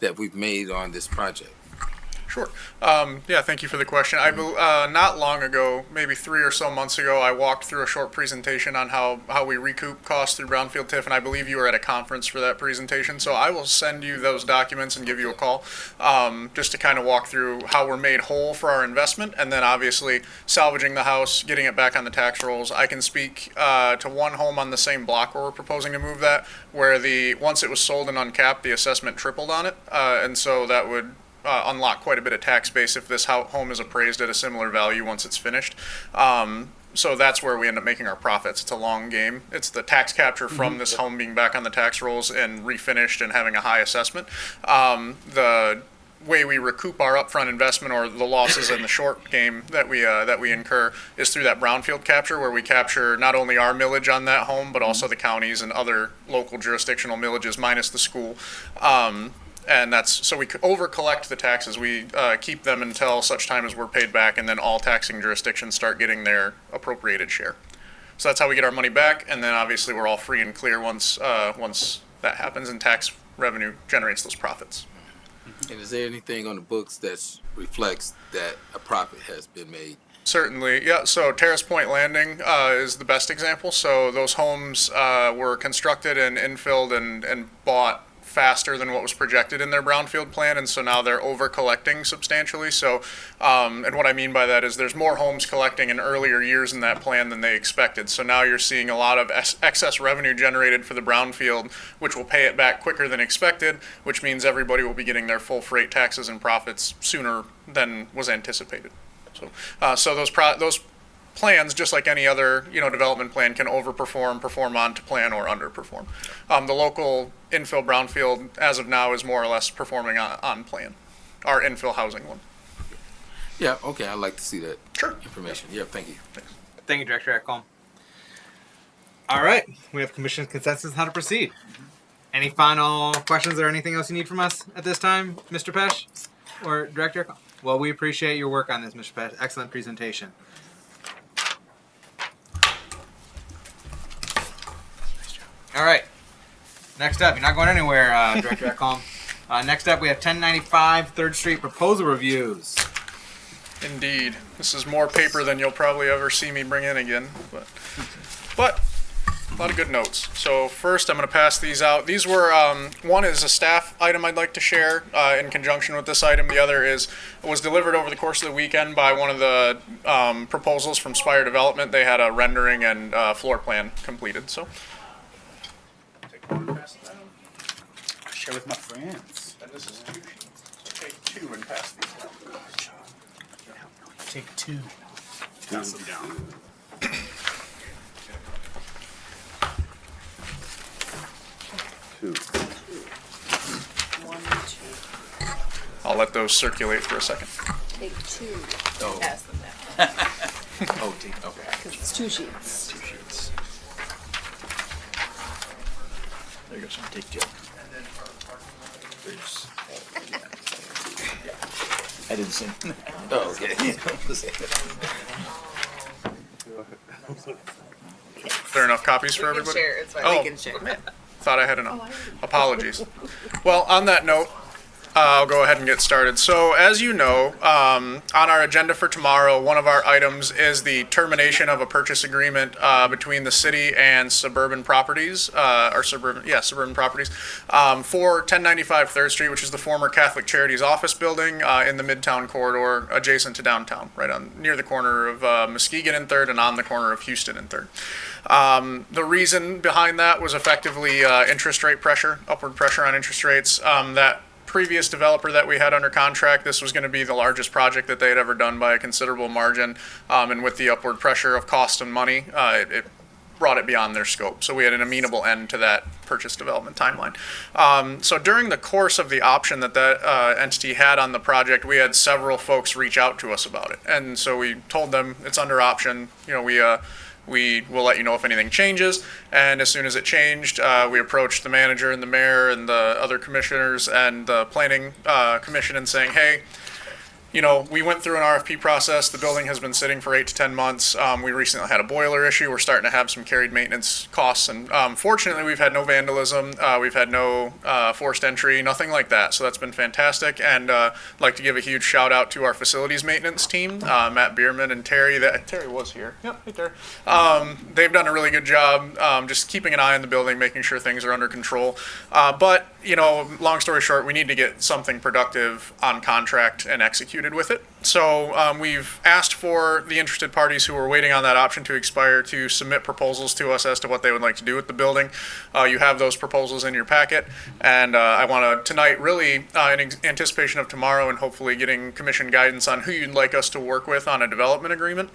that we've made on this project? Sure. Yeah, thank you for the question. Not long ago, maybe 3 or so months ago, I walked through a short presentation on how we recoup costs through brownfield TIF, and I believe you were at a conference for that presentation. So I will send you those documents and give you a call, just to kind of walk through how we're made whole for our investment, and then obviously salvaging the house, getting it back on the tax rolls. I can speak to one home on the same block where we're proposing to move that, where once it was sold and uncapped, the assessment tripled on it, and so that would unlock quite a bit of tax base if this home is appraised at a similar value once it's finished. So that's where we end up making our profits. It's a long game. It's the tax capture from this home being back on the tax rolls and refinished and having a high assessment. The way we recoup our upfront investment or the losses in the short game that we incur is through that brownfield capture, where we capture not only our millage on that home, but also the counties and other local jurisdictional millages minus the school. And that's so we over collect the taxes. We keep them until such time as we're paid back, and then all taxing jurisdictions start getting their appropriated share. So that's how we get our money back, and then obviously we're all free and clear once that happens, and tax revenue generates those profits. And is there anything on the books that reflects that a profit has been made? Certainly, yeah. So Terrace Point Landing is the best example. So those homes were constructed and infilled and bought faster than what was projected in their brownfield plan, and so now they're over collecting substantially. So, and what I mean by that is there's more homes collecting in earlier years in that plan than they expected. So now you're seeing a lot of excess revenue generated for the brownfield, which will pay it back quicker than expected, which means everybody will be getting their full freight taxes and profits sooner than was anticipated. So those plans, just like any other development plan, can overperform, perform on to plan, or underperform. The local infill brownfield, as of now, is more or less performing on plan. Our infill housing one. Yeah, okay, I'd like to see that Sure. information. Yeah, thank you. Thank you, Director Ekholm. All right, we have commission consensus on how to proceed. Any final questions or anything else you need from us at this time, Mr. Pesh or Director Ekholm? Well, we appreciate your work on this, Mr. Pesh. Excellent presentation. All right. Next up, you're not going anywhere, Director Ekholm. Next up, we have 1095 3rd Street proposal reviews. Indeed. This is more paper than you'll probably ever see me bring in again. But a lot of good notes. So first, I'm going to pass these out. These were, one is a staff item I'd like to share in conjunction with this item. The other was delivered over the course of the weekend by one of the proposals from Spire Development. They had a rendering and floor plan completed. So. Share with my friends. And this is 2 sheets. So take 2 and pass these down. Take 2. Pass them down. Two. 1, 2. I'll let those circulate for a second. Take 2. Oh. Pass them down. Oh, okay. Because it's 2 sheets. 2 sheets. There you go, son. Take 2. I didn't see. Oh, okay. Fair enough copies for everybody? Share, it's fine. Oh, We can share. okay. Thought I had enough. Apologies. Well, on that note, I'll go ahead and get started. So as you know, on our agenda for tomorrow, one of our items is the termination of a purchase agreement between the city and suburban properties, suburban properties, for 1095 3rd Street, which is the former Catholic Charities office building in the Midtown corridor adjacent to downtown, right on near the corner of Muskegon and 3rd and on the corner of Houston and 3rd. The reason behind that was effectively interest rate pressure, upward pressure on interest rates. That previous developer that we had under contract, this was going to be the largest project that they had ever done by a considerable margin. And with the upward pressure of cost and money, it brought it beyond their scope. So we had an amenable end to that purchase development timeline. So during the course of the option that entity had on the project, we had several folks reach out to us about it. And so we told them it's under option. We will let you know if anything changes. And as soon as it changed, we approached the manager and the mayor and the other commissioners and the planning commission and saying, hey, we went through an RFP process. The building has been sitting for 8 to 10 months. We recently had a boiler issue. We're starting to have some carried maintenance costs. And fortunately, we've had no vandalism. We've had no forced entry, nothing like that. So that's been fantastic. And I'd like to give a huge shout out to our facilities maintenance team, Matt Bierman and Terry. Terry was here. Yep, right there. They've done a really good job just keeping an eye on the building, making sure things are under control. But long story short, we need to get something productive on contract and executed with it. So we've asked for the interested parties who are waiting on that option to expire to submit proposals to us as to what they would like to do with the building. You have those proposals in your packet, and I want to tonight really in anticipation of tomorrow and hopefully getting commission guidance on who you'd like us to work with on a development agreement.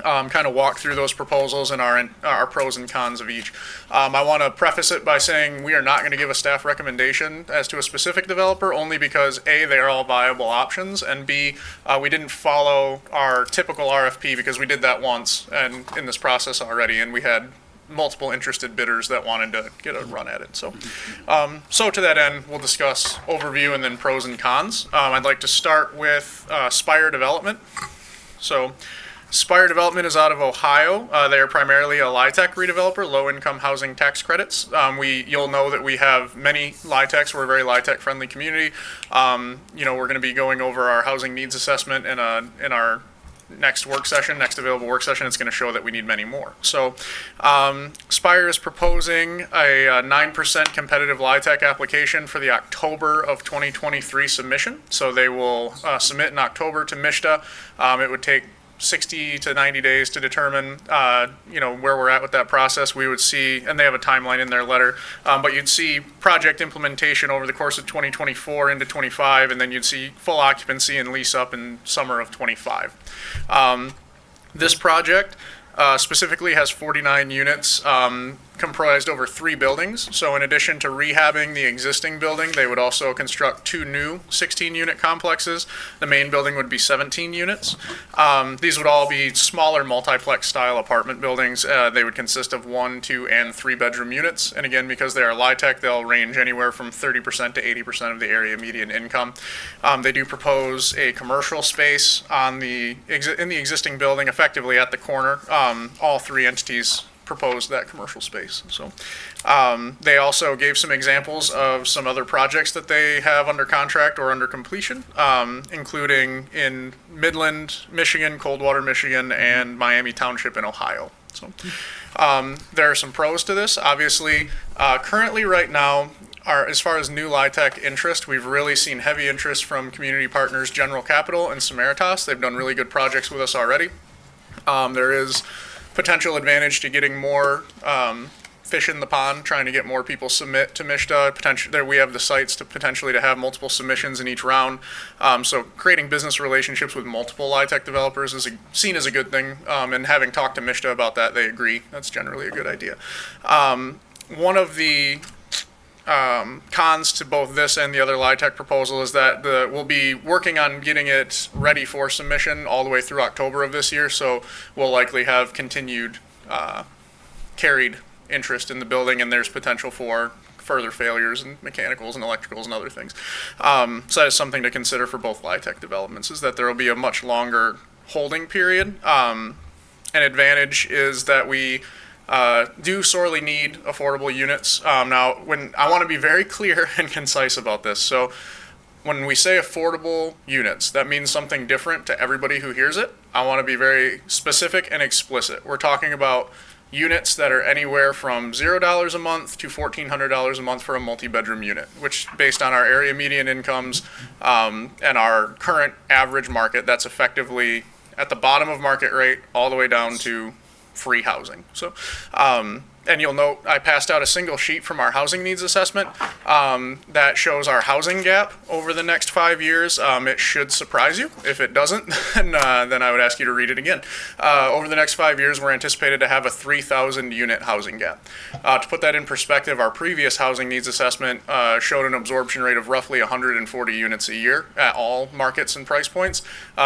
Kind of walk through those proposals and our pros and cons of each. I want to preface it by saying we are not going to give a staff recommendation as to a specific developer, only because A, they are all viable options, and B, we didn't follow our typical RFP because we did that once and in this process already, and we had multiple interested bidders that wanted to get a run at it. So to that end, we'll discuss overview and then pros and cons. I'd like to start with Spire Development. So Spire Development is out of Ohio. They are primarily a LIHTC redeveloper, low-income housing tax credits. You'll know that we have many LIHTCs. We're a very LIHTC-friendly community. We're going to be going over our housing needs assessment in our next available work session. It's going to show that we need many more. So Spire is proposing a 9% competitive LIHTC application for the October of 2023 submission. So they will submit in October to MISTA. It would take 60 to 90 days to determine, where we're at with that process. We would see, and they have a timeline in their letter, but you'd see project implementation over the course of 2024 into 25, and then you'd see full occupancy and lease up in summer of 25. This project specifically has 49 units comprised over 3 buildings. So in addition to rehabbing the existing building, they would also construct 2 new 16-unit complexes. The main building would be 17 units. These would all be smaller multiplex style apartment buildings. They would consist of 1, 2, and 3-bedroom units. And again, because they are LIHTC, they'll range anywhere from 30% to 80% of the area median income. They do propose a commercial space in the existing building, effectively at the corner. All 3 entities proposed that commercial space. So they also gave some examples of some other projects that they have under contract or under completion, including in Midland, Michigan, Coldwater, Michigan, and Miami Township in Ohio. So there are some pros to this. Obviously, currently right now, as far as new LIHTC interest, we've really seen heavy interest from community partners General Capital and Samaritas. They've done really good projects with us already. There is potential advantage to getting more fish in the pond, trying to get more people submit to MISTA. There we have the sites to potentially to have multiple submissions in each round. So creating business relationships with multiple LIHTC developers is seen as a good thing. And having talked to MISTA about that, they agree that's generally a good idea. One of the cons to both this and the other LIHTC proposal is that we'll be working on getting it ready for submission all the way through October of this year, so we'll likely have continued carried interest in the building, and there's potential for further failures in mechanicals and electricals and other things. So that is something to consider for both LIHTC developments, is that there will be a much longer holding period. An advantage is that we do sorely need affordable units. Now, when I want to be very clear and concise about this. So when we say affordable units, that means something different to everybody who hears it. I want to be very specific and explicit. We're talking about units that are anywhere from $0 a month to $1,400 a month for a multi-bedroom unit, which based on our area median incomes and our current average market, that's effectively at the bottom of market rate all the way down to free housing. So, and you'll note I passed out a single sheet from our housing needs assessment that shows our housing gap over the next 5 years. It should surprise you. If it doesn't, then I would ask you to read it again. Over the next 5 years, we're anticipated to have a 3,000 unit housing gap. To put that in perspective, our previous housing needs assessment showed an absorption rate of roughly 140 units a year at all markets and price points.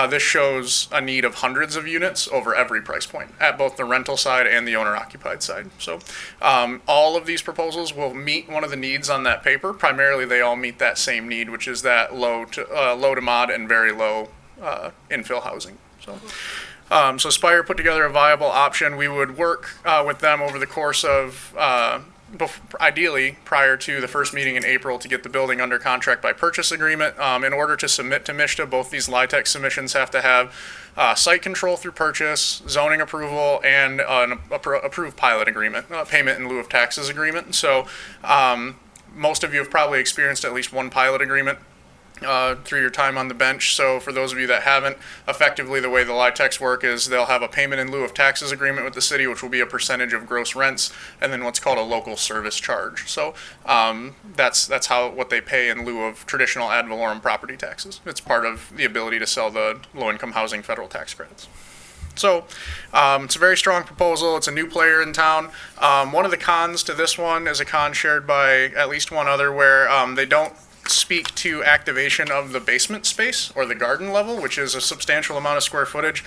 This shows a need of hundreds of units over every price point at both the rental side and the owner-occupied side. So all of these proposals will meet one of the needs on that paper. Primarily, they all meet that same need, which is that low to mod and very low infill housing. So Spire put together a viable option. We would work with them over the course of ideally prior to the first meeting in April to get the building under contract by purchase agreement. In order to submit to MSHDA, both these LIHTC submissions have to have site control through purchase, zoning approval, and an approved pilot agreement, payment in lieu of taxes agreement. So most of you have probably experienced at least one pilot agreement through your time on the bench. So for those of you that haven't, effectively the way the LIHTCs work is they'll have a payment in lieu of taxes agreement with the city, which will be a percentage of gross rents, and then what's called a local service charge. So that's what they pay in lieu of traditional ad valorem property taxes. It's part of the ability to sell the low-income housing federal tax credits. So it's a very strong proposal. It's a new player in town. One of the cons to this one is a con shared by at least one other where they don't speak to activation of the basement space or the garden level, which is a substantial amount of square footage.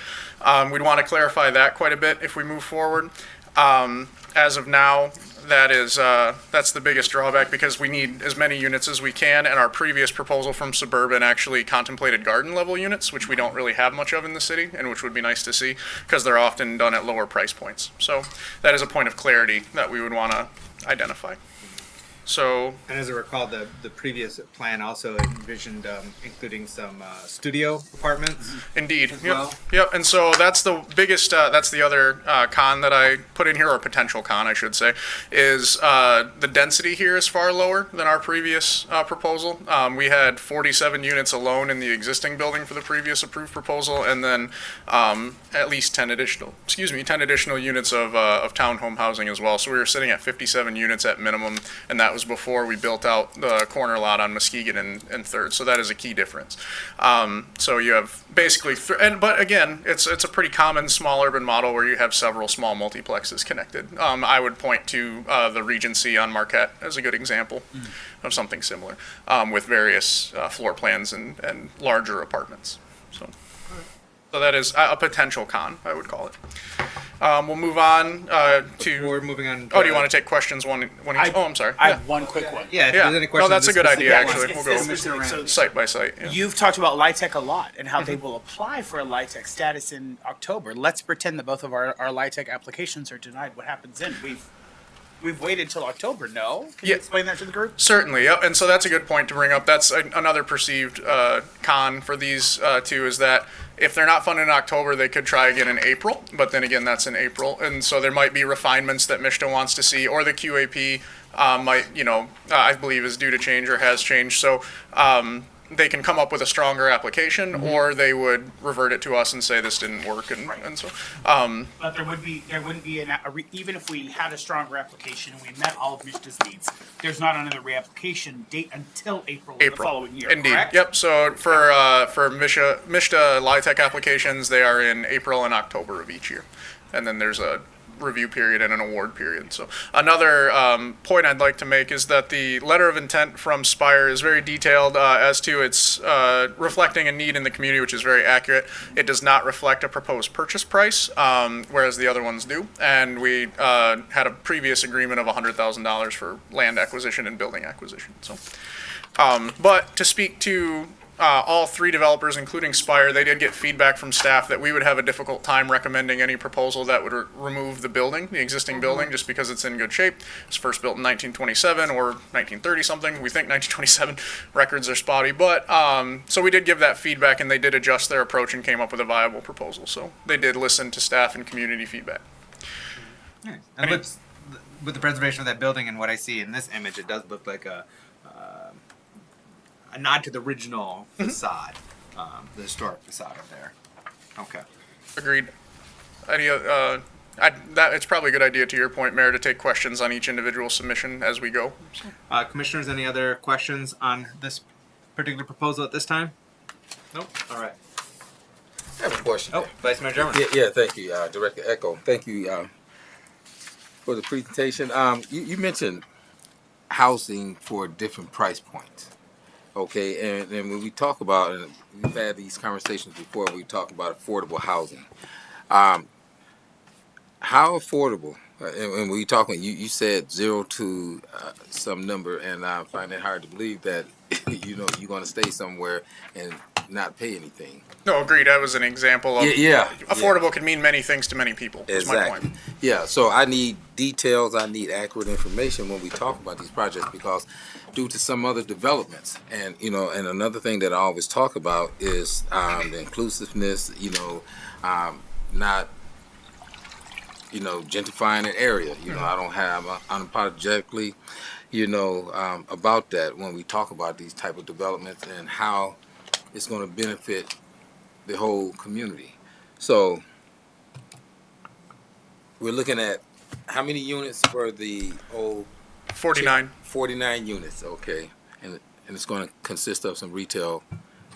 We'd want to clarify that quite a bit if we move forward. As of now, that's the biggest drawback because we need as many units as we can, and our previous proposal from Suburban actually contemplated garden level units, which we don't really have much of in the city, and which would be nice to see because they're often done at lower price points. So that is a point of clarity that we would want to identify. So, and as I recall, the previous plan also envisioned including some studio apartments. Indeed. As Yep. well. Yep. And so that's the biggest. That's the other con that I put in here, or potential con, I should say, is the density here is far lower than our previous proposal. We had 47 units alone in the existing building for the previous approved proposal, and then at least 10 additional units of townhome housing as well. So we were sitting at 57 units at minimum, and that was before we built out the corner lot on Muskegon and 3rd. So that is a key difference. So you have basically, but again, it's a pretty common small urban model where you have several small multiplexes connected. I would point to the Regency on Marquette as a good example of something similar with various floor plans and larger apartments. So that is a potential con, I would call it. We'll move on to. We're moving on. Oh, do you want to take questions one each? I'm sorry. I have one quick one. Yeah, if there's any No, questions. that's a good idea, actually. It's We'll go specific. So site by site. Yeah. you've talked about LIHTC a lot and how they will apply for a LIHTC status in October. Let's pretend that both of our LIHTC applications are denied. What happens then? We've waited till October, no? Can you explain that to the group? Certainly, yep. And so that's a good point to bring up. That's another perceived con for these two is that if they're not funded in October, they could try again in April. But then again, that's in April. And so there might be refinements that MSHDA wants to see, or the QAP might, I believe is due to change or has changed. So they can come up with a stronger application, or they would revert it to us and say this didn't work. And so. But there wouldn't be even if we had a stronger application and we met all of MSHDA's needs, there's not another reapplication date until April of the following year. Indeed. Correct? Yep. So for MSHDA LIHTC applications, they are in April and October of each year, and then there's a review period and an award period. So another point I'd like to make is that the letter of intent from Spire is very detailed as to its reflecting a need in the community, which is very accurate. It does not reflect a proposed purchase price, whereas the other ones do. And we had a previous agreement of $100,000 for land acquisition and building acquisition. So, but to speak to all three developers, including Spire, they did get feedback from staff that we would have a difficult time recommending any proposal that would remove the building, the existing building, just because it's in good shape. It was first built in 1927 or 1930 something. We think 1927. Records are spotty, but so we did give that feedback, and they did adjust their approach and came up with a viable proposal. So they did listen to staff and community feedback. Nice. And with the preservation of that building and what I see in this image, it does look like a nod to the original facade, the historic facade of there. Okay. Agreed. That it's probably a good idea, to your point, Mayor, to take questions on each individual submission as we go. Commissioners, any other questions on this particular proposal at this time? Nope. All right. I have a question. Oh, Vice Mayor Jones. Yeah, thank you, Director Echo. Thank you for the presentation. You mentioned housing for different price points. Okay, and when we talk about, and we've had these conversations before, we talk about affordable housing. How affordable? And when we talking, you said 0 to some number, and I find it hard to believe that you're going to stay somewhere and not pay anything. No, agreed. That was an example of affordable can mean many things to many people. That's my point. Yeah, so I need details, I need accurate information when we talk about these projects, because due to some other developments, and and another thing that I always talk about is the inclusiveness, not gentrifying an area. I don't have unapologetically, about that when we talk about these type of developments and how it's going to benefit the whole community. So we're looking at how many units for the old 49. 49 units, okay, and it's going to consist of some retail.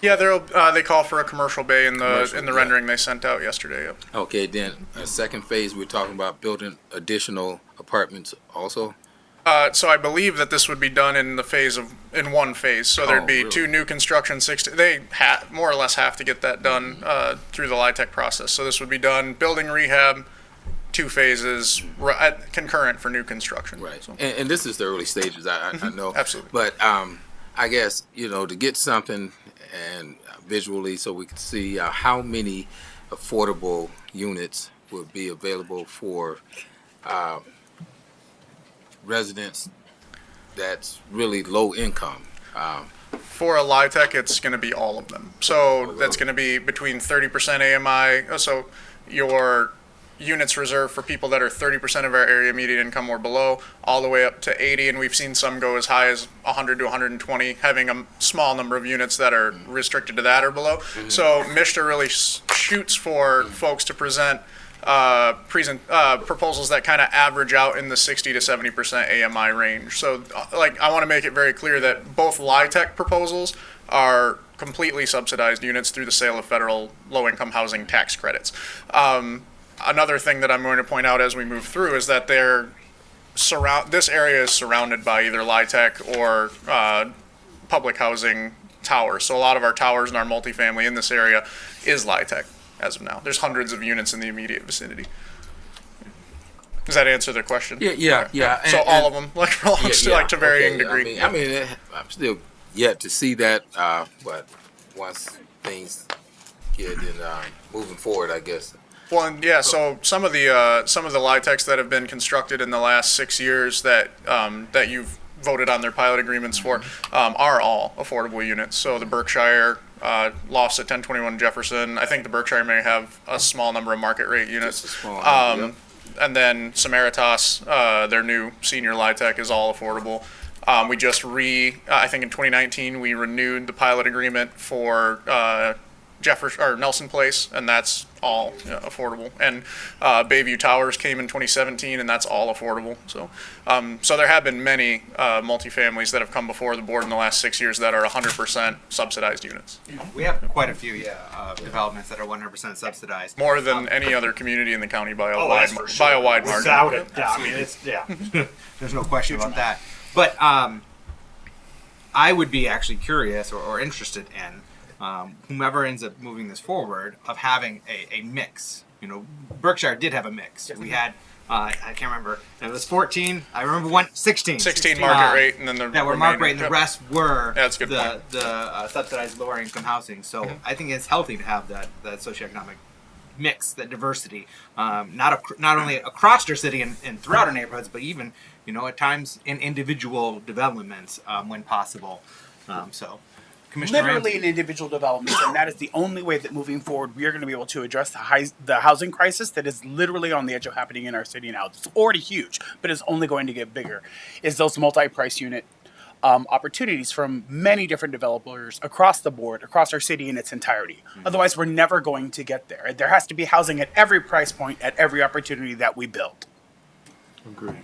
Yeah, they call for a commercial bay in the rendering they sent out yesterday. Yep. Okay, then a second phase, we're talking about building additional apartments also. So I believe that this would be done in one phase. So there'd be two new construction, they more or less have to get that done through the LIHTC process. So this would be done building rehab, 2 phases, concurrent for new construction. Right. So. And this is the early stages, I know. Absolutely. But I guess, to get something and visually so we can see how many affordable units would be available for residents that's really low income. For a LIHTC, it's going to be all of them. So that's going to be between 30% AMI. So your units reserved for people that are 30% of our area median income or below, all the way up to 80, and we've seen some go as high as 100 to 120, having a small number of units that are restricted to that or below. So MISTA really shoots for folks to present proposals that kind of average out in the 60 to 70% AMI range. So, I want to make it very clear that both LIHTC proposals are completely subsidized units through the sale of federal low-income housing tax credits. Another thing that I'm going to point out as we move through is that this area is surrounded by either LIHTC or public housing towers. So a lot of our towers and our multifamily in this area is LIHTC as of now. There's hundreds of units in the immediate vicinity. Does that answer the question? Yeah. So all of them, to varying degree. I mean, I'm still yet to see that, but once things get in moving forward, I guess. Well, and yeah. So some of the LIHTCs that have been constructed in the last 6 years that you've voted on their pilot agreements for are all affordable units. So the Berkshire lofts at 1021 Jefferson. I think the Berkshire may have a small number of market rate units. And then Samaritas, their new senior LIHTC is all affordable. We just I think in 2019 we renewed the pilot agreement for Nelson Place, and that's all affordable. And Bayview Towers came in 2017, and that's all affordable. So, so there have been many multifamilies that have come before the board in the last 6 years that are 100% subsidized units. We have quite a few, developments that are 100% subsidized. More than any other community in the county by a wide margin. Without it, I mean, it's There's no question about that. But I would be actually curious or interested in whomever ends up moving this forward of having a mix. Berkshire did have a mix. We had I can't remember. It was 14. I remember 16. 16 market rate, and then the that were market remainder. rate, and the Yep. rest were Yeah, that's a good point. the subsidized lower income housing. So I think it's healthy to have that socioeconomic mix, that diversity, not only across our city and throughout our neighborhoods, but even at times in individual developments when possible. So. Commissioner Literally Ramsey. in individual developments, and that is the only way that moving forward we are going to be able to address the housing crisis that is literally on the edge of happening in our city now. It's already huge, but it's only going to get bigger. Is those multi-price unit opportunities from many different developers across the board, across our city in its entirety. Otherwise, we're never going to get there. There has to be housing at every price point, at every opportunity that we build. Agree.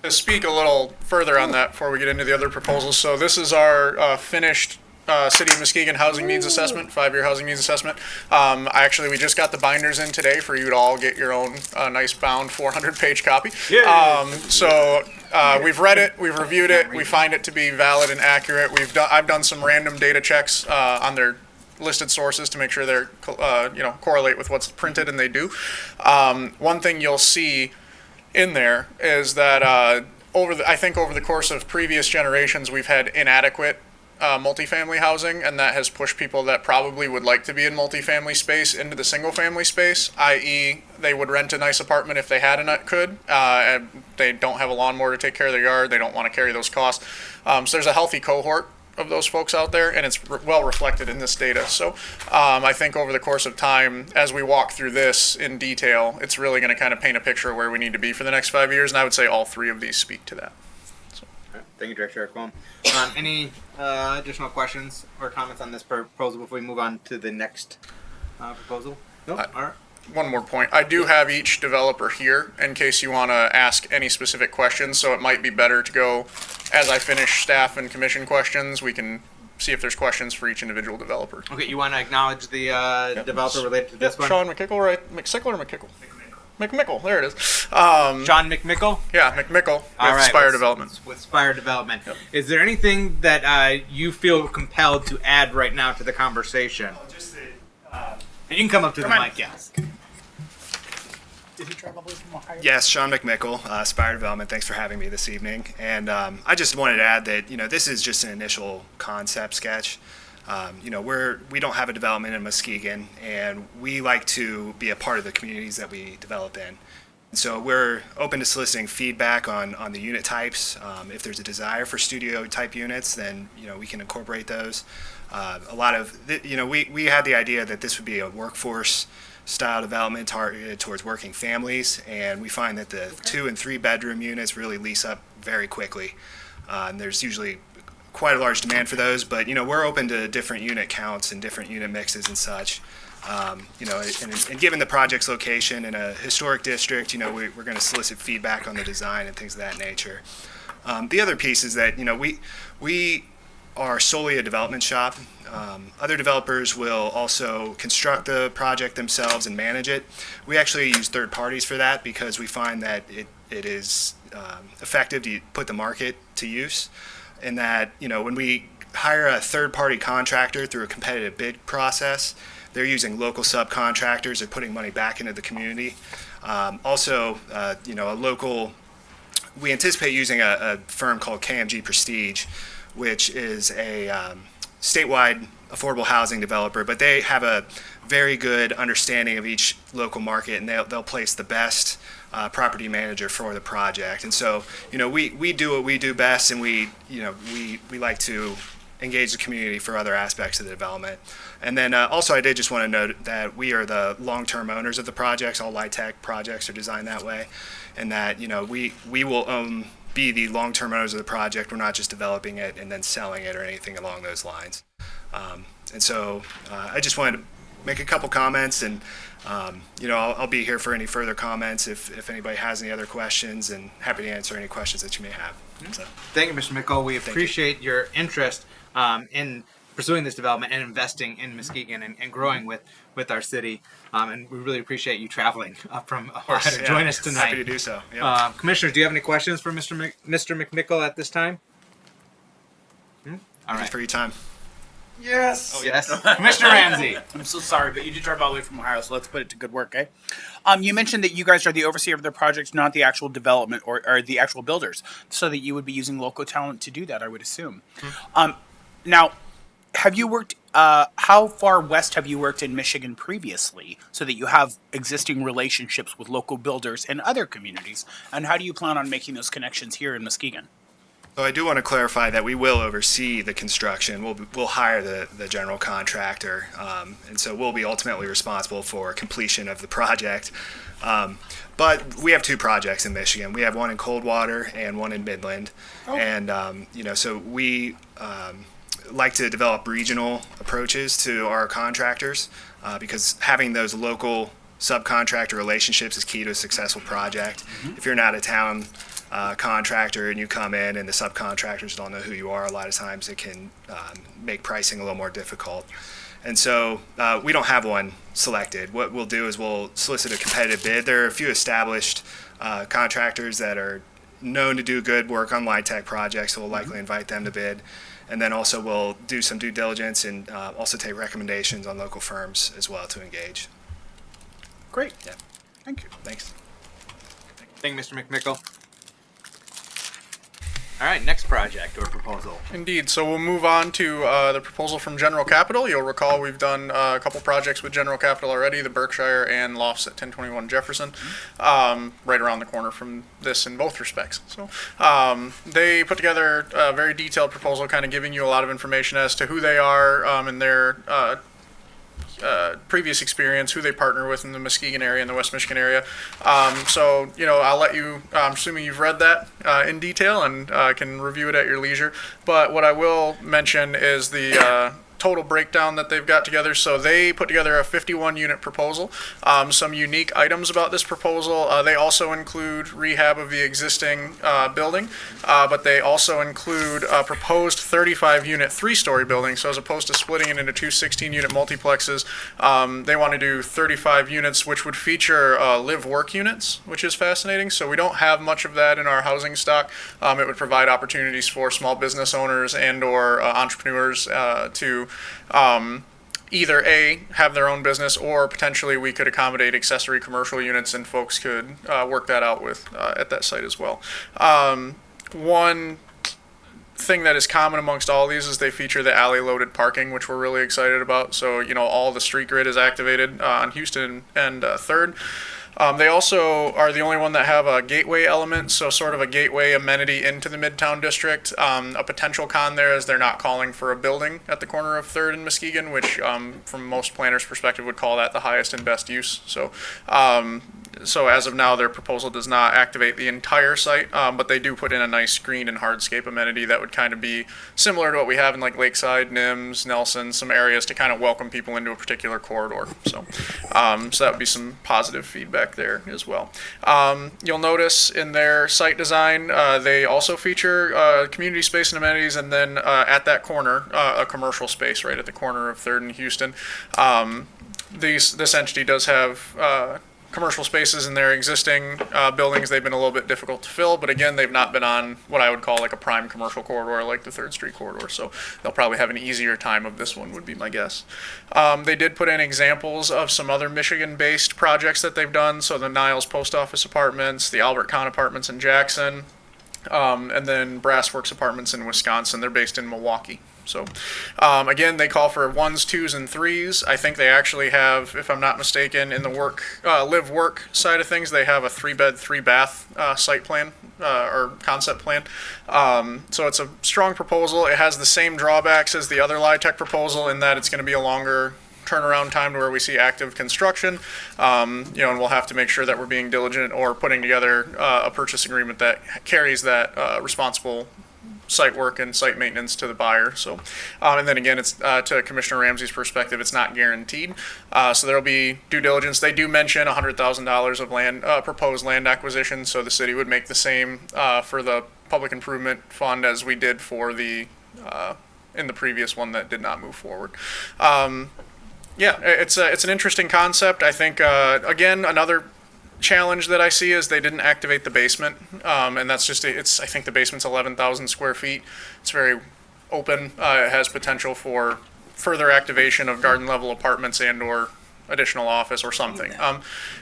To speak a little further on that before we get into the other proposals, so this is our finished City of Muskegon Housing Needs Assessment, 5-year Housing Needs Assessment. We just got the binders in today for you to all get your own nice bound 400-page copy. We've read it, we've reviewed it, we find it to be valid and accurate. I've done some random data checks on their listed sources to make sure they're correlate with what's printed, and they do. One thing you'll see in there is that over the course of previous generations, we've had inadequate multifamily housing, and that has pushed people that probably would like to be in multifamily space into the single family space, i.e. they would rent a nice apartment if they could, and they don't have a lawnmower to take care of their yard, they don't want to carry those costs. So there's a healthy cohort of those folks out there, and it's well reflected in this data. So I think over the course of time, as we walk through this in detail, it's really going to kind of paint a picture of where we need to be for the next 5 years, and I would say all three of these speak to that. Thank you, Director Eric Bohm. Any additional questions or comments on this proposal before we move on to the next proposal? No? All right. One more point. I do have each developer here in case you want to ask any specific questions, so it might be better to go as I finish staff and commission questions. We can see if there's questions for each individual developer. Okay, you want to acknowledge the developer related to this one? Sean McMickle, right? McSickle or McKickle? McMickle, there it is. John McMickle? Yeah, McMickle with Spire Development. With Spire Development. Yep. Is there anything that you feel compelled to add right now to the conversation? And you can come up to the mic, yes. Did he travel from Ohio? Yes, Sean McMickle, Spire Development. Thanks for having me this evening. And I just wanted to add that this is just an initial concept sketch. We don't have a development in Muskegon, and we like to be a part of the communities that we develop in. And so we're open to soliciting feedback on the unit types. If there's a desire for studio type units, then we can incorporate those. We had the idea that this would be a workforce style development targeted towards working families, and we find that the 2 and 3 bedroom units really lease up very quickly. And there's usually quite a large demand for those, but we're open to different unit counts and different unit mixes and such. And given the project's location in a historic district, we're going to solicit feedback on the design and things of that nature. The other piece is that we are solely a development shop. Other developers will also construct the project themselves and manage it. We actually use third parties for that because we find that it is effective to put the market to use. In that, when we hire a third-party contractor through a competitive bid process, they're using local subcontractors and putting money back into the community. We anticipate using a firm called KMG Prestige, which is a statewide affordable housing developer, but they have a very good understanding of each local market, and they'll place the best property manager for the project. And so, we do what we do best, and we like to engage the community for other aspects of the development. And then also I did just want to note that we are the long-term owners of the projects. All LIHTC projects are designed that way, and that we will be the long-term owners of the project. We're not just developing it and then selling it or anything along those lines. And so I just wanted to make a couple comments, and I'll be here for any further comments if anybody has any other questions, and happy to answer any questions that you may have. So. Thank you, Mr. McCall. We appreciate your interest in pursuing this development and investing in Muskegon and growing with our city. And we really appreciate you traveling up from Ohio to join us tonight. Happy to do so. Yep. Commissioners, do you have any questions for Mr. McMickle at this time? All right. Thanks for your time. Yes. Oh, yes. Commissioner Ramsey. I'm so sorry, but you did drive all the way from Ohio, so let's put it to good work, eh? You mentioned that you guys are the overseer of the project, not the actual development or the actual builders, so that you would be using local talent to do that, I would assume. Now, have you worked, how far west have you worked in Michigan previously so that you have existing relationships with local builders and other communities? And how do you plan on making those connections here in Muskegon? So I do want to clarify that we will oversee the construction. We'll hire the general contractor, and so we'll be ultimately responsible for completion of the project. But we have two projects in Michigan. We have one in Coldwater and one in Midland, and so we like to develop regional approaches to our contractors because having those local subcontractor relationships is key to a successful project. If you're not a town contractor and you come in and the subcontractors don't know who you are, a lot of times it can make pricing a little more difficult. And so we don't have one selected. What we'll do is we'll solicit a competitive bid. There are a few established contractors that are known to do good work on LIHTC projects, so we'll likely invite them to bid. And then also we'll do some due diligence and also take recommendations on local firms as well to engage. Great. Yeah. Thank you. Thanks. Thank you, Mr. McMickle. All right, next project or proposal. Indeed. So we'll move on to the proposal from General Capital. You'll recall we've done a couple projects with General Capital already, the Berkshire and lofts at 1021 Jefferson, right around the corner from this in both respects. So they put together a very detailed proposal, kind of giving you a lot of information as to who they are and their previous experience, who they partner with in the Muskegon area and the West Michigan area. So, I'll let you, I'm assuming you've read that in detail and can review it at your leisure. But what I will mention is the total breakdown that they've got together. So they put together a 51 unit proposal. Some unique items about this proposal. They also include rehab of the existing building, but they also include a proposed 35 unit 3-story building. So as opposed to splitting it into two 16 unit multiplexes, they want to do 35 units, which would feature live work units, which is fascinating. So we don't have much of that in our housing stock. It would provide opportunities for small business owners and or entrepreneurs to either A, have their own business, or potentially we could accommodate accessory commercial units and folks could work that out with at that site as well. One thing that is common amongst all these is they feature the alley loaded parking, which we're really excited about. So, all the street grid is activated on Houston and 3rd. They also are the only one that have a gateway element, so sort of a gateway amenity into the Midtown District. A potential con there is they're not calling for a building at the corner of 3rd and Muskegon, which from most planners' perspective would call that the highest and best use. So as of now, their proposal does not activate the entire site, but they do put in a nice screen and hardscape amenity that would kind of be similar to what we have in like Lakeside, Nims, Nelson, some areas to kind of welcome people into a particular corridor. So that would be some positive feedback there as well. You'll notice in their site design, they also feature community space and amenities, and then at that corner, a commercial space right at the corner of 3rd and Houston. This entity does have commercial spaces in their existing buildings. They've been a little bit difficult to fill, but again, they've not been on what I would call like a prime commercial corridor like the 3rd Street corridor, so they'll probably have an easier time of this one would be my guess. They did put in examples of some other Michigan-based projects that they've done, so the Niles Post Office Apartments, the Albert Kahn Apartments in Jackson, and then Brassworks Apartments in Wisconsin. They're based in Milwaukee. So, again, they call for 1s, 2s, and 3s. I think they actually have, if I'm not mistaken, in the live-work side of things, they have a 3-bed, 3-bath site plan or concept plan. So it's a strong proposal. It has the same drawbacks as the other LIHTC proposal in that it's going to be a longer turnaround time to where we see active construction, and we'll have to make sure that we're being diligent or putting together a purchase agreement that carries that responsible site work and site maintenance to the buyer. So, and then again, it's to Commissioner Ramsey's perspective, it's not guaranteed. So there'll be due diligence. They do mention $100,000 of land, proposed land acquisition. So the city would make the same for the public improvement fund as we did for the in the previous one that did not move forward. Yeah, it's an interesting concept. I think again, another challenge that I see is they didn't activate the basement, and that's just I think the basement's 11,000 square feet. It's very open. It has potential for further activation of garden level apartments and or additional office or something.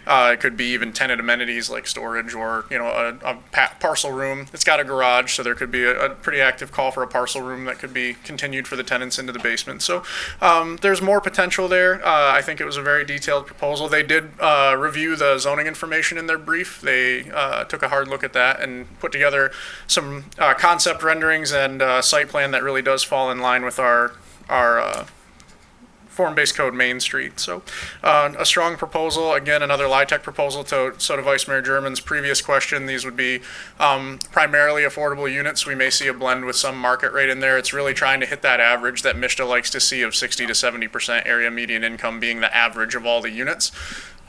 It could be even tenant amenities like storage or, you know, a parcel room. It's got a garage, so there could be a pretty active call for a parcel room that could be continued for the tenants into the basement. So there's more potential there. I think it was a very detailed proposal. They did review the zoning information in their brief. They took a hard look at that and put together some concept renderings and site plan that really does fall in line with our form-based code Main Street. So a strong proposal. Again, another LIHTC proposal to Vice Mayor German's previous question. These would be primarily affordable units. We may see a blend with some market rate in there. It's really trying to hit that average that MISTA likes to see of 60 to 70% area median income being the average of all the units.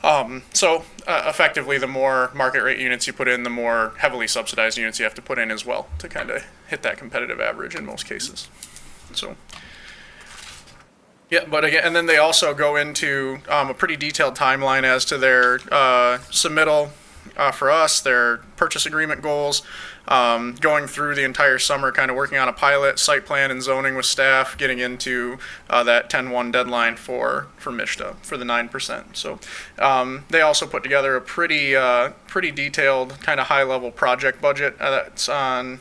Effectively, the more market rate units you put in, the more heavily subsidized units you have to put in as well to kind of hit that competitive average in most cases. So. Yeah, but again, and then they also go into a pretty detailed timeline as to their submittal for us, their purchase agreement goals, going through the entire summer, kind of working on a pilot site plan and zoning with staff, getting into that 10-1 deadline for MISTA for the 9%. So they also put together a pretty detailed kind of high level project budget that's on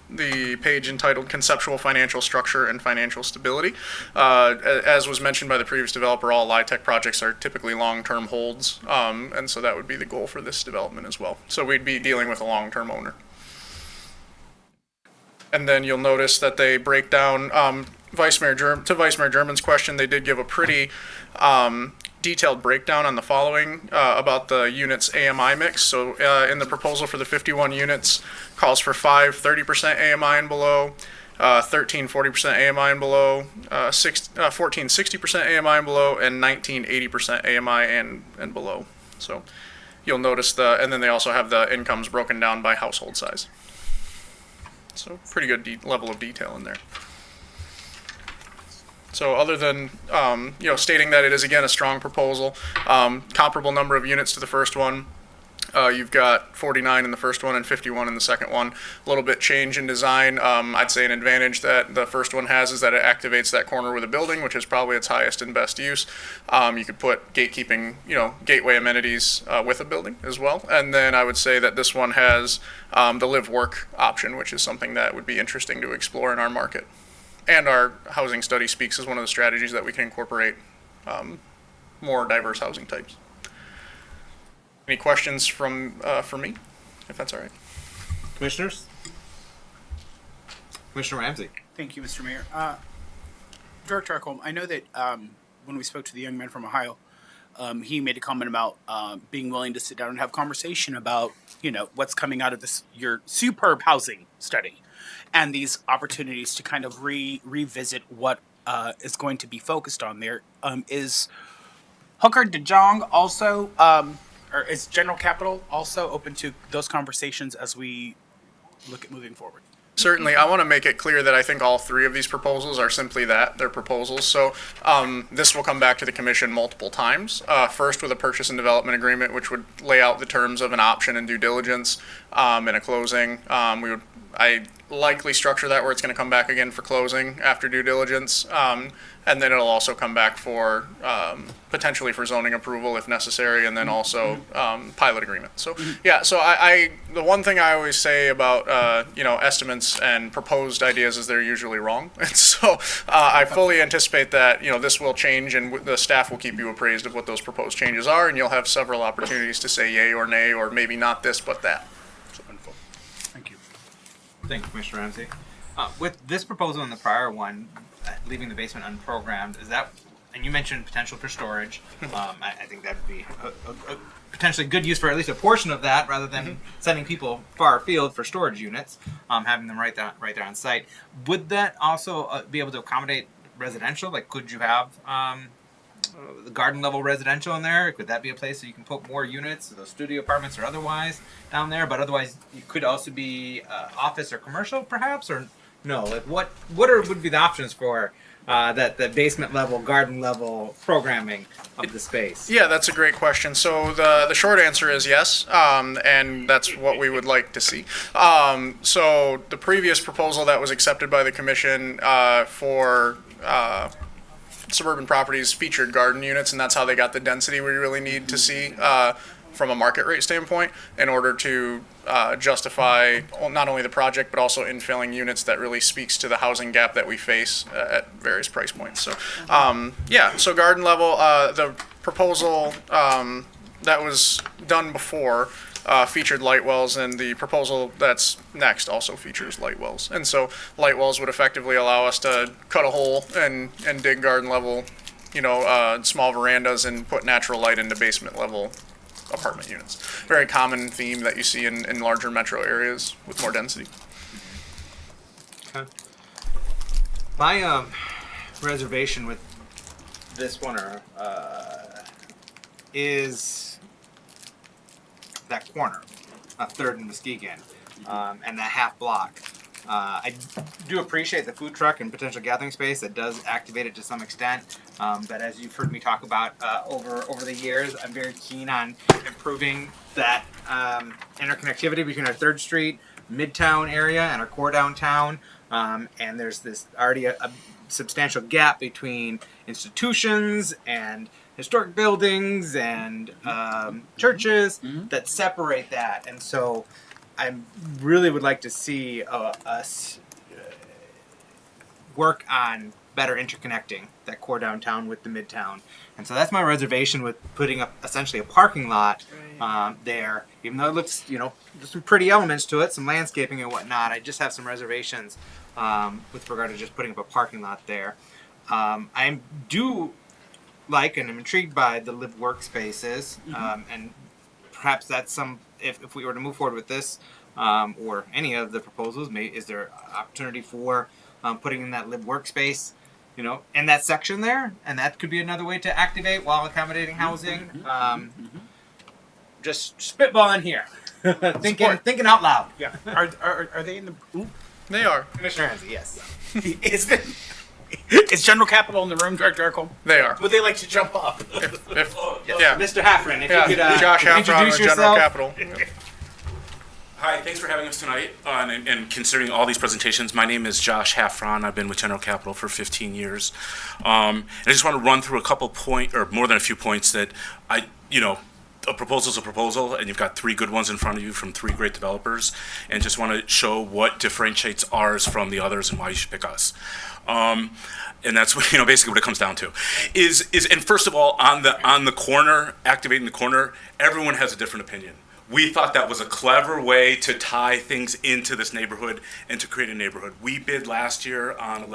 the page entitled Conceptual Financial Structure and Financial Stability. As was mentioned by the previous developer, all LIHTC projects are typically long-term holds, and so that would be the goal for this development as well. So we'd be dealing with a long-term owner. And then you'll notice that they break down, to Vice Mayor German's question, they did give a pretty detailed breakdown on the following about the units AMI mix. So in the proposal for the 51 units, calls for 5 30% AMI and below, 13 40% AMI and below, 14 60% AMI and below, and 19 80% AMI and below. So you'll notice and then they also have the incomes broken down by household size. So pretty good level of detail in there. So other than, stating that it is, again, a strong proposal, comparable number of units to the first one. You've got 49 in the first one and 51 in the second one. A little bit change in design. I'd say an advantage that the first one has is that it activates that corner with a building, which is probably its highest and best use. You could put gatekeeping, gateway amenities with a building as well. And then I would say that this one has the live-work option, which is something that would be interesting to explore in our market. And our housing study speaks as one of the strategies that we can incorporate more diverse housing types. Any questions for me, if that's all right? Commissioners? Commissioner Ramsey. Thank you, Mr. Mayor. Director Archolm, I know that when we spoke to the young man from Ohio, he made a comment about being willing to sit down and have conversation about, what's coming out of your superb housing study. And these opportunities to kind of revisit what is going to be focused on there. Is Hooker DeJong also, or is General Capital also open to those conversations as we look at moving forward? Certainly. I want to make it clear that I think all three of these proposals are simply that, they're proposals. So this will come back to the commission multiple times. First with a purchase and development agreement, which would lay out the terms of an option and due diligence and a closing. I likely structure that where it's going to come back again for closing after due diligence. And then it'll also come back for potentially for zoning approval if necessary, and then also pilot agreement. So yeah, so I the one thing I always say about estimates and proposed ideas is they're usually wrong. And so I fully anticipate that this will change, and the staff will keep you appraised of what those proposed changes are, and you'll have several opportunities to say yay or nay, or maybe not this but that. So, thank you. Thank you, Commissioner Ramsey. With this proposal and the prior one, leaving the basement unprogrammed, is that, and you mentioned potential for storage, I think that would be a potentially good use for at least a portion of that, rather than sending people far afield for storage units, having them right there on site. Would that also be able to accommodate residential? Like, could you have the garden level residential in there? Could that be a place that you can put more units, those studio apartments or otherwise, down there? But otherwise, you could also be office or commercial, perhaps, or no? Like, what would be the options for that basement level, garden level programming of the space? Yeah, that's a great question. So the short answer is yes, and that's what we would like to see. So the previous proposal that was accepted by the commission for suburban properties featured garden units, and that's how they got the density we really need to see from a market rate standpoint in order to justify not only the project but also infilling units that really speaks to the housing gap that we face at various price points. So yeah, so garden level, the proposal that was done before featured light wells, and the proposal that's next also features light wells. And so light wells would effectively allow us to cut a hole and dig garden level, small verandas and put natural light into basement level apartment units. Very common theme that you see in larger metro areas with more density. Okay. My reservation with this one is that corner, a third in Muskegon, and that half block. I do appreciate the food truck and potential gathering space that does activate it to some extent, but as you've heard me talk about over the years, I'm very keen on improving that interconnectivity between our 3rd Street, Midtown area and our core downtown, and there's this already a substantial gap between institutions and historic buildings and churches that separate that, and so I really would like to see us work on better interconnecting that core downtown with the midtown. And so that's my reservation with putting up essentially a parking lot there. Even though it looks, there's some pretty elements to it, some landscaping and whatnot, I just have some reservations with regard to just putting up a parking lot there. I do like and I'm intrigued by the live workspaces, and perhaps that's if we were to move forward with this or any of the proposals, is there opportunity for putting in that live workspace, in that section there, and that could be another way to activate while accommodating housing. Just spitballing here, thinking out loud. Yeah. Are they in the? Ooh. They are. Commissioner Hensley, yes. Is General Capital in the room, Director Ercole? They are. Would they like to jump up? Yeah. Mr. Haffron, if you could Josh Haffron introduce with yourself. General Capital. Hi, thanks for having us tonight and considering all these presentations. My name is Josh Haffron. I've been with General Capital for 15 years. And I just want to run through a couple more than a few points that a proposal's a proposal, and you've got 3 good ones in front of you from 3 great developers, and just want to show what differentiates ours from the others and why you should pick us. And that's basically what it comes down to. And first of all, on the corner, activating the corner, everyone has a different opinion. We thought that was a clever way to tie things into this neighborhood and to create a neighborhood. We bid last year on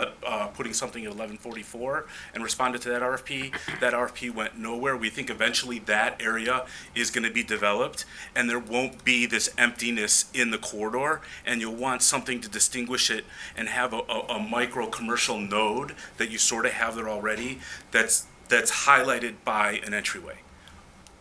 putting something at 1144 and responded to that RFP. That RFP went nowhere. We think eventually that area is going to be developed and there won't be this emptiness in the corridor, and you'll want something to distinguish it and have a micro commercial node that you sort of have there already that's highlighted by an entryway.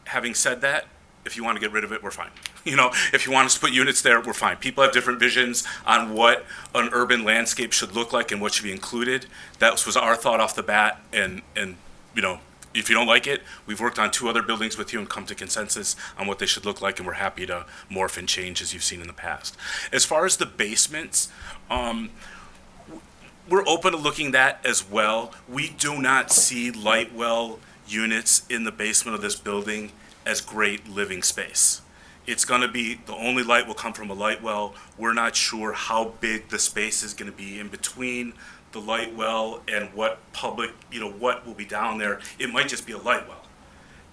Having said that, if you want to get rid of it, we're fine. If you want us to put units there, we're fine. People have different visions on what an urban landscape should look like and what should be included. That was our thought off the bat. And if you don't like it, we've worked on 2 other buildings with you and come to consensus on what they should look like, and we're happy to morph and change as you've seen in the past. As far as the basements, we're open to looking at that as well. We do not see light well units in the basement of this building as great living space. It's going to be, the only light will come from a light well. We're not sure how big the space is going to be in between the light well and what what will be down there. It might just be a light well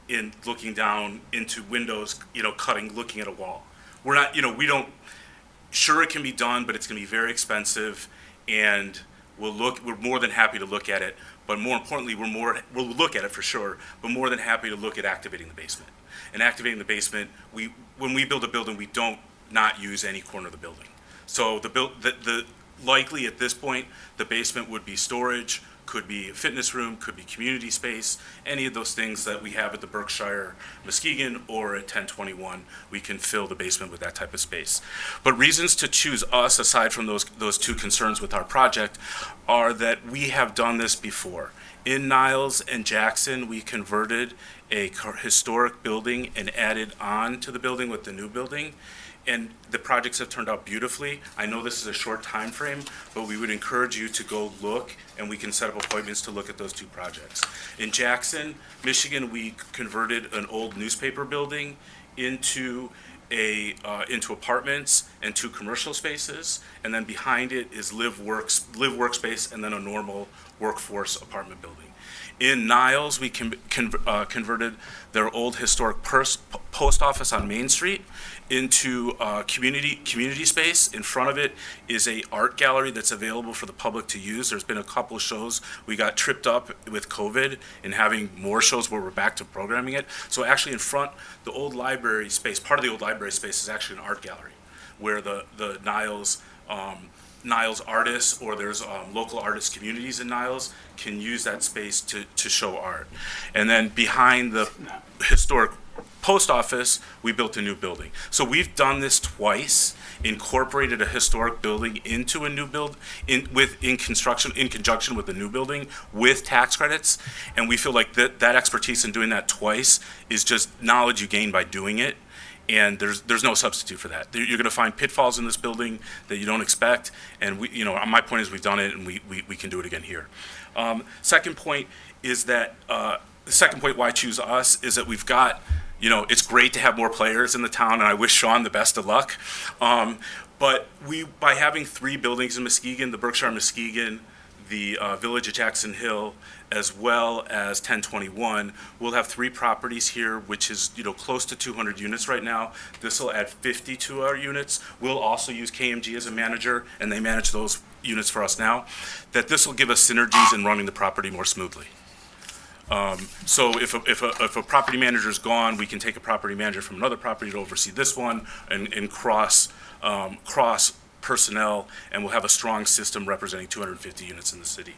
in looking down into windows, looking at a wall. We're not, sure it can be done, but it's going to be very expensive, and we're more than happy to look at it. But more importantly, we'll look at it for sure, but more than happy to look at activating the basement. And activating the basement, when we build a building, we don't not use any corner of the building. So the likely at this point, the basement would be storage, could be a fitness room, could be community space, any of those things that we have at the Berkshire Muskegon or at 1021, we can fill the basement with that type of space. But reasons to choose us, aside from those 2 concerns with our project, are that we have done this before. In Niles and Jackson, we converted a historic building and added on to the building with the new building. and the projects have turned out beautifully. I know this is a short time frame, but we would encourage you to go look, and we can set up appointments to look at those 2 projects. In Jackson, Michigan, we converted an old newspaper building into apartments and 2 commercial spaces, and then behind it is live workspace, and then a normal workforce apartment building. In Niles, we converted their old historic post office on Main Street into community space. In front of it is a art gallery that's available for the public to use. There's been a couple of shows. We got tripped up with COVID and having more shows where we're back to programming it. So actually in front, the old library space, part of the old library space is actually an art gallery where the Niles artists, or there's local artist communities in Niles, can use that space to show art. And then behind the historic post office, we built a new building. So we've done this twice, incorporated a historic building into a new build in conjunction with the new building with tax credits. And we feel like that expertise in doing that twice is just knowledge you gain by doing it. And there's no substitute for that. You're going to find pitfalls in this building that you don't expect. And my point is we've done it, and we can do it again here. Second point is that the second point why I choose us is that we've got, it's great to have more players in the town, and I wish Sean the best of luck. But by having 3 buildings in Muskegon, the Berkshire Muskegon, the Village at Jackson Hill, as well as 1021, we'll have 3 properties here, which is close to 200 units right now. This will add 50 to our units. We'll also use KMG as a manager, and they manage those units for us now. That this will give us synergies in running the property more smoothly. So if a property manager is gone, we can take a property manager from another property to oversee this one and cross personnel, and we'll have a strong system representing 250 units in the city.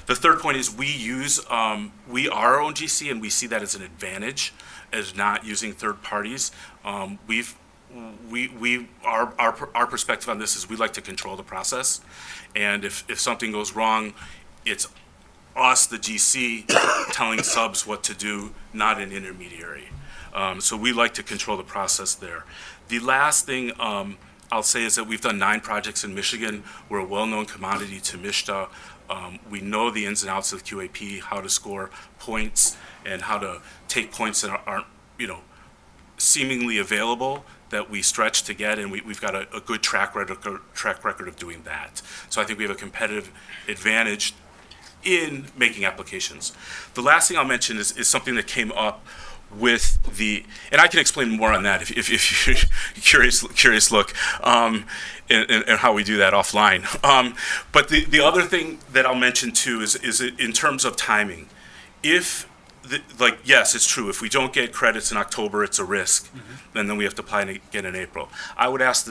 The third point is we are our own GC, and we see that as an advantage, as not using third parties. Our perspective on this is we like to control the process, and if something goes wrong, it's us, the GC, telling subs what to do, not an intermediary. So we like to control the process there. The last thing I'll say is that we've done 9 projects in Michigan. We're a well-known commodity to MISTA. We know the ins and outs of QAP, how to score points, and how to take points that aren't, seemingly available that we stretch to get, and we've got a good track record of doing that. So I think we have a competitive advantage in making applications. The last thing I'll mention is something that came up with and I can explain more on that if you're curious look, and how we do that offline. But the other thing that I'll mention too is in terms of timing. Yes, it's true. If we don't get credits in October, it's a risk, and then we have to apply again in April. I would ask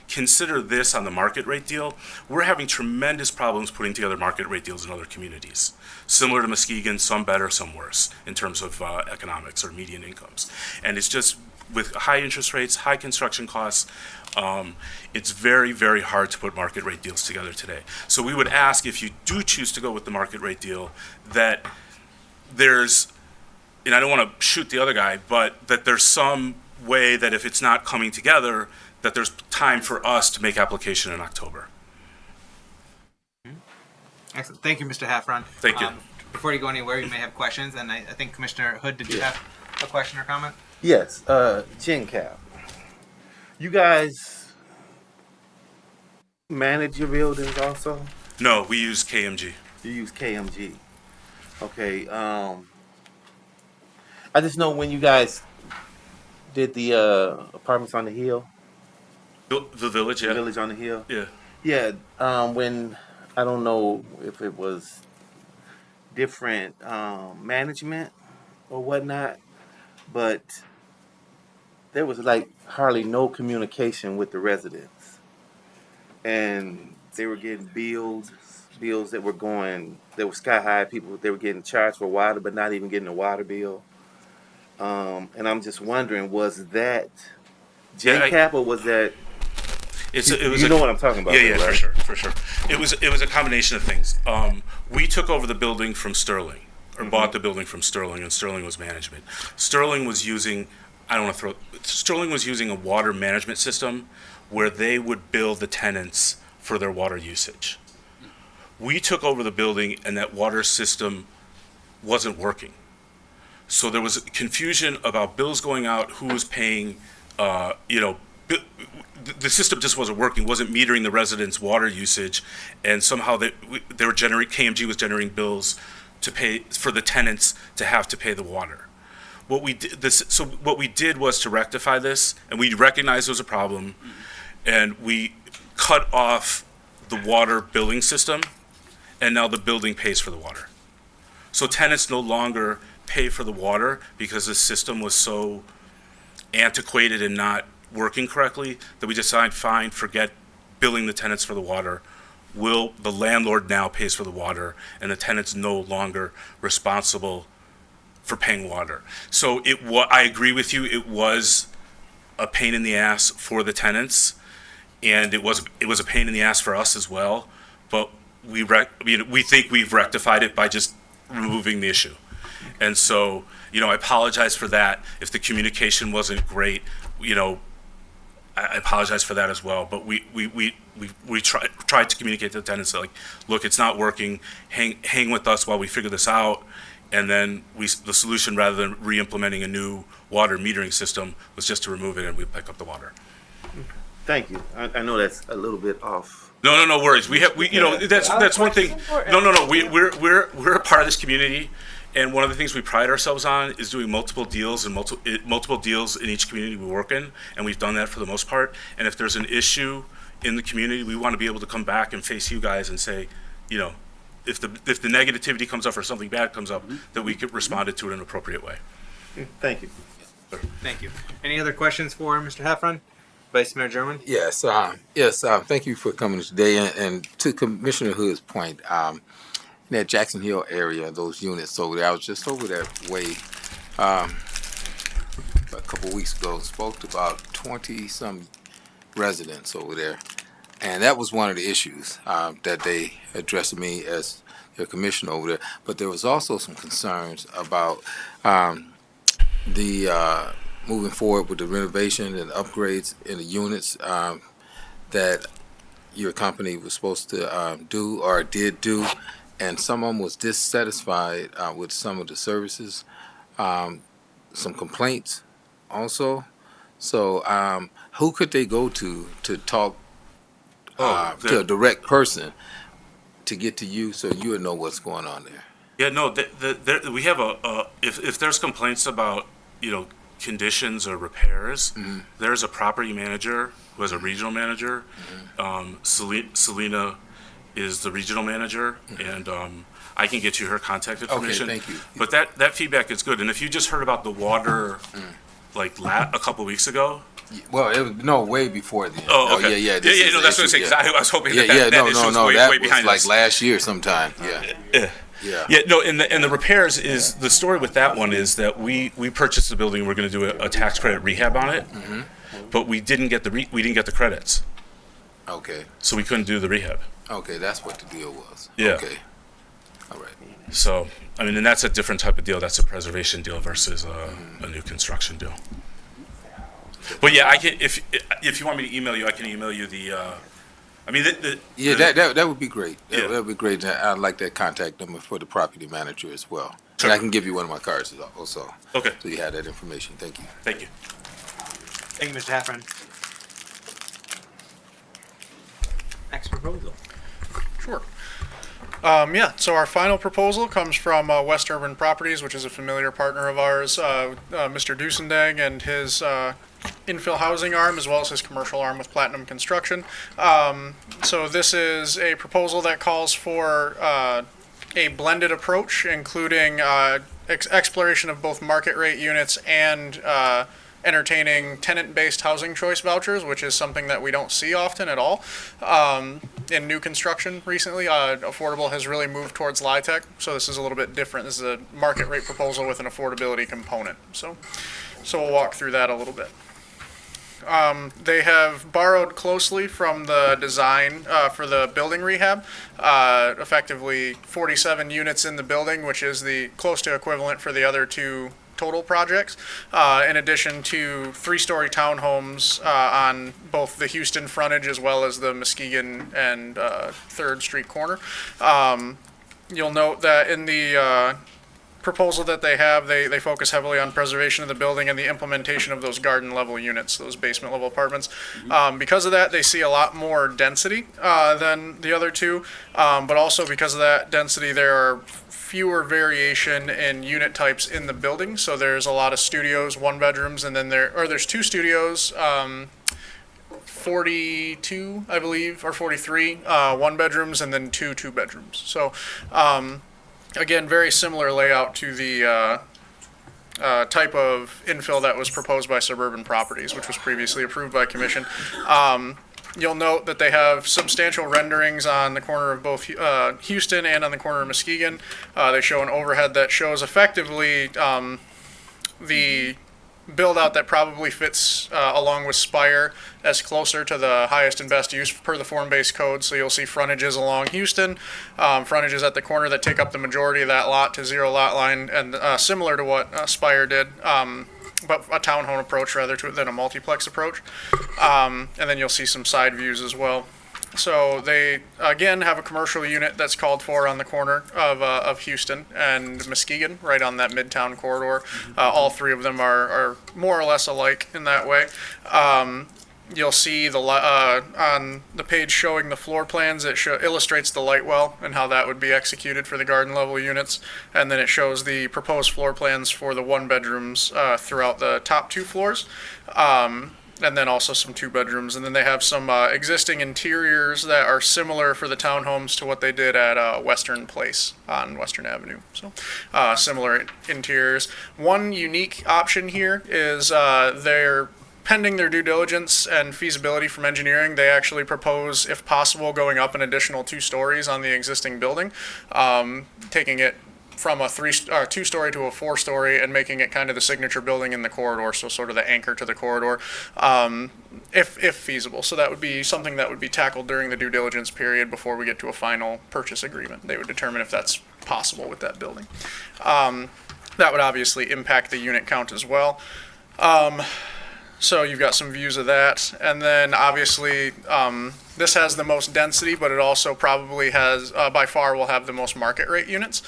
consider this on the market rate deal. We're having tremendous problems putting together market rate deals in other communities. Similar to Muskegon, some better, some worse in terms of economics or median incomes. And it's just with high interest rates, high construction costs, it's very, very hard to put market rate deals together today. So we would ask, if you do choose to go with the market rate deal, that there's, and I don't want to shoot the other guy, but that there's some way that if it's not coming together, that there's time for us to make application in October. Excellent. Thank you, Mr. Heffron. Thank you. Before you go anywhere, you may have questions, and I think Commissioner Hood, did you have a question or comment? Yes, GenCap. You guys manage your buildings also? No, we use KMG. You use KMG. Okay. I just know when you guys did the apartments on the hill. The village, yeah. The village on the hill. Yeah. Yeah. When I don't know if it was different management or whatnot, but there was like hardly no communication with the residents, and they were getting bills that were sky high. They were getting charged for water, but not even getting a water bill. And I'm just wondering, was that GenCap or was that? You know what I'm talking about? Yeah, right? for sure. It was a combination of things. We took over the building from Sterling, or bought the building from Sterling, and Sterling was management. Sterling was using I don't want to throw. Sterling was using a water management system where they would bill the tenants for their water usage. We took over the building, and that water system wasn't working. So there was confusion about bills going out, who was paying. The system just wasn't working, wasn't metering the residents' water usage, and somehow they were KMG was generating bills to pay for the tenants to have to pay the water. What we did was to rectify this, and we recognized there was a problem, and we cut off the water billing system, and now the building pays for the water. So tenants no longer pay for the water because the system was so antiquated and not working correctly that we decided, fine, forget billing the tenants for the water. The landlord now pays for the water, and the tenant's no longer responsible for paying water. So I agree with you. It was a pain in the ass for the tenants, and it was a pain in the ass for us as well. But we think we've rectified it by just removing the issue. And so, I apologize for that. If the communication wasn't great, I apologize for that as well. But we tried to communicate to the tenants that, like, look, it's not working. Hang with us while we figure this out. And then the solution, rather than re-implementing a new water metering system, was just to remove it and we pick up the water. Thank you. I know that's a little bit off. No worries. That's one thing. No. We're a part of this community, and one of the things we pride ourselves on is doing multiple deals and multiple deals in each community we work in, and we've done that for the most part. And if there's an issue in the community, we want to be able to come back and face you guys and say, if the negativity comes up or something bad comes up, that we could respond to it in an appropriate way. Thank you. Thank you. Any other questions for Mr. Heffron? Vice Mayor German? Yes, thank you for coming today. And to Commissioner Hood's point, in that Jackson Hill area, those units over there, I was just over that way a couple of weeks ago and spoke to about 20-some residents over there. And that was one of the issues that they addressed to me as their commissioner over there. But there was also some concerns about the moving forward with the renovation and upgrades in the units that your company was supposed to do or did do, and some of them was dissatisfied with some of the services, some complaints also. So who could they go to talk to a direct person to get to you so you would know what's going on there? Yeah, no, we have if there's complaints about, conditions or repairs, there's a property manager who has a regional manager. Selena is the regional manager, and I can get you her contact information. Okay, thank you. But that feedback is good. And if you just heard about the water, a couple weeks ago. Well, it was way before then. Oh, okay. Yeah. No, that's what I'm saying. 'Cause I was hoping that issue was no, way that behind was us. like last year sometime. Yeah. Yeah, no, and the repairs is the story with that one is that we purchased the building. We're going to do a tax credit rehab on it, but we didn't get the credits. Okay. So we couldn't do the rehab. Okay, that's what the deal was. Yeah. Okay. All right. So and that's a different type of deal. That's a preservation deal versus a new construction deal. But yeah, I can if you want me to email you, I can email you the. That would be great. Yeah. That would be great. I'd like that contact number for the property manager as well. Sure. And I can give you one of my cards also. Okay. So you have that information. Thank you. Thank you. Thank you, Mr. Heffron. Next proposal. Sure. So our final proposal comes from West Urban Properties, which is a familiar partner of ours, Mr. Dusendang and his infill housing arm, as well as his commercial arm with Platinum Construction. So this is a proposal that calls for a blended approach, including exploration of both market rate units and entertaining tenant-based housing choice vouchers, which is something that we don't see often at all. In new construction recently, affordable has really moved towards LIHTC, so this is a little bit different. This is a market rate proposal with an affordability component. So we'll walk through that a little bit. They have borrowed closely from the design for the building rehab, effectively 47 units in the building, which is the close to equivalent for the other two total projects, in addition to 3-story townhomes on both the Houston frontage as well as the Muskegon and 3rd Street corner. You'll note that in the proposal that they have, they focus heavily on preservation of the building and the implementation of those garden level units, those basement level apartments. Because of that, they see a lot more density than the other two, but also because of that density, there are fewer variation in unit types in the building. So there's a lot of studios, 1-bedrooms, and then there's 2 studios, 42, I believe, or 43, 1-bedrooms, and then 2 2-bedrooms. So, again, very similar layout to the type of infill that was proposed by Suburban Properties, which was previously approved by Commission. You'll note that they have substantial renderings on the corner of both Houston and on the corner of Muskegon. They show an overhead that shows effectively the build out that probably fits along with Spire as closer to the highest and best use per the form-based code. So you'll see frontages along Houston, frontages at the corner that take up the majority of that lot to 0 lot line, and similar to what Spire did, but a townhome approach rather than a multiplex approach. And then you'll see some side views as well. So they, again, have a commercial unit that's called for on the corner of Houston and Muskegon, right on that Midtown corridor. All 3 of them are more or less alike in that way. You'll see on the page showing the floor plans, it illustrates the light well and how that would be executed for the garden level units. And then it shows the proposed floor plans for the 1-bedrooms throughout the top 2 floors. And then also some 2-bedrooms. And then they have some existing interiors that are similar for the townhomes to what they did at Western Place on Western Avenue. So similar interiors. One unique option here is they're pending their due diligence and feasibility from engineering. They actually propose, if possible, going up an additional 2 stories on the existing building, taking it from a 2-story to a 4-story and making it kind of the signature building in the corridor, so sort of the anchor to the corridor, if feasible. So that would be something that would be tackled during the due diligence period before we get to a final purchase agreement. They would determine if that's possible with that building. That would obviously impact the unit count as well. So you've got some views of that. And then obviously this has the most density, but it also probably has, by far will have the most market rate units.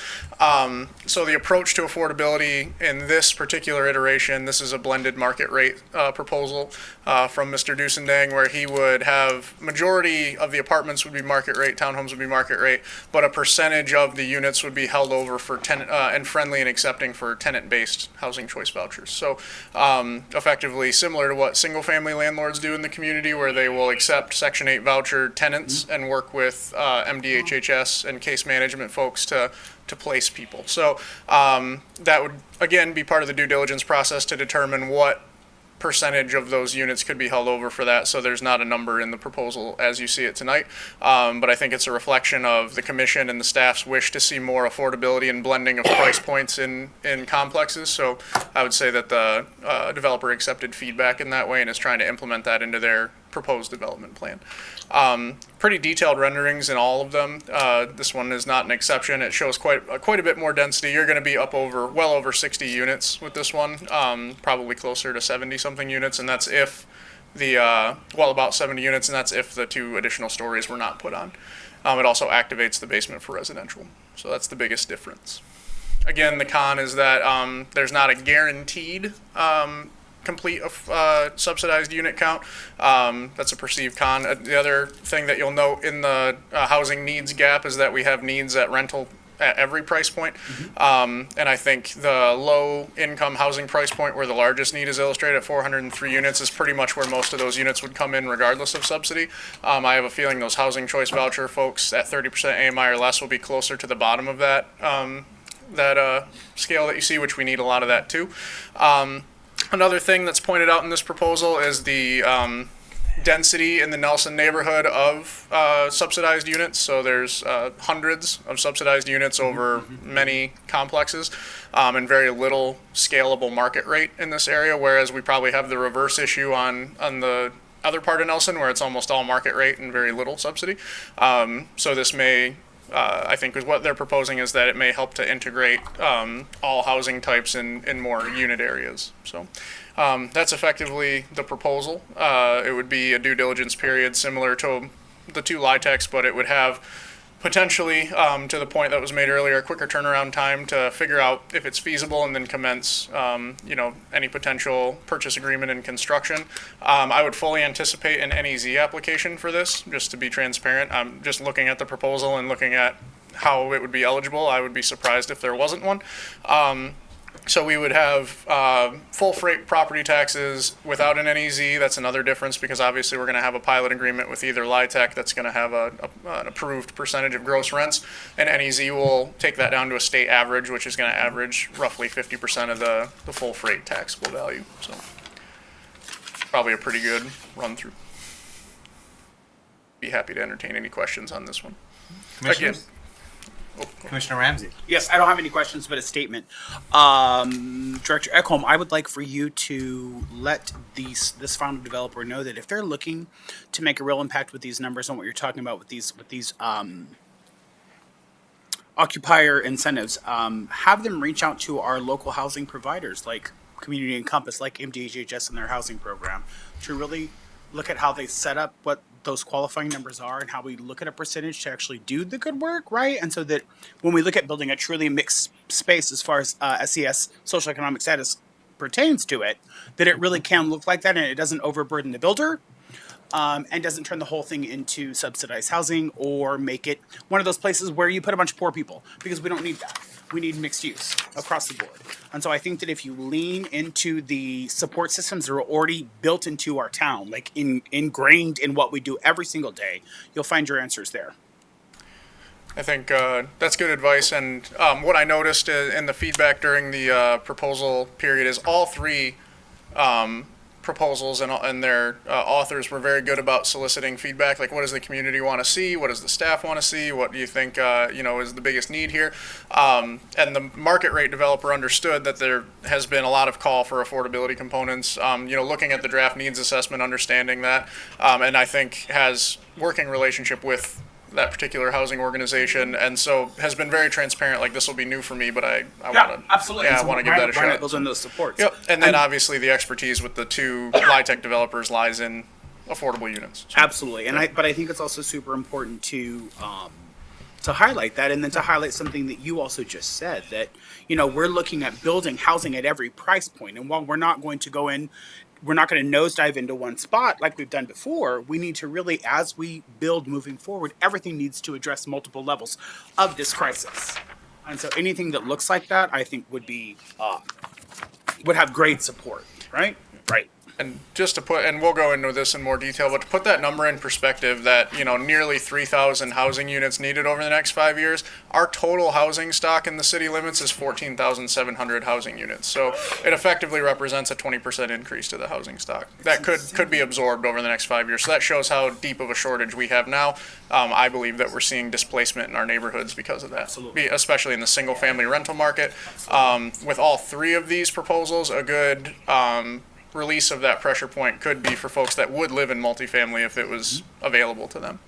So the approach to affordability in this particular iteration, this is a blended market rate proposal from Mr. Dusendang, where he would have majority of the apartments would be market rate, townhomes would be market rate, but a percentage of the units would be held over for tenant and friendly and accepting for tenant-based housing choice vouchers. So effectively similar to what single-family landlords do in the community, where they will accept Section 8 voucher tenants and work with MDHHS and case management folks to place people. So that would, again, be part of the due diligence process to determine what percentage of those units could be held over for that. So there's not a number in the proposal as you see it tonight. But I think it's a reflection of the commission and the staff's wish to see more affordability and blending of price points in complexes. So I would say that the developer accepted feedback in that way and is trying to implement that into their proposed development plan. Pretty detailed renderings in all of them. This one is not an exception. It shows quite a bit more density. You're going to be up over well over 60 units with this one, probably closer to 70 something units, and that's if the about 70 units, and that's if the 2 additional stories were not put on. It also activates the basement for residential, so that's the biggest difference. Again, the con is that there's not a guaranteed complete subsidized unit count. That's a perceived con. The other thing that you'll note in the housing needs gap is that we have needs at rental at every price point. And I think the low income housing price point, where the largest need is illustrated at 403 units, is pretty much where most of those units would come in regardless of subsidy. I have a feeling those housing choice voucher folks at 30% AMI or less will be closer to the bottom of that scale that you see, which we need a lot of that too. Another thing that's pointed out in this proposal is the density in the Nelson neighborhood of subsidized units. So there's hundreds of subsidized units over many complexes, and very little scalable market rate in this area, whereas we probably have the reverse issue on the other part of Nelson, where it's almost all market rate and very little subsidy. So this may I think is what they're proposing is that it may help to integrate all housing types in more unit areas. So that's effectively the proposal. It would be a due diligence period similar to the two LIHTCs, but it would have potentially, to the point that was made earlier, a quicker turnaround time to figure out if it's feasible and then commence, any potential purchase agreement and construction. I would fully anticipate an NEZ application for this, just to be transparent. I'm just looking at the proposal and looking at how it would be eligible. I would be surprised if there wasn't one. So we would have full freight property taxes without an NEZ. That's another difference because obviously we're going to have a pilot agreement with either LIHTC that's going to have an approved percentage of gross rents, and NEZ will take that down to a state average, which is going to average roughly 50% of the full freight taxable value. So probably a pretty good run through. Be happy to entertain any questions on this one. Commissioners? Commissioner Ramsey. Yes, I don't have any questions, but a statement. Director Ekholm, I would like for you to let this final developer know that if they're looking to make a real impact with these numbers on what you're talking about with these occupier incentives, have them reach out to our local housing providers like Community Encompass, like MDHHS and their housing program, to really look at how they set up what those qualifying numbers are and how we look at a percentage to actually do the good work, right? And so that when we look at building a truly mixed space as far as SES, social economic status, pertains to it, that it really can look like that and it doesn't overburden the builder, and doesn't turn the whole thing into subsidized housing or make it one of those places where you put a bunch of poor people, because we don't need that. We need mixed use across the board. And so I think that if you lean into the support systems that are already built into our town, like ingrained in what we do every single day, you'll find your answers there. I think that's good advice. And what I noticed in the feedback during the proposal period is all three proposals and their authors were very good about soliciting feedback. Like, what does the community want to see? What does the staff want to see? What do you think is the biggest need here? And the market rate developer understood that there has been a lot of call for affordability components. Looking at the draft needs assessment, understanding that, and I think has working relationship with that particular housing organization, and so has been very transparent. Like, this will be new for me, but I want to absolutely. I want to give that a shot. Build in those supports. Yep, and then obviously the expertise with the two LIHTC developers lies in affordable units. So, absolutely, but I think it's also super important to highlight that, and then to highlight something that you also just said, that we're looking at building housing at every price point, and while we're not going to nosedive into one spot like we've done before. We need to really, as we build moving forward, everything needs to address multiple levels of this crisis. And so anything that looks like that, I think would have great support, right? Right. And just to put, and we'll go into this in more detail, but to put that number in perspective, that nearly 3,000 housing units needed over the next 5 years, our total housing stock in the city limits is 14,700 housing units. So it effectively represents a 20% increase to the housing stock that could be absorbed over the next 5 years. So that shows how deep of a shortage we have now. I believe that we're seeing displacement in our neighborhoods because of that, absolutely, especially in the single-family rental market. With all three of these proposals, a good release of that pressure point could be for folks that would live in multifamily if it was available to them,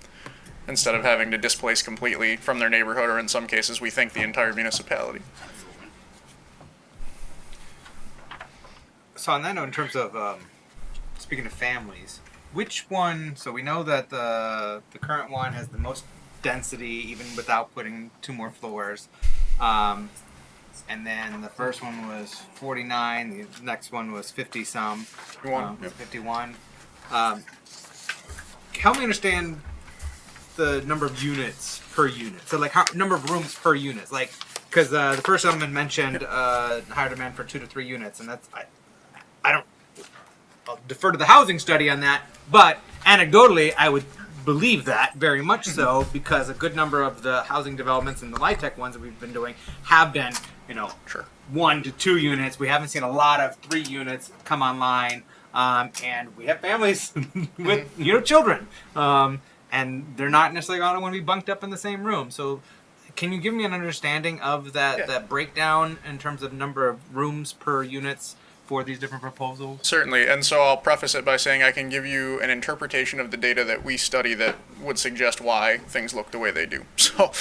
instead of having to displace completely from their neighborhood, or in some cases we think the entire municipality. So on that note, in terms of speaking of families, which one, so we know that the current one has the most density even without putting 2 more floors, and then the first one was 49. The next one was 50-some. 51. Help me understand the number of units per unit. So, like, number of rooms per unit. Like, because the first gentleman mentioned higher demand for 2 to 3 units, and that's I'll defer to the housing study on that. But anecdotally, I would believe that very much so, because a good number of the housing developments and the LIHTC ones that we've been doing have been 1 to 2 units. We haven't seen a lot of 3 units come online, and we have families with children, and they're not necessarily going to want to be bunked up in the same room. So can you give me an understanding of that breakdown in terms of number of rooms per units for these different proposals? Certainly, and so I'll preface it by saying I can give you an interpretation of the data that we study that would suggest why things look the way they do. So,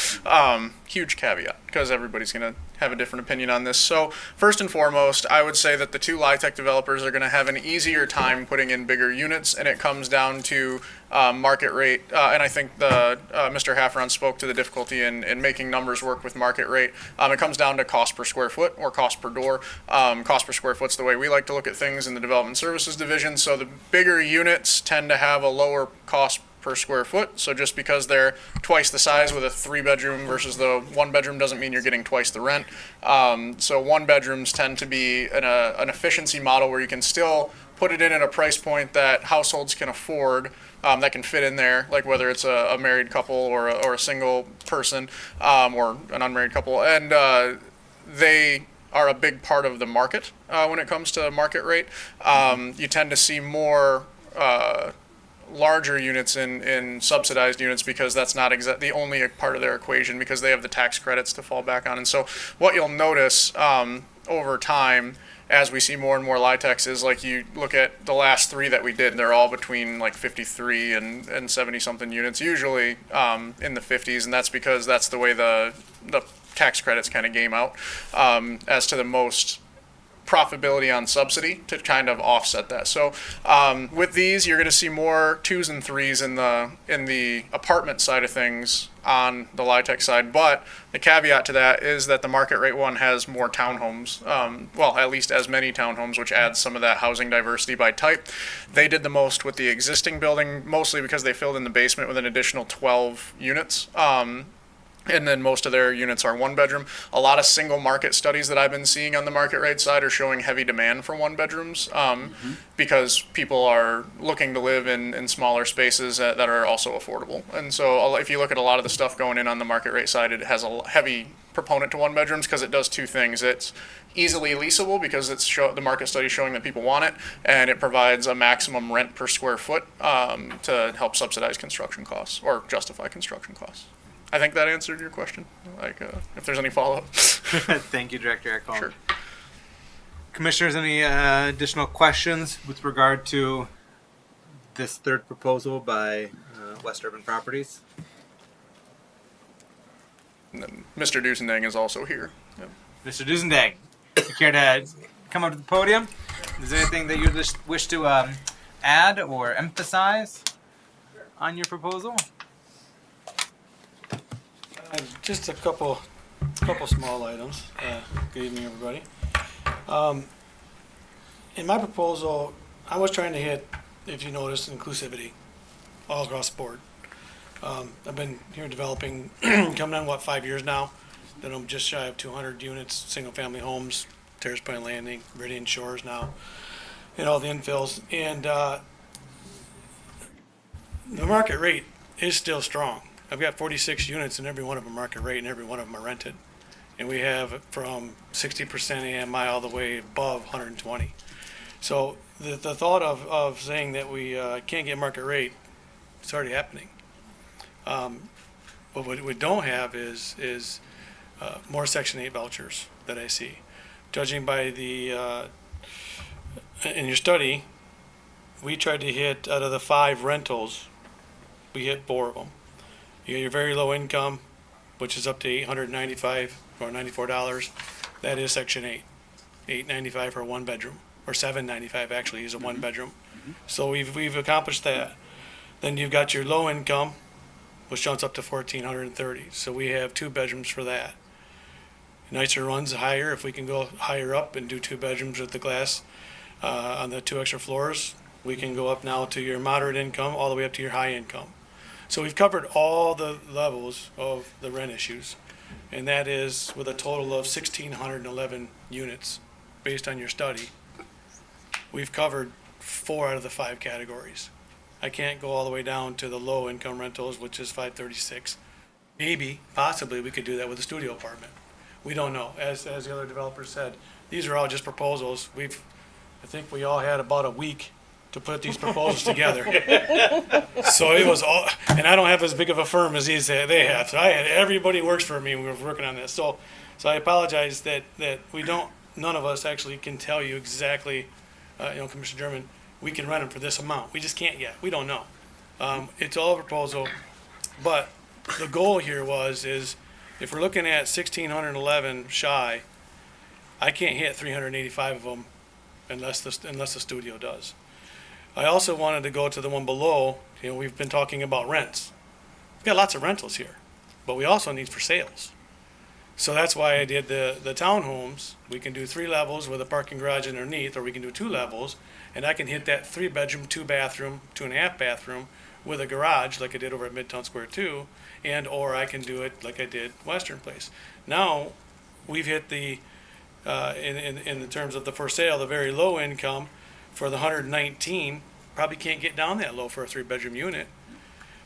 huge caveat, because everybody's going to have a different opinion on this. So, first and foremost, I would say that the two LIHTC developers are going to have an easier time putting in bigger units, and it comes down to market rate. And I think Mr. Haffron spoke to the difficulty in making numbers work with market rate. It comes down to cost per square foot or cost per door. Cost per square foot's the way we like to look at things in the development services division. So the bigger units tend to have a lower cost per square foot. So just because they're twice the size with a 3-bedroom versus the 1-bedroom doesn't mean you're getting twice the rent. So 1-bedrooms tend to be an efficiency model where you can still put it in at a price point that households can afford, that can fit in there, like whether it's a married couple or a single person or an unmarried couple. And they are a big part of the market when it comes to market rate. You tend to see more larger units in subsidized units because that's not the only part of their equation, because they have the tax credits to fall back on. And so what you'll notice over time as we see more and more LIHTCs is, like, you look at the last 3 that we did, they're all between like 53 and 70 something units, usually in the 50s, and that's because that's the way the tax credits kind of game out as to the most profitability on subsidy to kind of offset that. So with these, you're going to see more 2s and 3s in the apartment side of things on the LIHTC side. But the caveat to that is that the market rate one has more townhomes, well, at least as many townhomes, which adds some of that housing diversity by type. They did the most with the existing building, mostly because they filled in the basement with an additional 12 units. And then most of their units are 1-bedroom. A lot of single market studies that I've been seeing on the market rate side are showing heavy demand for 1-bedrooms because people are looking to live in smaller spaces that are also affordable. And so if you look at a lot of the stuff going in on the market rate side, it has a heavy proponent to 1-bedrooms because it does 2 things. It's easily leasable because it's the market study showing that people want it, and it provides a maximum rent per square foot to help subsidize construction costs or justify construction costs. I think that answered your question. Like, if there's any follow-up. Thank you, Director Eric. Sure. Commissioners, any additional questions with regard to this third proposal by West Urban Properties? And then Mr. Dusendang is also here. Yep. Mr. Dusendang, you care to come up to the podium? Is there anything that you wish to add or emphasize on your proposal? Just a couple small items. Good evening, everybody. In my proposal, I was trying to hit, if you notice, inclusivity all across the board. I've been here developing, coming on 5 years now. Then I'm just shy of 200 units, single-family homes, Terrace Point Landing, Meridian Shores now, and all the infills. And the market rate is still strong. I've got 46 units and every one of them market rate and every one of them are rented. And we have from 60% AMI all the way above 120. So the thought of saying that we can't get market rate, it's already happening. But what we don't have is more Section 8 vouchers that I see. Judging by the, in your study, we tried to hit, out of the 5 rentals, we hit 4 of them. You get your very low income, which is up to $895 or $94. That is Section 8. $895 for a 1-bedroom, or $795 actually is a 1-bedroom. So we've accomplished that. Then you've got your low income, which jumps up to $1,430. So we have 2 bedrooms for that. Nicer runs higher. If we can go higher up and do 2 bedrooms with the glass on the 2 extra floors, we can go up now to your moderate income all the way up to your high income. So we've covered all the levels of the rent issues, and that is with a total of 1,611 units based on your study. We've covered 4 out of the 5 categories. I can't go all the way down to the low income rentals, which is 536. Maybe, possibly, we could do that with a studio apartment. We don't know. As the other developers said, these are all just proposals. I think we all had about a week to put these proposals together. So it was all, and I don't have as big of a firm as they have. So I had everybody works for me. We were working on this. So I apologize that we don't none of us actually can tell you exactly, Commissioner German, we can rent them for this amount. We just can't yet. We don't know. It's all a proposal, but the goal here is if we're looking at 1,611 shy, I can't hit 385 of them unless the studio does. I also wanted to go to the one below. We've been talking about rents. We've got lots of rentals here, but we also need for sales. So that's why I did the townhomes. We can do 3 levels with a parking garage underneath, or we can do 2 levels, and I can hit that 3-bedroom, 2-bathroom, 2.5 bathroom with a garage like I did over at Midtown Square 2, or I can do it like I did Western Place. Now we've hit the in the terms of the for sale, the very low income for the 119, probably can't get down that low for a 3-bedroom unit,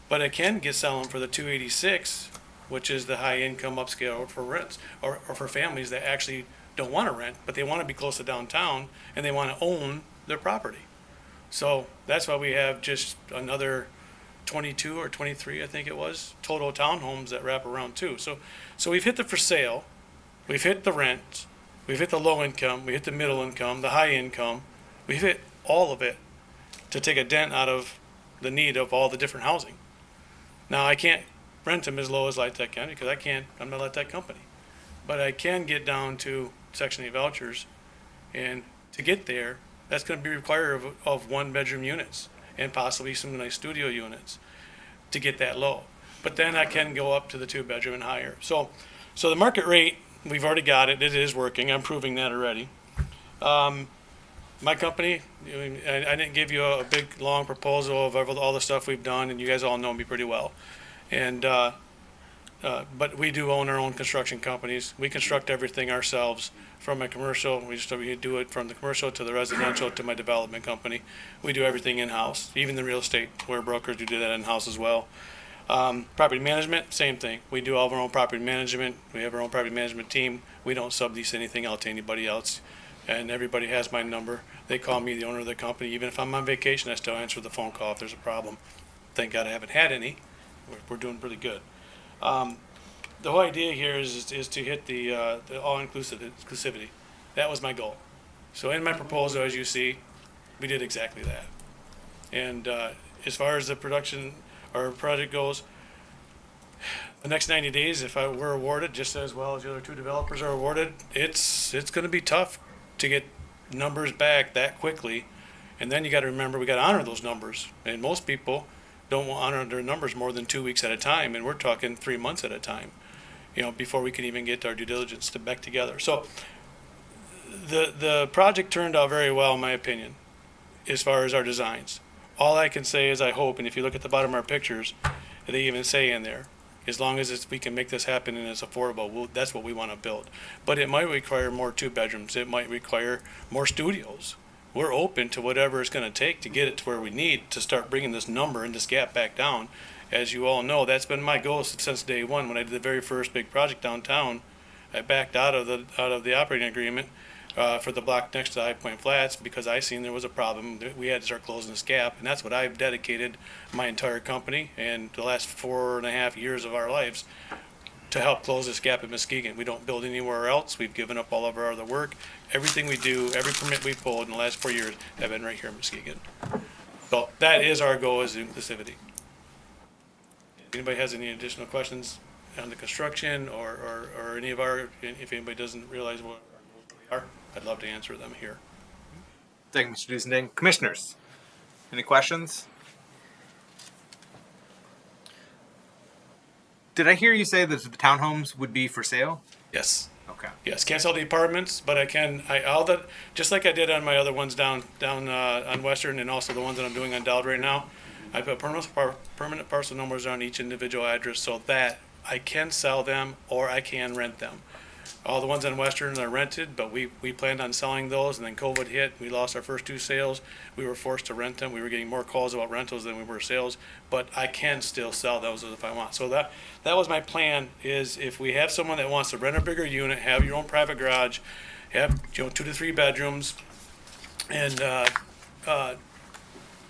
but I can sell them for the 286, which is the high income upscale for rents or for families that actually don't want to rent, but they want to be close to downtown and they want to own their property. So that's why we have just another 22 or 23, I think it was, total townhomes that wrap around too. So we've hit the for sale, we've hit the rent, we've hit the low income, we hit the middle income, the high income. We've hit all of it to take a dent out of the need of all the different housing. Now I can't rent them as low as Light Tech can because I'm not a Light Tech company. But I can get down to Section 8 vouchers, and to get there, that's going to be required of 1-bedroom units and possibly some nice studio units to get that low. But then I can go up to the 2-bedroom and higher. So the market rate, we've already got it. It is working. I'm proving that already. My company, I didn't give you a big, long proposal of all the stuff we've done, and you guys all know me pretty well. And but we do own our own construction companies. We construct everything ourselves from a commercial. We do it from the commercial to the residential to my development company. We do everything in-house, even the real estate. We're brokers who do that in-house as well. Property management, same thing. We do all of our own property management. We have our own property management team. We don't sublease anything out to anybody else. And everybody has my number. They call me the owner of the company. Even if I'm on vacation, I still answer the phone call if there's a problem. Thank God I haven't had any. We're doing pretty good. The whole idea here is to hit the all-inclusivity. That was my goal. So in my proposal, as you see, we did exactly that. And as far as the production or project goes, the next 90 days, if we're awarded, just as well as the other 2 developers are awarded, it's going to be tough to get numbers back that quickly. And then you got to remember, we got to honor those numbers. And most people don't honor their numbers more than 2 weeks at a time, and we're talking 3 months at a time, before we can even get our due diligence back together. So the project turned out very well, in my opinion, as far as our designs. All I can say is I hope, and if you look at the bottom of our pictures, they even say in there, as long as we can make this happen and it's affordable, that's what we want to build. But it might require more 2-bedrooms. It might require more studios. We're open to whatever it's going to take to get it to where we need to start bringing this number and this gap back down. As you all know, that's been my goal since day one. When I did the very first big project downtown, I backed out of the operating agreement for the block next to High Point Flats because I seen there was a problem. We had to start closing this gap, and that's what I've dedicated my entire company and the last 4.5 years of our lives to help close this gap in Muskegon. We don't build anywhere else. We've given up all of our other work. Everything we do, every permit we pulled in the last 4 years have been right here in Muskegon. So that is our goal, is inclusivity. If anybody has any additional questions on the construction or any of if anybody doesn't realize what our goals really are, I'd love to answer them here. Thank you, Mr. Dusending. Commissioners, any questions? Did I hear you say that the townhomes would be for sale? Yes. Okay. Yes, can't sell the apartments, but just like I did on my other ones down on Western and also the ones that I'm doing on Dowd right now, I put permanent parcel numbers on each individual address so that I can sell them or I can rent them. All the ones on Western are rented, but we planned on selling those, and then COVID hit. We lost our first 2 sales. We were forced to rent them. We were getting more calls about rentals than we were sales, but I can still sell those if I want. So that was my plan, is if we have someone that wants to rent a bigger unit, have your own private garage, have 2 to 3 bedrooms, and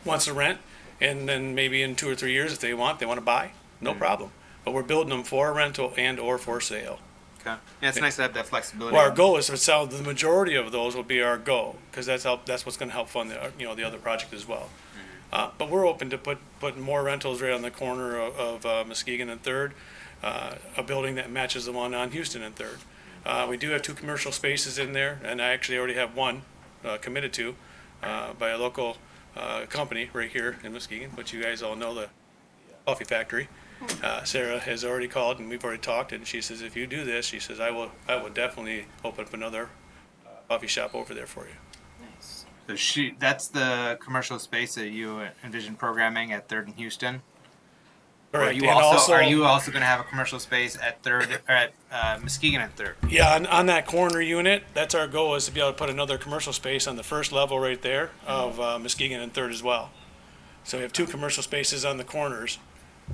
wants to rent, and then maybe in 2 or 3 years, if they want to buy, no problem. But we're building them for rental and or for sale. Okay. Yeah, it's nice to have that flexibility. Well, our goal is to sell the majority of those will be our goal, because that's what's going to help fund the other project as well. But we're open to putting more rentals right on the corner of Muskegon and Third, a building that matches the one on Houston and Third. We do have 2 commercial spaces in there, and I actually already have one committed to by a local company right here in Muskegon, which you guys all know, the coffee factory. Sarah has already called, and we've already talked, and she says, if you do this, she says, I will definitely open up another coffee shop over there for you. Nice. So that's the commercial space that you envision programming at Third and Houston. Or Correct. are you also going to have a commercial space at Third or at Muskegon and Third? Yeah, on that corner unit, that's our goal, is to be able to put another commercial space on the first level right there of Muskegon and Third as well. So we have 2 commercial spaces on the corners,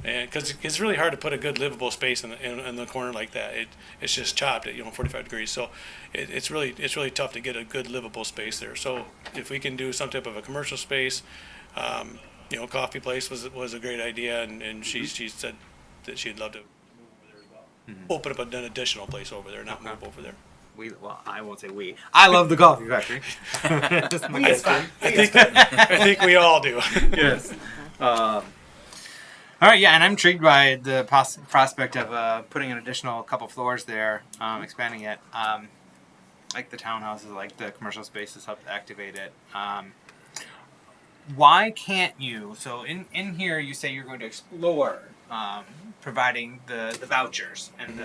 and because it's really hard to put a good livable space in the corner like that. It's just chopped at 45 degrees. So it's really tough to get a good livable space there. So if we can do some type of a commercial space, coffee place was a great idea, and she said that she'd love to open up an additional place over there, not move over there. Well, I won't say we. I love the coffee factory. I think we all do. Yes. All right, yeah, and I'm intrigued by the prospect of putting an additional couple floors there, expanding it. Like the townhouses, like the commercial spaces, help to activate it. Why can't you? So in here, you say you're going to explore providing the vouchers and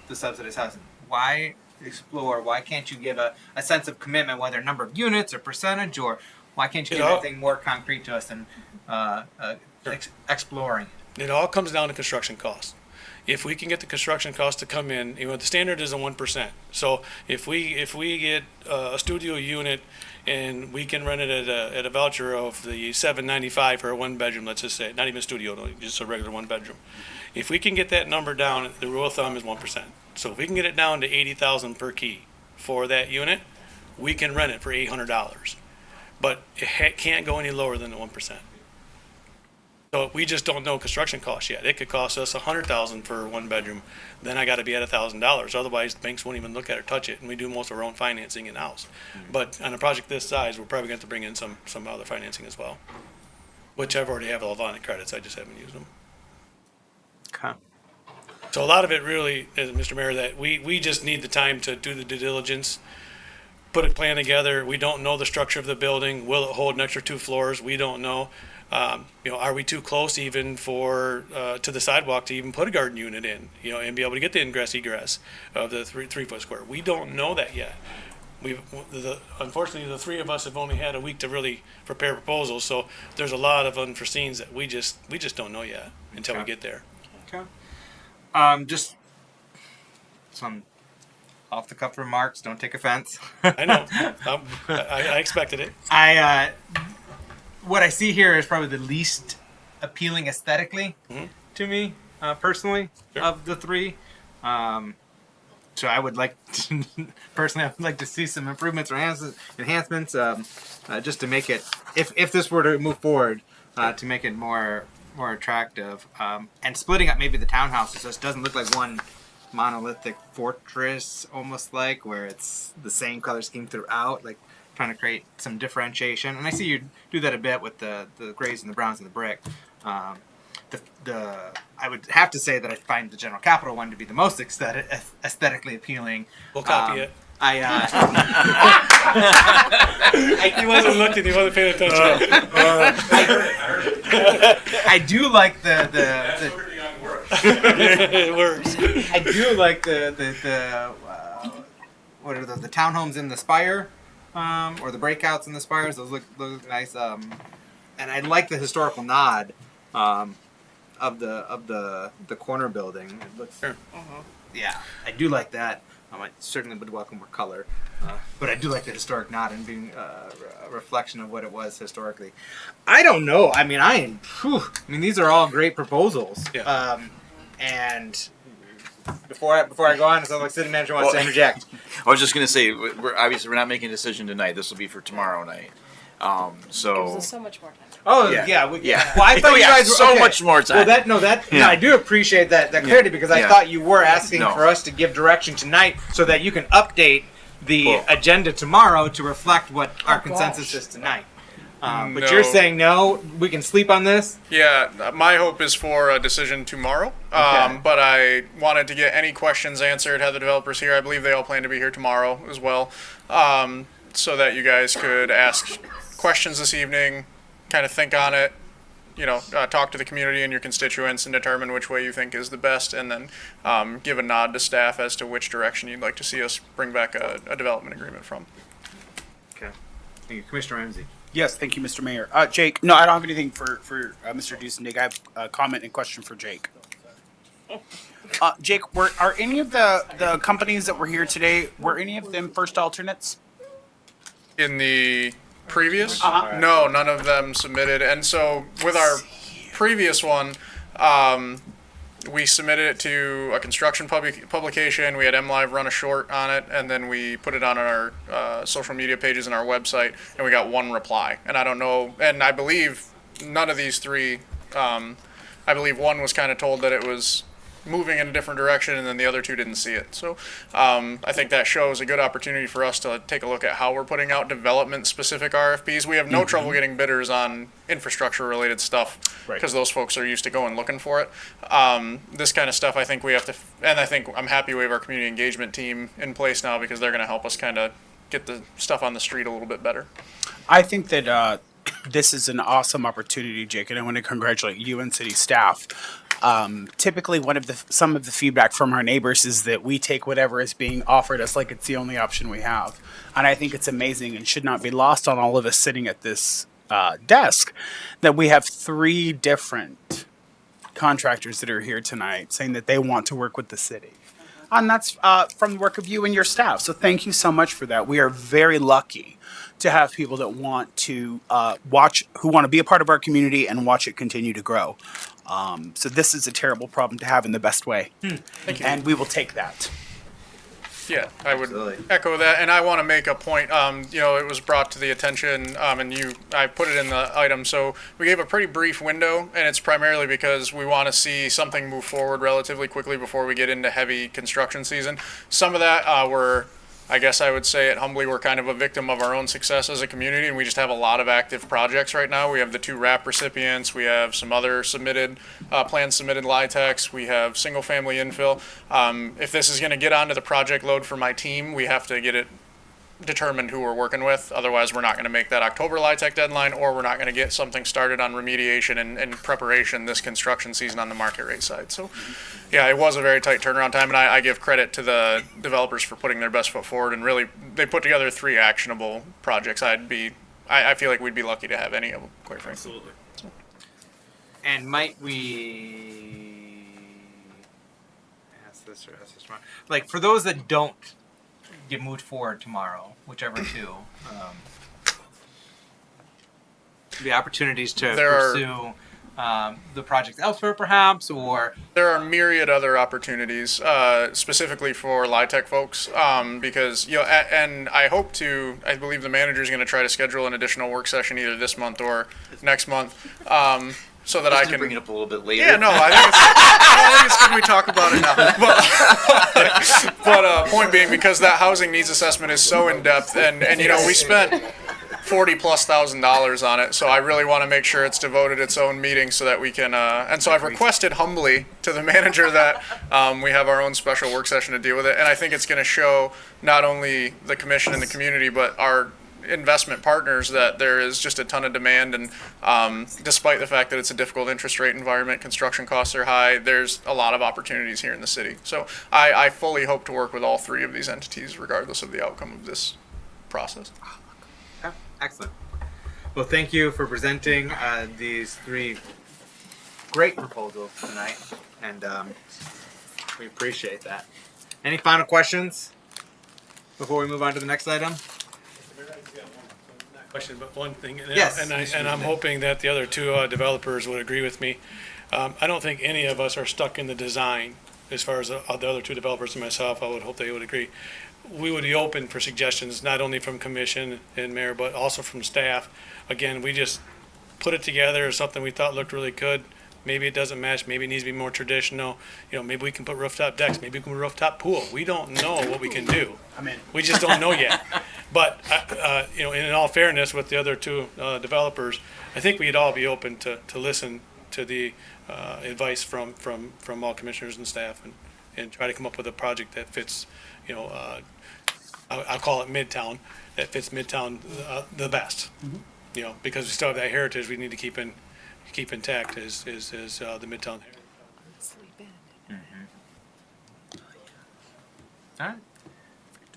the subsidized housing. Why explore? Why can't you give a sense of commitment, whether number of units or percentage, or why can't you give anything more concrete to us than exploring? It all comes down to construction costs. If we can get the construction cost to come in, the standard is a 1%. So if we get a studio unit and we can rent it at a voucher of the $795 for a 1-bedroom, let's just say, not even studio, no, just a regular 1-bedroom. If we can get that number down, the rule of thumb is 1%. So if we can get it down to $80,000 per key for that unit, we can rent it for $800. But it can't go any lower than the 1%. So we just don't know construction costs yet. It could cost us $100,000 for 1-bedroom. Then I got to be at $1,000. Otherwise, banks won't even look at it or touch it, and we do most of our own financing in house. But on a project this size, we're probably going to have to bring in some other financing as well, which I've already have a lot of credits. I just haven't used them. Okay. So a lot of it really, Mr. Mayor, that we just need the time to do the due diligence, put a plan together. We don't know the structure of the building. Will it hold an extra 2 floors? We don't know. Are we too close even to the sidewalk to even put a garden unit in, and be able to get the ingress egress of the 3-foot square? We don't know that yet. Unfortunately, the 3 of us have only had a week to really prepare proposals, so there's a lot of unforeseens that we just don't know yet until we get there. Okay. Just some off-the-cuff remarks. Don't take offense. I know. I expected it. What I see here is probably the least appealing aesthetically to me, personally, of the 3. So I would like to, personally, I would like to see some improvements or enhancements, just to make it, if this were to move forward, to make it more attractive, and splitting up maybe the townhouses so it doesn't look like one monolithic fortress, almost like, where it's the same color scheme throughout, like trying to create some differentiation. And I see you do that a bit with the grays and the browns and the brick. I would have to say that I find the General Capital one to be the most aesthetically appeling. We'll copy it. He wasn't looking. He wasn't paying attention. I do like the it works. I do like the what are those? The townhomes in the spire, or the breakouts in the spires. Those look nice. And I like the historical nod of the corner building. It looks. Sure. Yeah, I do like that. I certainly would welcome more color, but I do like the historic nod and being a reflection of what it was historically. I don't know. I mean, these are all great proposals. Yeah. And before I go on, it sounds like city manager wants to interject. I was just going to say, we're not making a decision tonight. This will be for tomorrow night. So Gives us so much more time. Oh Yeah. yeah, Yeah. Well, I thought Oh, you yeah, guys were so okay. much more time. Well, no, Yeah. I do appreciate that clarity because I Yeah. thought you were asking No. for us to give direction tonight so that you can update the Well- agenda tomorrow to reflect what our consensus is tonight. But you're No. saying no, we can sleep on this. Yeah, my hope is for a decision tomorrow. Okay. But I wanted to get any questions answered, have the developers here. I believe they all plan to be here tomorrow as well, so that you guys could ask questions this evening, kind of think on it, talk to the community and your constituents and determine which way you think is the best, and then give a nod to staff as to which direction you'd like to see us bring back a development agreement from. Okay. Thank you, Commissioner Ramsey. Yes, thank you, Mr. Mayor. Jake, no, I don't have anything for Mr. Dusendig. I have a comment and question for Jake. Jake, are any of the companies that were here today, were any of them first alternates? In the previous? Uh-huh. No, none of them submitted. And so with our previous one, we submitted it to a construction publication. We had MLive run a short on it, and then we put it on our social media pages and our website, and we got one reply. And I don't know, and I believe none of these three, I believe one was kind of told that it was moving in a different direction, and then the other two didn't see it. So I think that shows a good opportunity for us to take a look at how we're putting out development-specific RFPs. We have no trouble getting bidders on infrastructure-related stuff because those folks are used to going looking for it. This kind of stuff, I think we have to, and I think I'm happy we have our community engagement team in place now because they're going to help us kind of get the stuff on the street a little bit better. I think that this is an awesome opportunity, Jake, and I want to congratulate you and city staff. Typically, some of the feedback from our neighbors is that we take whatever is being offered us like it's the only option we have, and I think it's amazing and should not be lost on all of us sitting at this desk that we have 3 different contractors that are here tonight saying that they want to work with the city. And that's from the work of you and your staff. So thank you so much for that. We are very lucky to have people that want to who want to be a part of our community and watch it continue to grow. So this is a terrible problem to have in the best way. Thank you. And we will take that. Yeah, I would echo that, and I want to make a point. It was brought to the attention, and I put it in the item. So we gave a pretty brief window, and it's primarily because we want to see something move forward relatively quickly before we get into heavy construction season. Some of that I guess I would say it humbly, we're kind of a victim of our own success as a community, and we just have a lot of active projects right now. We have the 2 RAP recipients. We have some other plans submitted LIHTCs. We have single-family infill. If this is going to get onto the project load for my team, we have to get it determined who we're working with. Otherwise, we're not going to make that October LIHTC deadline, or we're not going to get something started on remediation and preparation this construction season on the market rate side. So, yeah, it was a very tight turnaround time, and I give credit to the developers for putting their best foot forward, and really, they put together 3 actionable projects. I feel like we'd be lucky to have any of them, quite frankly. Absolutely. And might we ask this or ask this tomorrow? Like, for those that don't get moved forward tomorrow, whichever 2, the opportunities to pursue the projects elsewhere, perhaps, or there are myriad other opportunities, specifically for LIHTC folks, because and I believe the manager is going to try to schedule an additional work session either this month or next month. So that I can bring it up a little bit later. Yeah, no, I think it's good we talk about it now. But point being, because that housing needs assessment is so in depth, and we spent $40,000+ on it, so I really want to make sure it's devoted its own meeting so that we can. And so I've requested humbly to the manager that we have our own special work session to deal with it, and I think it's going to show not only the commission and the community, but our investment partners that there is just a ton of demand, and despite the fact that it's a difficult interest rate environment, construction costs are high, there's a lot of opportunities here in the city. So I fully hope to work with all 3 of these entities regardless of the outcome of this process. Okay, excellent. Well, thank you for presenting these 3 great proposals tonight, and we appreciate that. Any final questions before we move on to the next item? Question, but one thing, Yes. and I'm hoping that the other 2 developers would agree with me. I don't think any of us are stuck in the design as far as the other two developers and myself, I would hope they would agree. We would be open for suggestions, not only from commission and mayor, but also from staff. Again, we just put it together as something we thought looked really good. Maybe it doesn't match, maybe it needs to be more traditional. Maybe we can put rooftop decks, maybe we can put rooftop pool. We don't know what we can do. I'm in. We just don't know yet. But, in all fairness with the other two developers, I think we'd all be open to listen to the advice from all commissioners and staff and try to come up with a project that fits, I'll call it Midtown, that fits Midtown the best. Because we still have that heritage we need to keep intact is the Midtown heritage. All right.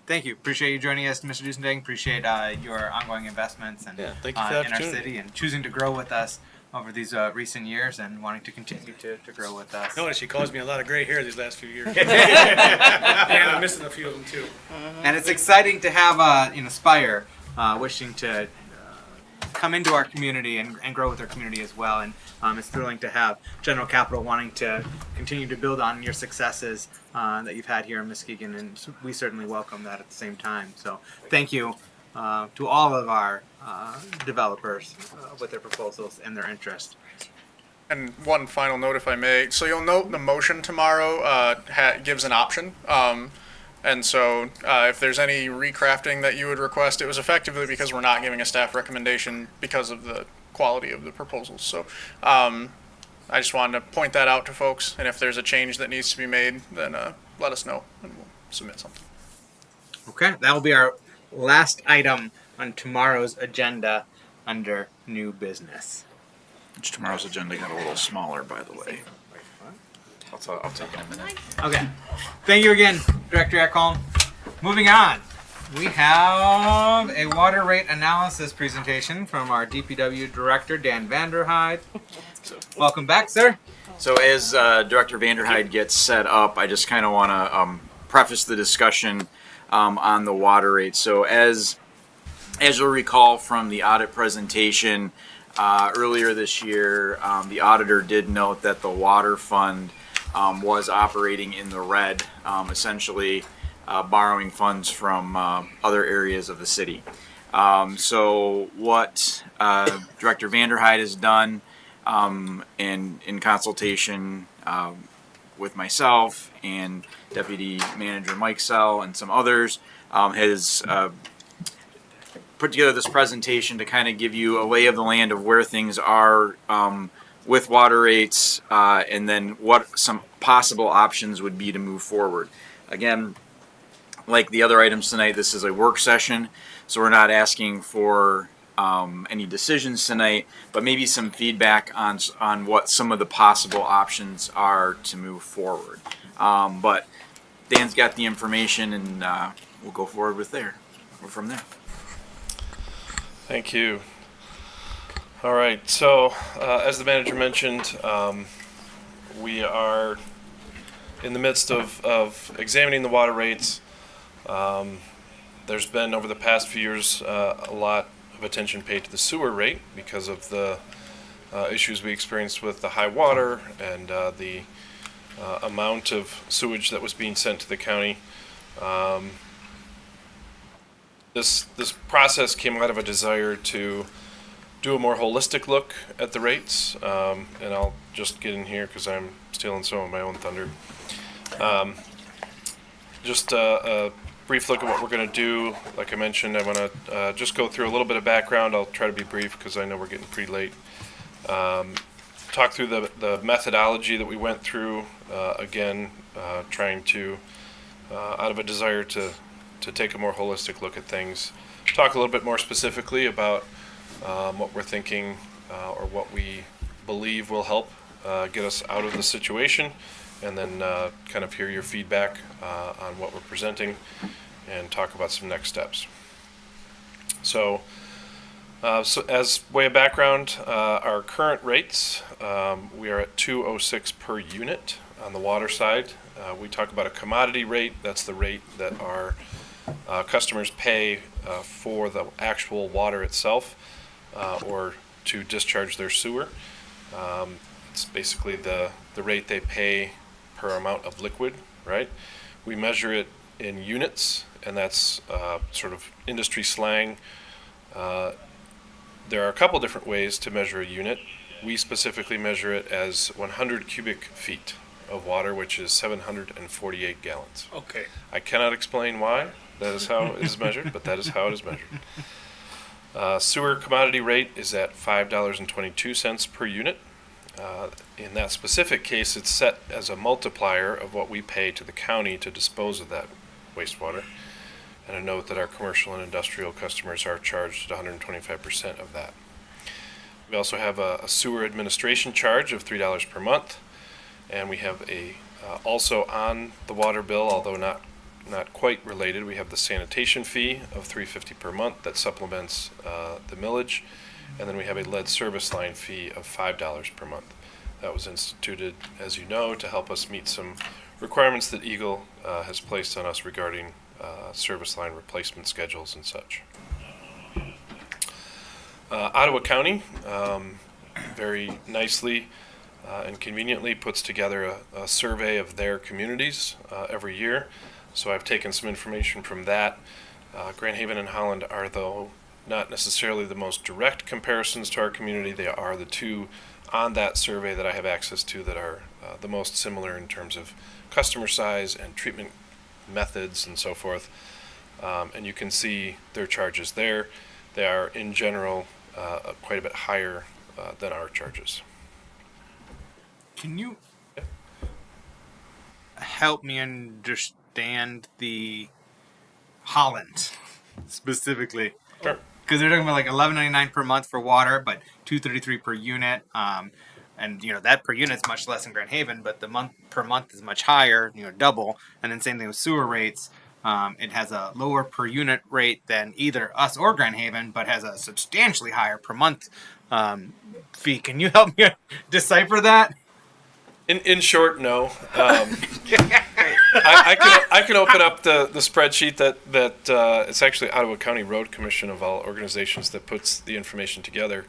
Thank you. Appreciate you joining us, Mr. Dusendang. Appreciate your ongoing investments and thank you for the in our opportunity. city and choosing to grow with us over these recent years and wanting to continue to grow with us. Notice she caused me a lot of gray hair these last few years. And I'm missing a few of them too. And it's exciting to have Spire wishing to come into our community and grow with our community as well. And it's thrilling to have General Capital wanting to continue to build on your successes that you've had here in Muskegon, and we certainly welcome that at the same time. So thank you to all of our developers with their proposals and their interest. And one final note, if I may. So you'll note the motion tomorrow gives an option. And so if there's any recrafting that you would request, it was effectively because we're not giving a staff recommendation because of the quality of the proposals. So I just wanted to point that out to folks. And if there's a change that needs to be made, then let us know and we'll submit something. Okay, that will be our last item on tomorrow's agenda under new business. Which tomorrow's agenda got a little smaller, by the way. I'll take it in a minute. Okay. Thank you again, Director Ekholm. Moving on, we have a water rate analysis presentation from our DPW Director, Dan Vanderhyde. Welcome back, sir. So as Director Vanderhyde gets set up, I just kind of want to preface the discussion on the water rate. So as you'll recall from the audit presentation earlier this year, the auditor did note that the water fund was operating in the red, essentially borrowing funds from other areas of the city. So what Director Vanderhyde has done in consultation with myself and Deputy Manager Mike Sell and some others has put together this presentation to kind of give you a lay of the land of where things are with water rates, and then what some possible options would be to move forward. Again, like the other items tonight, this is a work session, so we're not asking for any decisions tonight, but maybe some feedback on what some of the possible options are to move forward. But Dan's got the information, and we'll go forward from there. Thank you. All right, so as the manager mentioned, we are in the midst of examining the water rates. There's been, over the past few years, a lot of attention paid to the sewer rate because of the issues we experienced with the high water and the amount of sewage that was being sent to the county. This process came out of a desire to do a more holistic look at the rates, and I'll just get in here because I'm stealing some of my own thunder. Just a brief look at what we're going to do. Like I mentioned, I want to just go through a little bit of background. I'll try to be brief because I know we're getting pretty late. Talk through the methodology that we went through, again, trying to, out of a desire to take a more holistic look at things. Talk a little bit more specifically about what we're thinking or what we believe will help get us out of the situation, and then kind of hear your feedback on what we're presenting and talk about some next steps. So as way of background, our current rates, we are at $2.06 per unit on the water side. We talk about a commodity rate. That's the rate that our customers pay for the actual water itself, or to discharge their sewer. It's basically the rate they pay per amount of liquid, right? We measure it in units, and that's sort of industry slang. There are a couple different ways to measure a unit. We specifically measure it as 100 cubic feet of water, which is 748 gallons. Okay. I cannot explain why that is how it is measured, but that is how it is measured. Sewer commodity rate is at $5.22 per unit. In that specific case, it's set as a multiplier of what we pay to the county to dispose of that wastewater. And a note that our commercial and industrial customers are charged at 125% of that. We also have a sewer administration charge of $3 per month, and we have a also on the water bill, although not quite related, we have the sanitation fee of $3.50 per month that supplements the millage, and then we have a lead service line fee of $5 per month. That was instituted, as you know, to help us meet some requirements that Eagle has placed on us regarding service line replacement schedules and such. Ottawa County very nicely and conveniently puts together a survey of their communities every year. So I've taken some information from that. Grand Haven and Holland are, though, not necessarily the most direct comparisons to our community. They are the two on that survey that I have access to that are the most similar in terms of customer size and treatment methods and so forth. And you can see their charges there. They are, in general, quite a bit higher than our charges. Can you help me understand the Holland specifically? Sure. Because they're talking about like $11.99 per month for water, but $2.33 per unit. And that per unit's much less in Grand Haven, but the per month is much higher, double. And then same thing with sewer rates. It has a lower per unit rate than either us or Grand Haven, but has a substantially higher per month fee. Can you help me decipher that? In short, no. I can open up the spreadsheet that it's actually Ottawa County Road Commission of all organizations that puts the information together.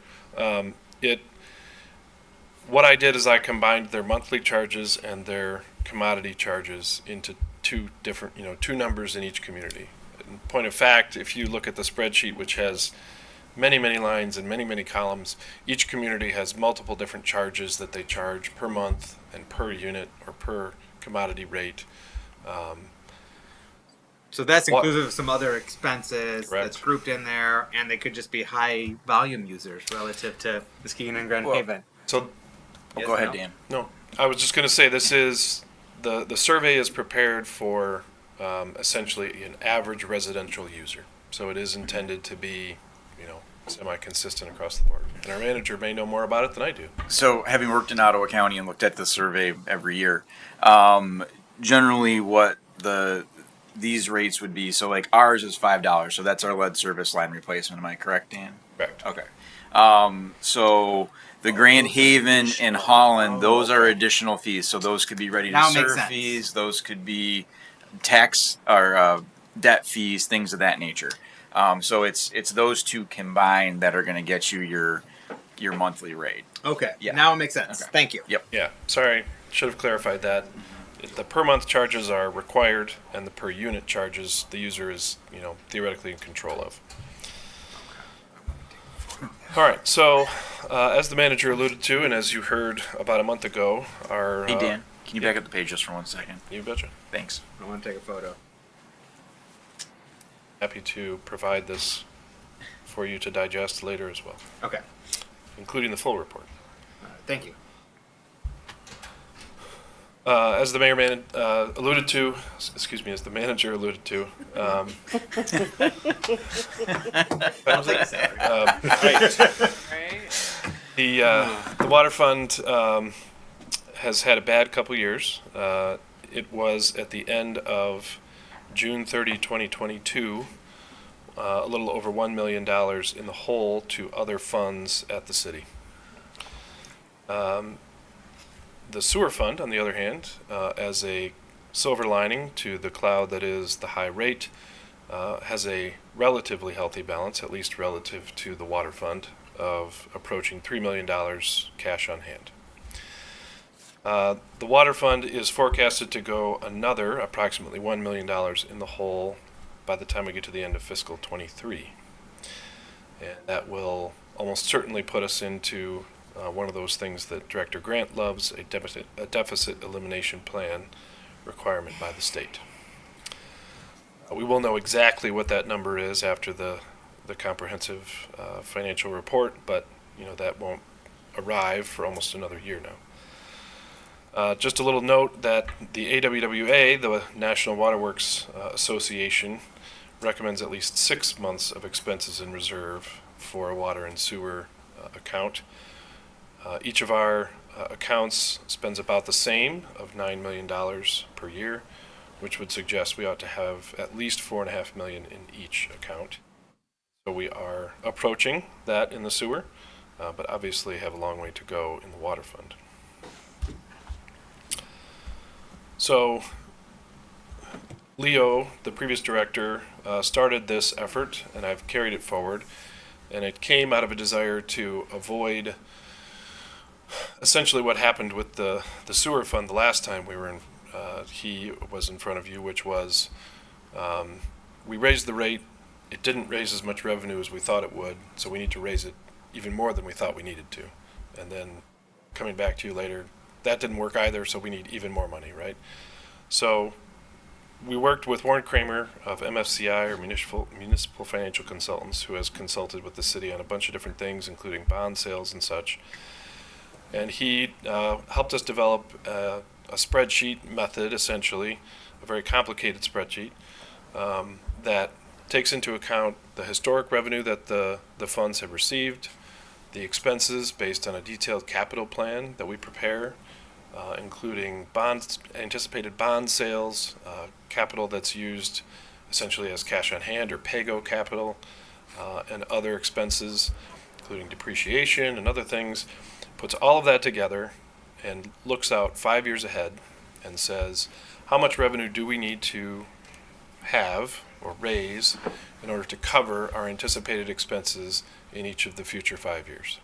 What I did is I combined their monthly charges and their commodity charges into two different, two numbers in each community. In point of fact, if you look at the spreadsheet, which has many, many lines and many, many columns, each community has multiple different charges that they charge per month and per unit or per commodity rate. So that's inclusive of some other expenses Correct. That's grouped in there, and they could just be high volume users relative to Muskegon and Grand Haven. So, Go ahead, Dan. No, I was just going to say this is the survey is prepared for essentially an average residential user. So it is intended to be, semi-consistent across the board. And our manager may know more about it than I do. So, having worked in Ottawa County and looked at the survey every year, generally what these rates would be, so like ours is $5, so that's our lead service line replacement. Am I correct, Dan? Correct. Okay. So the Grand Haven and Holland, those are additional fees. So those could be ready to Now it makes serve sense. fees. Those could be tax or debt fees, things of that nature. So it's those two combined that are going to get you your monthly rate. Okay. Yeah. Now it makes sense. Okay. Thank you. Yep. Yeah, sorry, should have clarified that. The per month charges are required, and the per unit charges the user is, theoretically in control of. All right, so as the manager alluded to, and as you heard about a month ago, our Hey, Dan, can you back up the page just for 1 second? You betcha. Thanks. I want to take a photo. Happy to provide this for you to digest later as well, Okay. including the full report. Thank you. As the alluded to, as the manager alluded to, the water fund has had a bad couple years. It was at the end of June 30, 2022, a little over $1 million in the hole to other funds at the city. The sewer fund, on the other hand, as a silver lining to the cloud that is the high rate, has a relatively healthy balance, at least relative to the water fund, of approaching $3 million cash on hand. The water fund is forecasted to go another approximately $1 million in the hole by the time we get to the end of fiscal 23. And that will almost certainly put us into one of those things that Director Grant loves, a deficit elimination plan requirement by the state. We will know exactly what that number is after the comprehensive financial report, but that won't arrive for almost another year now. Just a little note that the AWWA, the National Waterworks Association, recommends at least 6 months of expenses in reserve for a water and sewer account. Each of our accounts spends about the same of $9 million per year, which would suggest we ought to have at least $4.5 million in each account. So we are approaching that in the sewer, but obviously have a long way to go in the water fund. So Leo, the previous director, started this effort, and I've carried it forward, and it came out of a desire to avoid essentially what happened with the sewer fund the last time we were in. He was in front of you, which was we raised the rate. It didn't raise as much revenue as we thought it would, so we need to raise it even more than we thought we needed to. And then coming back to you later, that didn't work either, so we need even more money, right? So we worked with Warren Kramer of MFCI, or Municipal Financial Consultants, who has consulted with the city on a bunch of different things, including bond sales and such. And he helped us develop a spreadsheet method, essentially, a very complicated spreadsheet that takes into account the historic revenue that the funds have received, the expenses based on a detailed capital plan that we prepare, including anticipated bond sales, capital that's used essentially as cash on hand or pay-go capital, and other expenses, including depreciation and other things, puts all of that together and looks out 5 years ahead and says, how much revenue do we need to have or raise in order to cover our anticipated expenses in each of the future 5 years?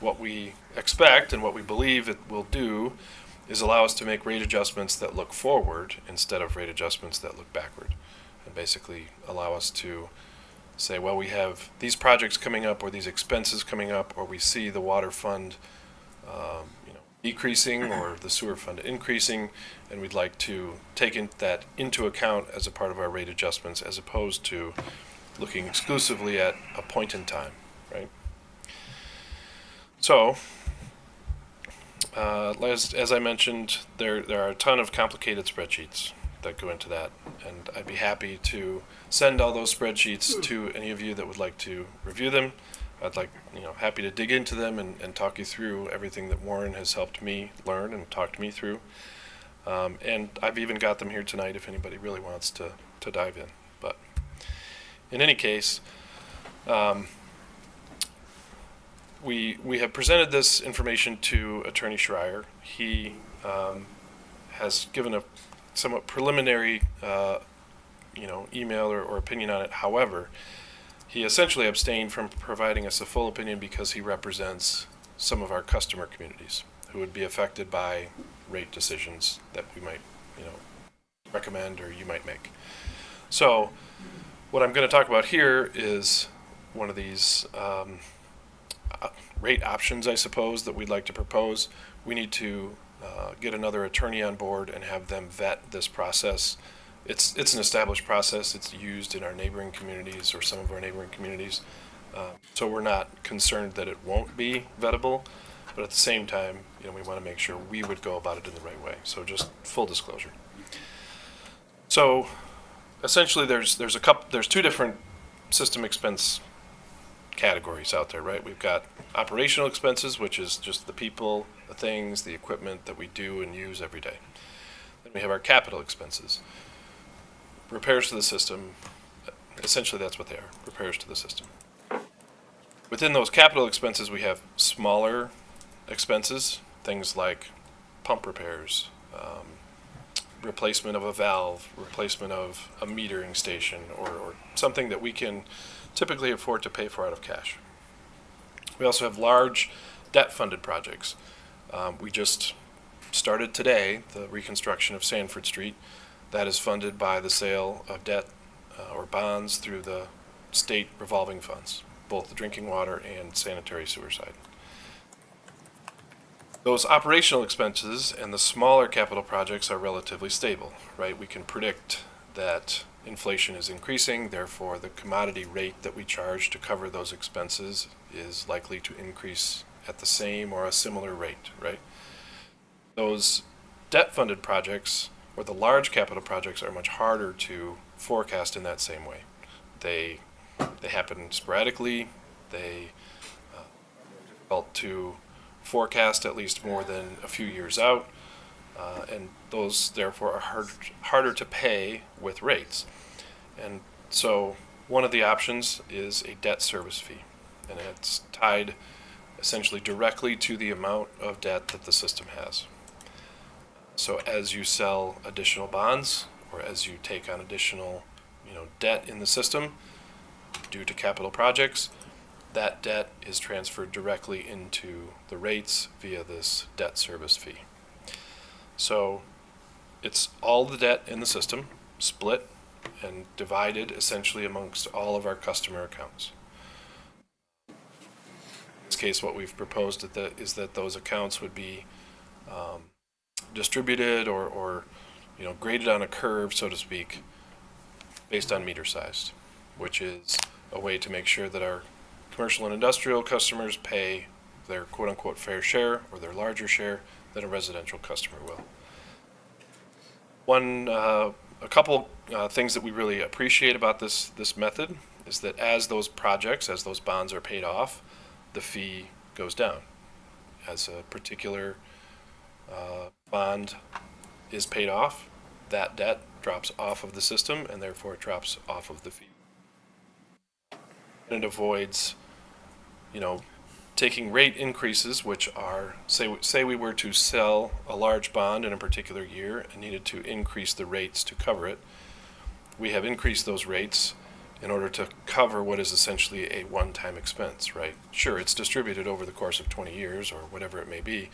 What we expect and what we believe it will do is allow us to make rate adjustments that look forward instead of rate adjustments that look backward, and basically allow us to say, well, we have these projects coming up or these expenses coming up, or we see the water fund decreasing or the sewer fund increasing, and we'd like to take that into account as a part of our rate adjustments, as opposed to looking exclusively at a point in time, right? So, as I mentioned, there are a ton of complicated spreadsheets that go into that, and I'd be happy to send all those spreadsheets to any of you that would like to review them. I'd happy to dig into them and talk you through everything that Warren has helped me learn and talked me through. And I've even got them here tonight if anybody really wants to dive in. But in any case, we have presented this information to Attorney Schreier. He has given a somewhat preliminary email or opinion on it. However, he essentially abstained from providing us a full opinion because he represents some of our customer communities who would be affected by rate decisions that we might, recommend or you might make. So what I'm going to talk about here is one of these rate options, I suppose, that we'd like to propose. We need to get another attorney on board and have them vet this process. It's an established process. It's used in our neighboring communities or some of our neighboring communities. So we're not concerned that it won't be vettable, but at the same time, we want to make sure we would go about it in the right way. So just full disclosure. So essentially there's two different system expense categories out there, right? We've got operational expenses, which is just the people, the things, the equipment that we do and use every day. Then we have our capital expenses. Repairs to the system, essentially that's what they are, repairs to the system. Within those capital expenses, we have smaller expenses, things like pump repairs, replacement of a valve, replacement of a metering station, or something that we can typically afford to pay for out of cash. We also have large debt-funded projects. We just started today the reconstruction of Sanford Street. That is funded by the sale of debt or bonds through the state revolving funds, both the drinking water and sanitary sewer side. Those operational expenses and the smaller capital projects are relatively stable, right? We can predict that inflation is increasing, therefore the commodity rate that we charge to cover those expenses is likely to increase at the same or a similar rate, right? Those debt-funded projects or the large capital projects are much harder to forecast in that same way. They happen sporadically. They are difficult to forecast at least more than a few years out, and those therefore are harder to pay with rates. And so one of the options is a debt service fee, and it's tied essentially directly to the amount of debt that the system has. So as you sell additional bonds or as you take on additional debt in the system due to capital projects, that debt is transferred directly into the rates via this debt service fee. So it's all the debt in the system split and divided essentially amongst all of our customer accounts. In this case, what we've proposed is that those accounts would be distributed or graded on a curve, so to speak, based on meter size, which is a way to make sure that our commercial and industrial customers pay their quote-unquote fair share or their larger share than a residential customer will. A couple things that we really appreciate about this method is that as those bonds are paid off, the fee goes down. As a particular bond is paid off, that debt drops off of the system and therefore it drops off of the fee. And it avoids, taking rate increases, which are, say we were to sell a large bond in a particular year and needed to increase the rates to cover it. We have increased those rates in order to cover what is essentially a one-time expense, right? Sure, it's distributed over the course of 20 years or whatever it may be,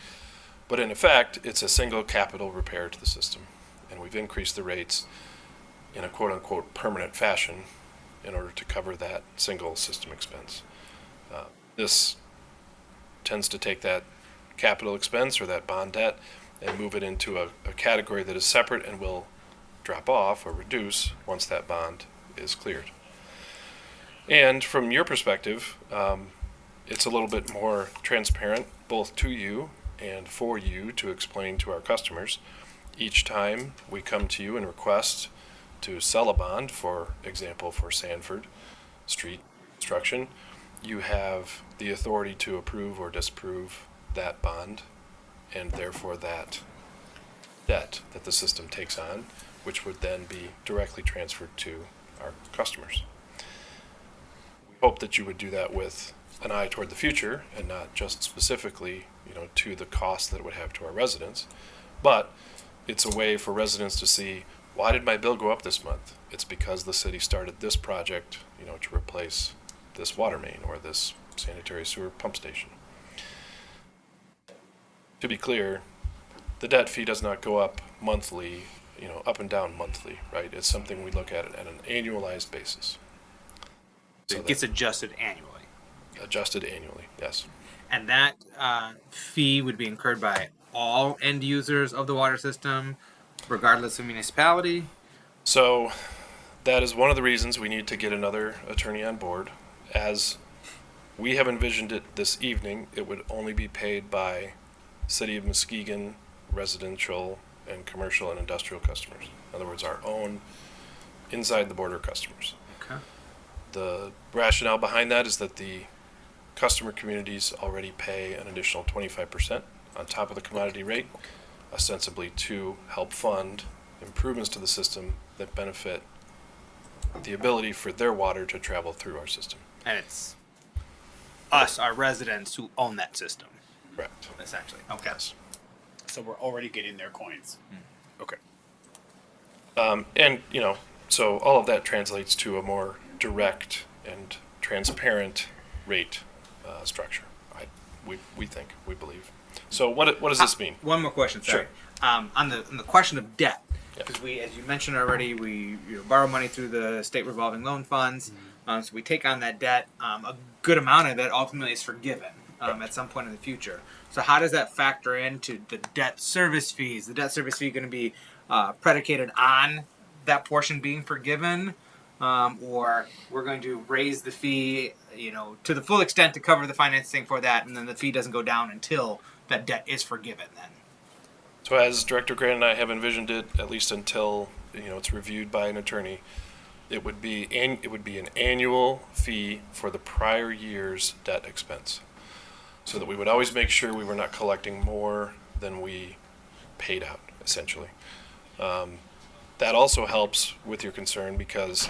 but in effect, it's a single capital repair to the system. And we've increased the rates in a quote-unquote permanent fashion in order to cover that single system expense. This tends to take that capital expense or that bond debt and move it into a category that is separate and will drop off or reduce once that bond is cleared. And from your perspective, it's a little bit more transparent both to you and for you to explain to our customers. Each time we come to you and request to sell a bond, for example, for Sanford Street construction, you have the authority to approve or disapprove that bond and therefore that debt that the system takes on, which would then be directly transferred to our customers. We hope that you would do that with an eye toward the future and not just specifically, to the cost that it would have to our residents, but it's a way for residents to see, why did my bill go up this month? It's because the city started this project, to replace this water main or this sanitary sewer pump station. To be clear, the debt fee does not go up monthly, up and down monthly, right? It's something we look at an annualized basis. So it gets adjusted annually. Adjusted annually, yes. And that fee would be incurred by all end users of the water system, regardless of municipality? So that is one of the reasons we need to get another attorney on board. As we have envisioned it this evening, it would only be paid by City of Muskegon residential and commercial and industrial customers. In other words, our own inside the border customers. Okay. The rationale behind that is that the customer communities already pay an additional 25% on top of the commodity rate, ostensibly to help fund improvements to the system that benefit the ability for their water to travel through our system. And it's us, our residents, who own that system. Correct. Essentially. Okay. Yes. So we're already getting their coins. Okay. And, so all of that translates to a more direct and transparent rate structure, we believe. So what does this mean? One more question, sorry. On the question of debt, because we, as you mentioned already, we borrow money through the state revolving loan funds. So we take on that debt. A good amount of it ultimately is forgiven at some point in the future. So how does that factor into the debt service fees? The debt service fee going to be predicated on that portion being forgiven, or we're going to raise the fee, to the full extent to cover the financing for that, and then the fee doesn't go down until that debt is forgiven then. So as Director Grant and I have envisioned it, at least until it's reviewed by an attorney, it would be an annual fee for the prior year's debt expense, so that we would always make sure we were not collecting more than we paid out, essentially. That also helps with your concern, because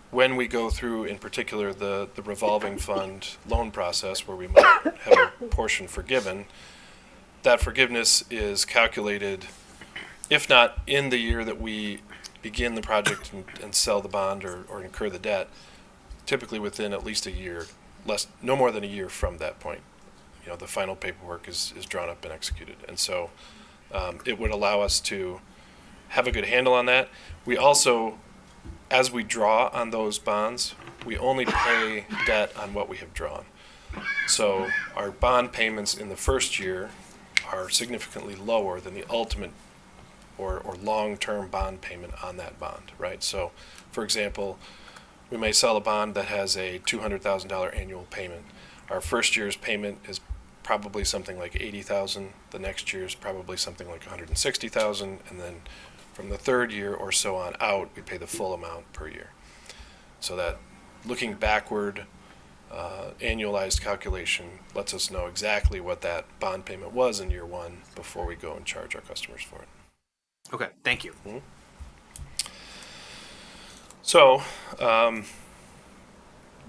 when we go through, in particular, the revolving fund loan process, where we might have a portion forgiven, that forgiveness is calculated, if not in the year that we begin the project and sell the bond or incur the debt, typically within at least a year, no more than a year from that point. The final paperwork is drawn up and executed. And so it would allow us to have a good handle on that. We also, as we draw on those bonds, we only pay debt on what we have drawn. So our bond payments in the first year are significantly lower than the ultimate or long-term bond payment on that bond, right? So, for example, we may sell a bond that has a $200,000 annual payment. Our first year's payment is probably something like $80,000. The next year is probably something like $160,000, and then from the third year or so on out, we pay the full amount per year. So that looking backward, annualized calculation lets us know exactly what that bond payment was in year one before we go and charge our customers for it. Okay, thank you. Mm-hmm. So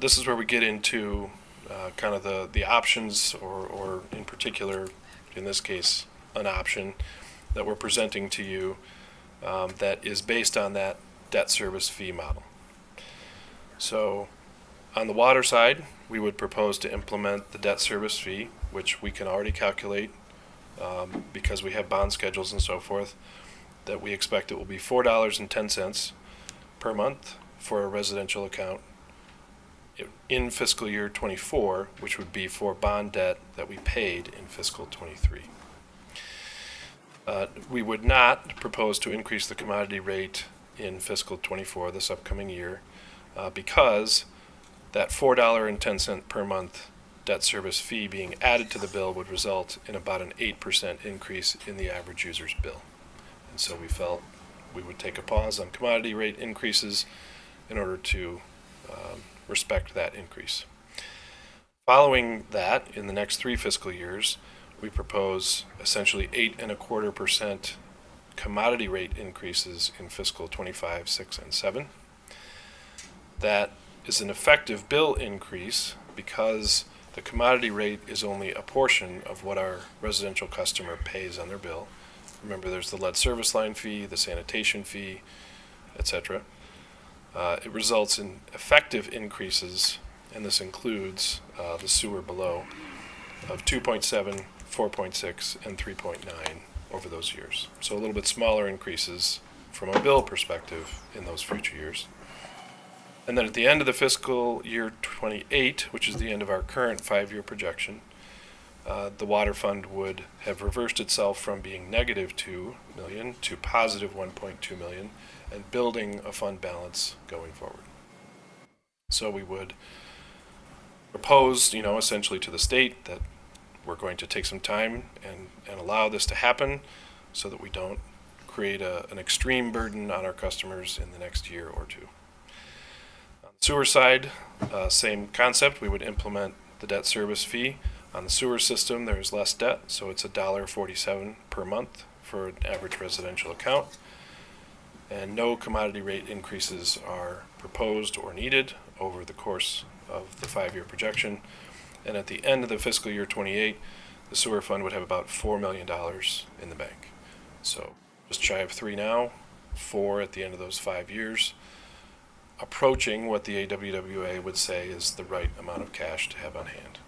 this is where we get into kind of the options, or in particular, in this case, an option that we're presenting to you that is based on that debt service fee model. So on the water side, we would propose to implement the debt service fee, which we can already calculate because we have bond schedules and so forth, that we expect it will be $4.10 per month for a residential account in fiscal year 24, which would be for bond debt that we paid in fiscal 23. We would not propose to increase the commodity rate in fiscal 24, this upcoming year, because that $4.10 per month debt service fee being added to the bill would result in about an 8% increase in the average user's bill. And so we felt we would take a pause on commodity rate increases in order to respect that increase. Following that, in the next 3 fiscal years, we propose essentially 8.25% commodity rate increases in fiscal 25, 6, and 7. That is an effective bill increase because the commodity rate is only a portion of what our residential customer pays on their bill. Remember, there's the lead service line fee, the sanitation fee, etc. It results in effective increases, and this includes the sewer below, of 2.7, 4.6, and 3.9 over those years. So a little bit smaller increases from a bill perspective in those future years. And then at the end of the fiscal year 28, which is the end of our current 5-year projection, the water fund would have reversed itself from being negative $2 million to positive $1.2 million, and building a fund balance going forward. So we would propose, essentially to the state that we're going to take some time and allow this to happen so that we don't create an extreme burden on our customers in the next year or two. On the sewer side, same concept. We would implement the debt service fee. On the sewer system, there's less debt, so it's $1.47 per month for an average residential account. And no commodity rate increases are proposed or needed over the course of the 5-year projection. And at the end of the fiscal year 28, the sewer fund would have about $4 million in the bank. So just shy of 3 now, 4 at the end of those 5 years, approaching what the AWWA would say is the right amount of cash to have on hand.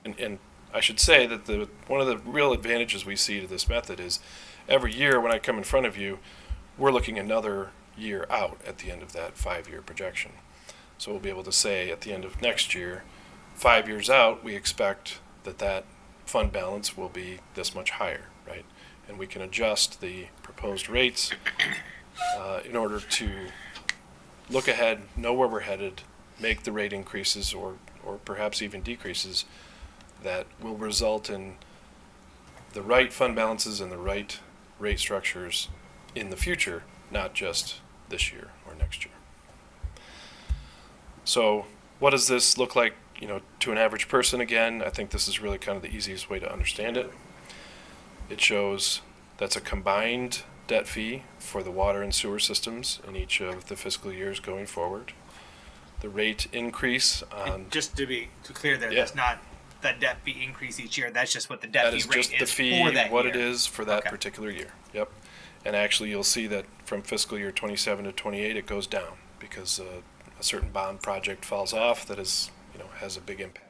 And I should say that one of the real advantages we see to this method is every year when I come in front of you, we're looking another year out at the end of that 5-year projection. So we'll be able to say at the end of next year, 5 years out, we expect that fund balance will be this much higher, right? And we can adjust the proposed rates in order to look ahead, know where we're headed, make the rate increases or perhaps even decreases that will result in the right fund balances and the right rate structures in the future, not just this year or next year. So what does this look like, to an average person? Again, I think this is really kind of the easiest way to understand it. It shows that's a combined debt fee for the water and sewer systems in each of the fiscal years going forward. The rate increase on... And just to be clear there, Yeah. that's not the debt fee increase each year. That's just what the debt That fee is rate just the is fee, for that what year. it is for that Okay. particular year. Yep. And actually, you'll see that from fiscal year 27 to 28, it goes down because a certain bond project falls off that is, has a big impact.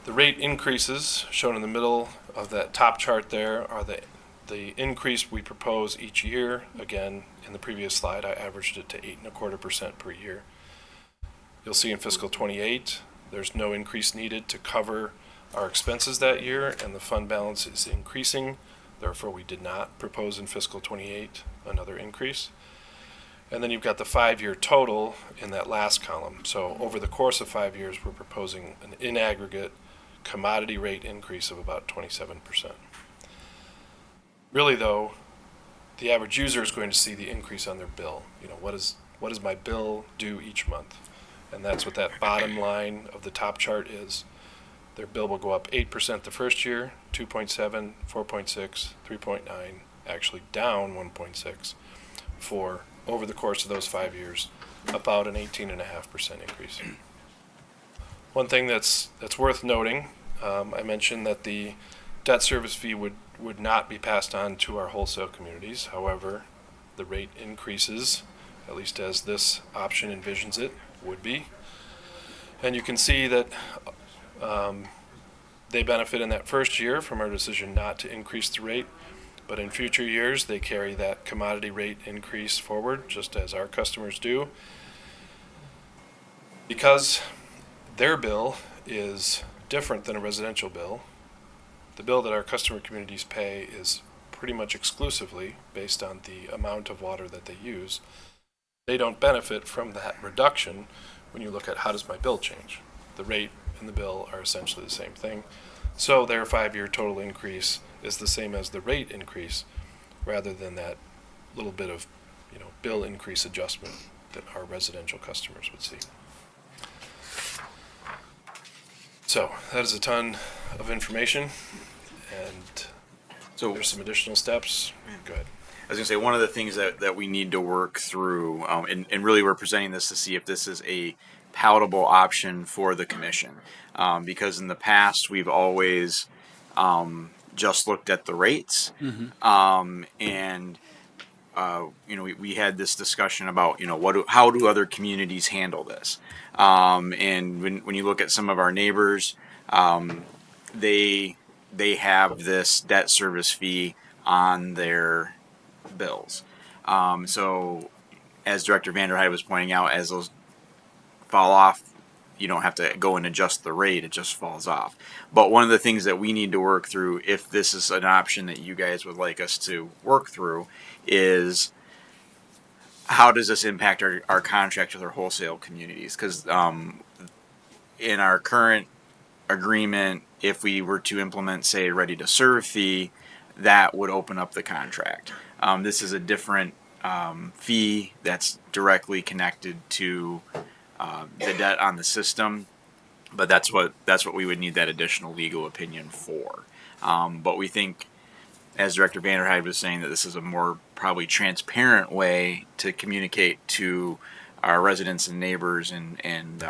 The rate increases shown in the middle of that top chart there are the increase we propose each year. Again, in the previous slide, I averaged it to 8.25% per year. You'll see in fiscal 28, there's no increase needed to cover our expenses that year, and the fund balance is increasing. Therefore, we did not propose in fiscal 28 another increase. And then you've got the 5-year total in that last column. So over the course of 5 years, we're proposing an in aggregate commodity rate increase of about 27%. Really, though, the average user is going to see the increase on their bill. What does my bill do each month? And that's what that bottom line of the top chart is. Their bill will go up 8% the first year, 2.7, 4.6, 3.9, actually down 1.6 for over the course of those 5 years, about an 18.5% increase. One thing that's worth noting, I mentioned that the debt service fee would not be passed on to our wholesale communities. However, the rate increases, at least as this option envisions it, would be. And you can see that they benefit in that first year from our decision not to increase the rate, but in future years they carry that commodity rate increase forward, just as our customers do. Because their bill is different than a residential bill, the bill that our customer communities pay is pretty much exclusively based on the amount of water that they use. They don't benefit from that reduction when you look at how does my bill change. The rate and the bill are essentially the same thing. So their 5-year total increase is the same as the rate increase rather than that little bit of bill increase adjustment that our residential customers would see. So that is a ton of information, and so there's some additional steps. Go ahead. I was going to say, one of the things that we need to work through, and really we're presenting this to see if this is a palatable option for the commission. Because in the past, we've always just looked at the rates. And, we had this discussion about, how do other communities handle this? And when you look at some of our neighbors, they have this debt service fee on their bills. So as Director Vanderhyde was pointing out, as those fall off, you don't have to go and adjust the rate, it just falls off. But one of the things that we need to work through, if this is an option that you guys would like us to work through, is how does this impact our contract with our wholesale communities? Because in our current agreement, if we were to implement, say, a ready-to-serve fee, that would open up the contract. This is a different fee that's directly connected to the debt on the system, but that's what we would need that additional legal opinion for. But we think, as Director Vanderhyde was saying, that this is a more probably transparent way to communicate to our residents and neighbors and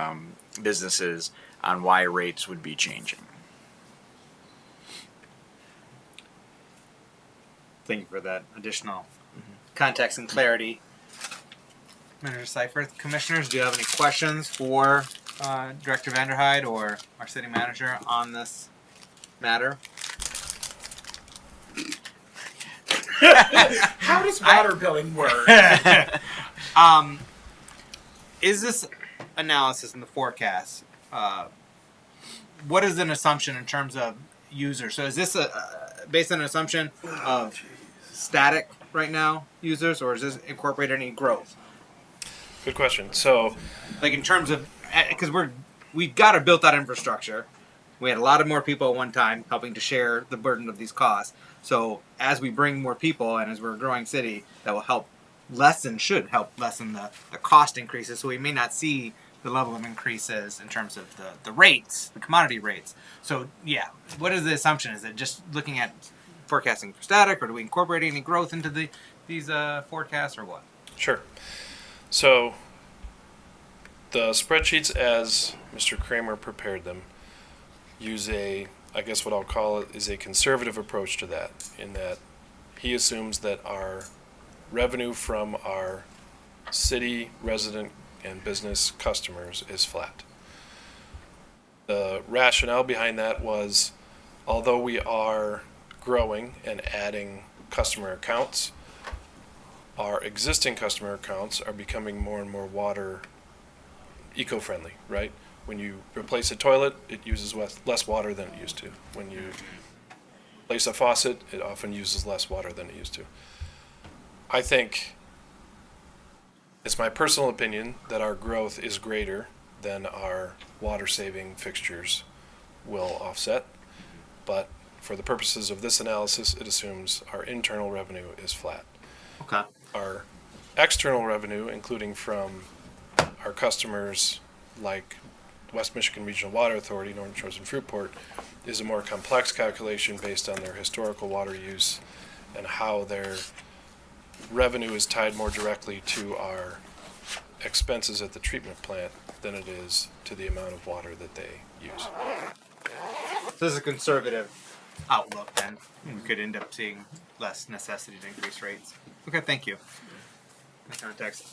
businesses on why rates would be changing. Thank you for that additional context and clarity. Manager Seifert, commissioners, do you have any questions for Director Vanderhyde or our city manager on this matter? How does water billing work? Is this analysis in the forecast? What is an assumption in terms of users? So is this based on an assumption of static right now users, or is this incorporate any growth? Good question. So, like in terms of, because we've got a built out infrastructure. We had a lot of more people at one time helping to share the burden of these costs. So as we bring more people and as we're a growing city, that will should help lessen the cost increases. So we may not see the level of increases in terms of the rates, the commodity rates. So yeah, what is the assumption? Is it just looking at forecasting for static, or do we incorporate any growth into these forecasts, or what? Sure. So the spreadsheets, as Mr. Kramer prepared them, use I guess what I'll call it is a conservative approach to that, in that he assumes that our revenue from our city resident and business customers is flat. The rationale behind that was, although we are growing and adding customer accounts, our existing customer accounts are becoming more and more water eco-friendly, right? When you replace a toilet, it uses less water than it used to. When you replace a faucet, it often uses less water than it used to. I think it's my personal opinion that our growth is greater than our water-saving fixtures will offset, but for the purposes of this analysis, it assumes our internal revenue is flat. Okay. Our external revenue, including from our customers like West Michigan Regional Water Authority, Northern Shores and Fruitport, is a more complex calculation based on their historical water use and how their revenue is tied more directly to our expenses at the treatment plant than it is to the amount of water that they use. So this is a conservative outlook, then. We could end up seeing less necessity to increase rates. Okay, thank you. In context.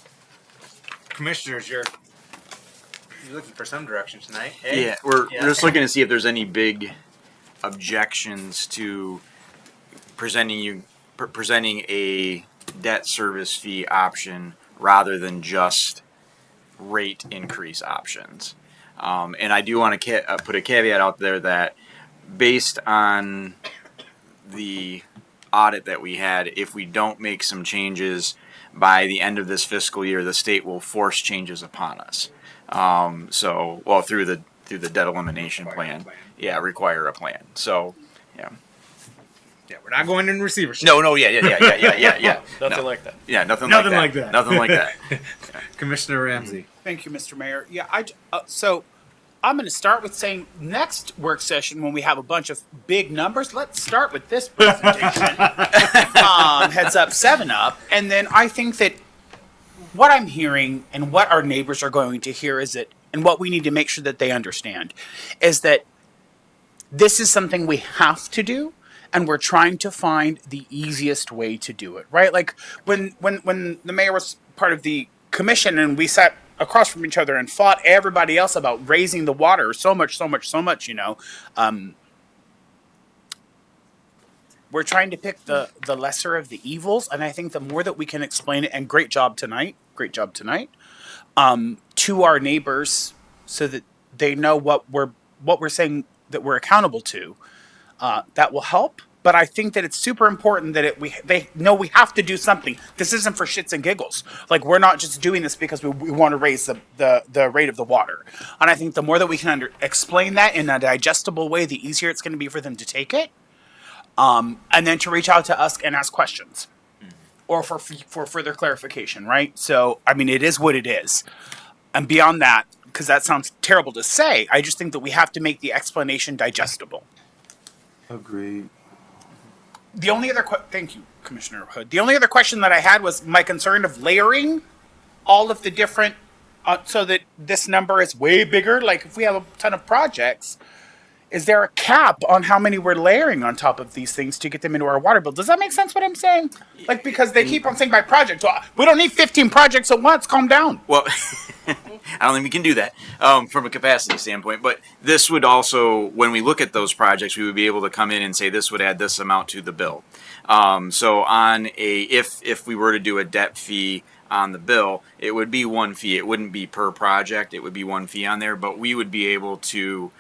Commissioners, you're looking for some direction tonight. Hey? Yeah, we're just looking to see if there's any big objections to presenting a debt service fee option rather than just rate increase options. And I do want to put a caveat out there that based on the audit that we had, if we don't make some changes by the end of this fiscal year, the state will force changes upon us. Through the debt elimination plan. Yeah, require a plan. So, yeah. Yeah, we're not going in receivership. No, yeah. Nothing like that. Yeah, nothing like that. Nothing like that. Commissioner Ramsey. Thank you, Mr. Mayor. Yeah, so I'm going to start with saying next work session when we have a bunch of big numbers, let's start with this presentation. Heads up, 7 up. And then I think that what I'm hearing and what our neighbors are going to hear is that, and what we need to make sure that they understand, is that this is something we have to do, and we're trying to find the easiest way to do it, right? Like when the mayor was part of the commission and we sat across from each other and fought everybody else about raising the water so much, we're trying to pick the lesser of the evils, and I think the more that we can explain it, and great job tonight, to our neighbors so that they know what we're saying that we're accountable to, that will help. But I think that it's super important that they know we have to do something. This isn't for shits and giggles. Like, we're not just doing this because we want to raise the rate of the water. And I think the more that we can explain that in a digestible way, the easier it's going to be for them to take it. And then to reach out to us and ask questions or for further clarification, right? So, I mean, it is what it is. And beyond that, because that sounds terrible to say, I just think that we have to make the explanation digestible. Agreed. The only other thank you, Commissioner Hood. The only other question that I had was my concern of layering all of the different, so that this number is way bigger. Like if we have a ton of projects, is there a cap on how many we're layering on top of these things to get them into our water bill? Does that make sense what I'm saying? Like, because they keep on saying by project. Well, we don't need 15 projects at once. Calm down. Well, I don't think we can do that from a capacity standpoint. But this would also, when we look at those projects, we would be able to come in and say this would add this amount to the bill. So on if we were to do a debt fee on the bill, it would be one fee. It wouldn't be per project. It would be one fee on there. But we would be able to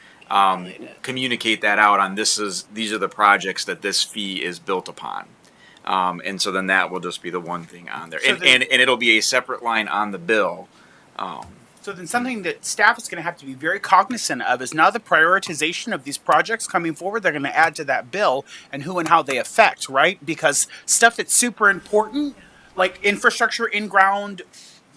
communicate that out on these are the projects that this fee is built upon. And so then that will just be the one thing on there. So And it'll be a separate line on the bill. So then something that staff is going to have to be very cognizant of is now the prioritization of these projects coming forward, they're going to add to that bill and who and how they affect, right? Because stuff that's super important, like infrastructure, in-ground,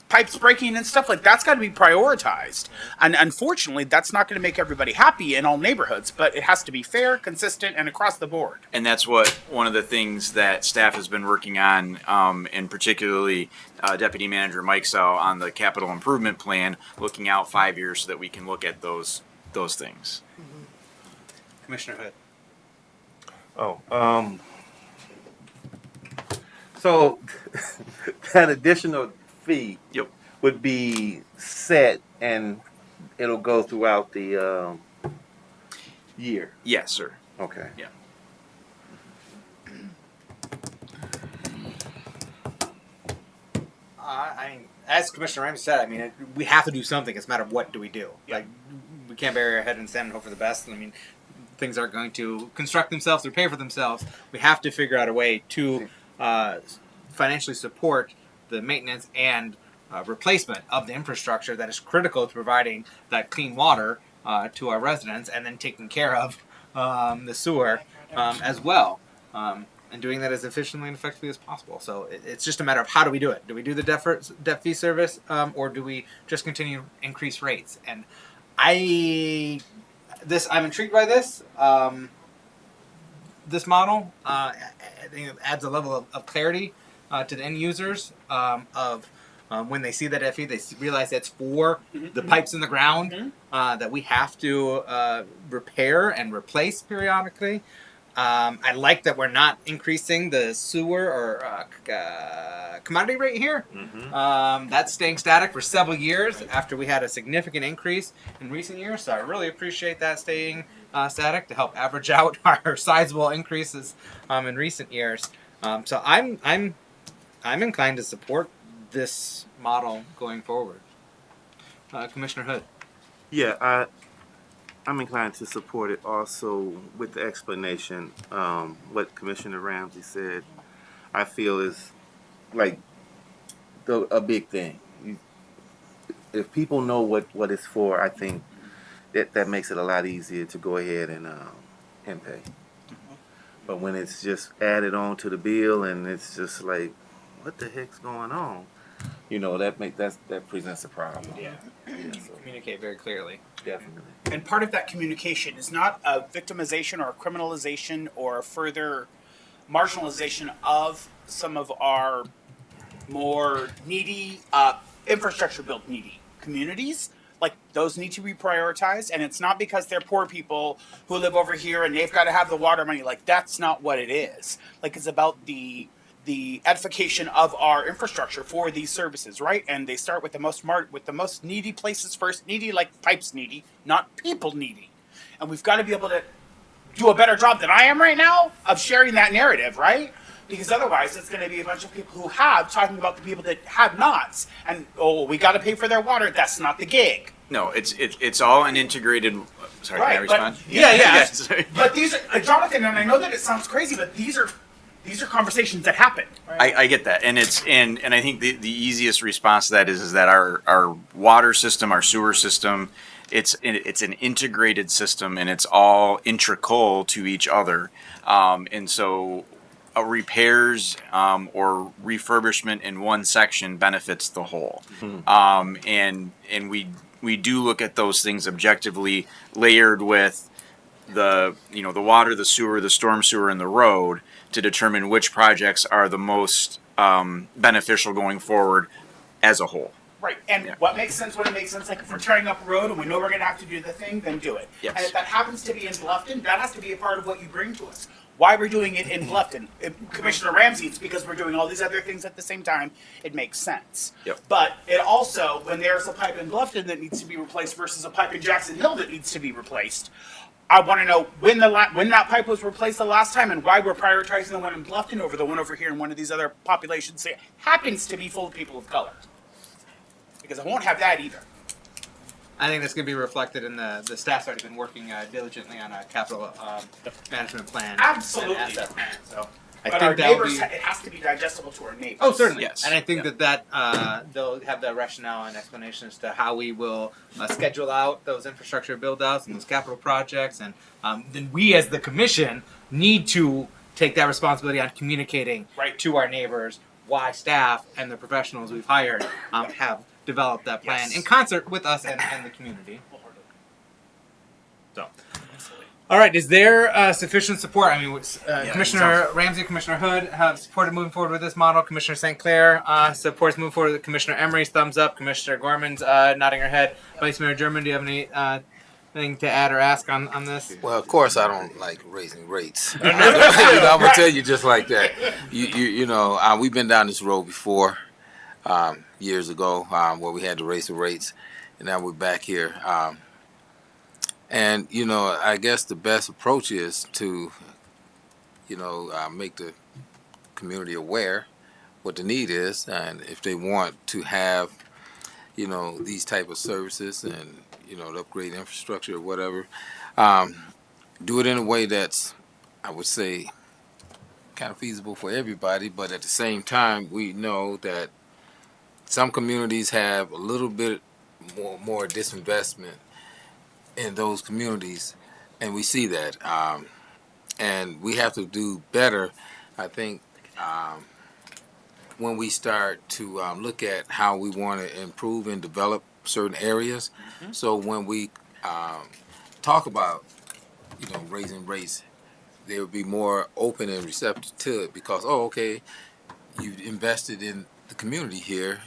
pipes breaking and stuff like that's got to be prioritized. And unfortunately, that's not going to make everybody happy in all neighborhoods, but it has to be fair, consistent, and across the board. And that's one of the things that staff has been working on, and particularly Deputy Manager Mike Sell on the capital improvement plan, looking out 5 years so that we can look at those things. Commissioner Hood. So that additional fee Yep. would be set and it'll go throughout the year. Yes, sir. Okay. Yeah. As Commissioner Ramsey said, I mean, we have to do something. It's a matter of what do we do. Like, we can't bury our head in the sand and hope for the best. I mean, things aren't going to construct themselves or pay for themselves. We have to figure out a way to financially support the maintenance and replacement of the infrastructure that is critical to providing that clean water to our residents, and then taking care of the sewer as well. And doing that as efficiently and effectively as possible. So it's just a matter of how do we do it? Do we do the debt fee service, or do we just continue to increase rates? And I'm intrigued by this. This model, I think it adds a level of clarity to the end users when they see that debt fee, they realize that's for the pipes in the ground that we have to repair and replace periodically. I like that we're not increasing the sewer or commodity rate here. That's staying static for several years after we had a significant increase in recent years. So I really appreciate that staying static to help average out our sizable increases in recent years. So I'm inclined to support this model going forward. Commissioner Hood. Yeah, I'm inclined to support it also with the explanation. What Commissioner Ramsey said, I feel is like a big thing. If people know what it's for, I think that makes it a lot easier to go ahead and pay. But when it's just added on to the bill and it's just like, what the heck's going on? That presents a problem. Yeah. So Communicate very clearly. definitely. And part of that communication is not a victimization or a criminalization or a further marginalization of some of our more needy, infrastructure built needy communities. Like, those need to be prioritized, and it's not because they're poor people who live over here and they've got to have the water money. Like, that's not what it is. Like, it's about the edification of our infrastructure for these services, right? And they start with the most needy places first. Needy, like pipes needy, not people needy. And we've got to be able to do a better job than I am right now of sharing that narrative, right? Because otherwise it's going to be a bunch of people who have talking about the people that have nots. And, we got to pay for their water. That's not the gig. No, it's all an integrated. Sorry, Right, can I respond? but- yeah. Sorry. But these are, Jonathan, and I know that it sounds crazy, but these are conversations that happen. I get that, and I think the easiest response to that is that our water system, our sewer system, it's an integrated system, and it's all integral to each other, and so repairs or refurbishment in one section benefits the whole, and we do look at those things objectively, layered with the water, the sewer, the storm sewer, and the road, to determine which projects are the most beneficial going forward as a whole. Right, and what makes sense when it makes sense, like if we're tearing up a road and we know we're gonna have to do the thing, then do it. Yes. And if that happens to be in Bluffton, that has to be a part of what you bring to us. Why we're doing it in Bluffton. If Commissioner Ramsey, it's because we're doing all these other things at the same time, it makes sense. Yep. But it also, when there's a pipe in Bluffton that needs to be replaced versus a pipe in Jackson Hill that needs to be replaced, I want to know when that pipe was replaced the last time and why we're prioritizing the one in Bluffton over the one over here in one of these other populations that happens to be full of people of color. Because I won't have that either. I think that's going to be reflected in the staff's already been working diligently on a capital management plan. Absolutely. And asset plan. So I But think our that'll neighbors, be. it has to be digestible to our neighbors. Oh, certainly. Yes. And I think that they'll have the rationale and explanation as to how we will schedule out those infrastructure build-outs and those capital projects. And then we as the commission need to take that responsibility on communicating to our neighbors why staff and the professionals we've hired have developed that plan in concert with us and the community. So. All right, is there sufficient support? I mean, Commissioner Ramsey, Commissioner Hood have supported moving forward with this model. Commissioner St. Clair supports moving forward with Commissioner Emery's thumbs up. Commissioner Gorman's nodding her head. Vice Mayor German, do you have anything to add or ask on this? Well, of course, I don't like raising rates. I'm gonna tell you just like that. We've been down this road before years ago where we had to raise the rates, and now we're back here. And, I guess the best approach is to, make the community aware what the need is. And if they want to have, these type of services and, to upgrade infrastructure or whatever, do it in a way that's, I would say, kind of feasible for everybody. But at the same time, we know that some communities have a little bit more disinvestment in those communities, and we see that, and we have to do better, I think, when we start to look at how we want to improve and develop certain areas. So when we talk about raising rates, they would be more open and receptive to it because you've invested in the community here,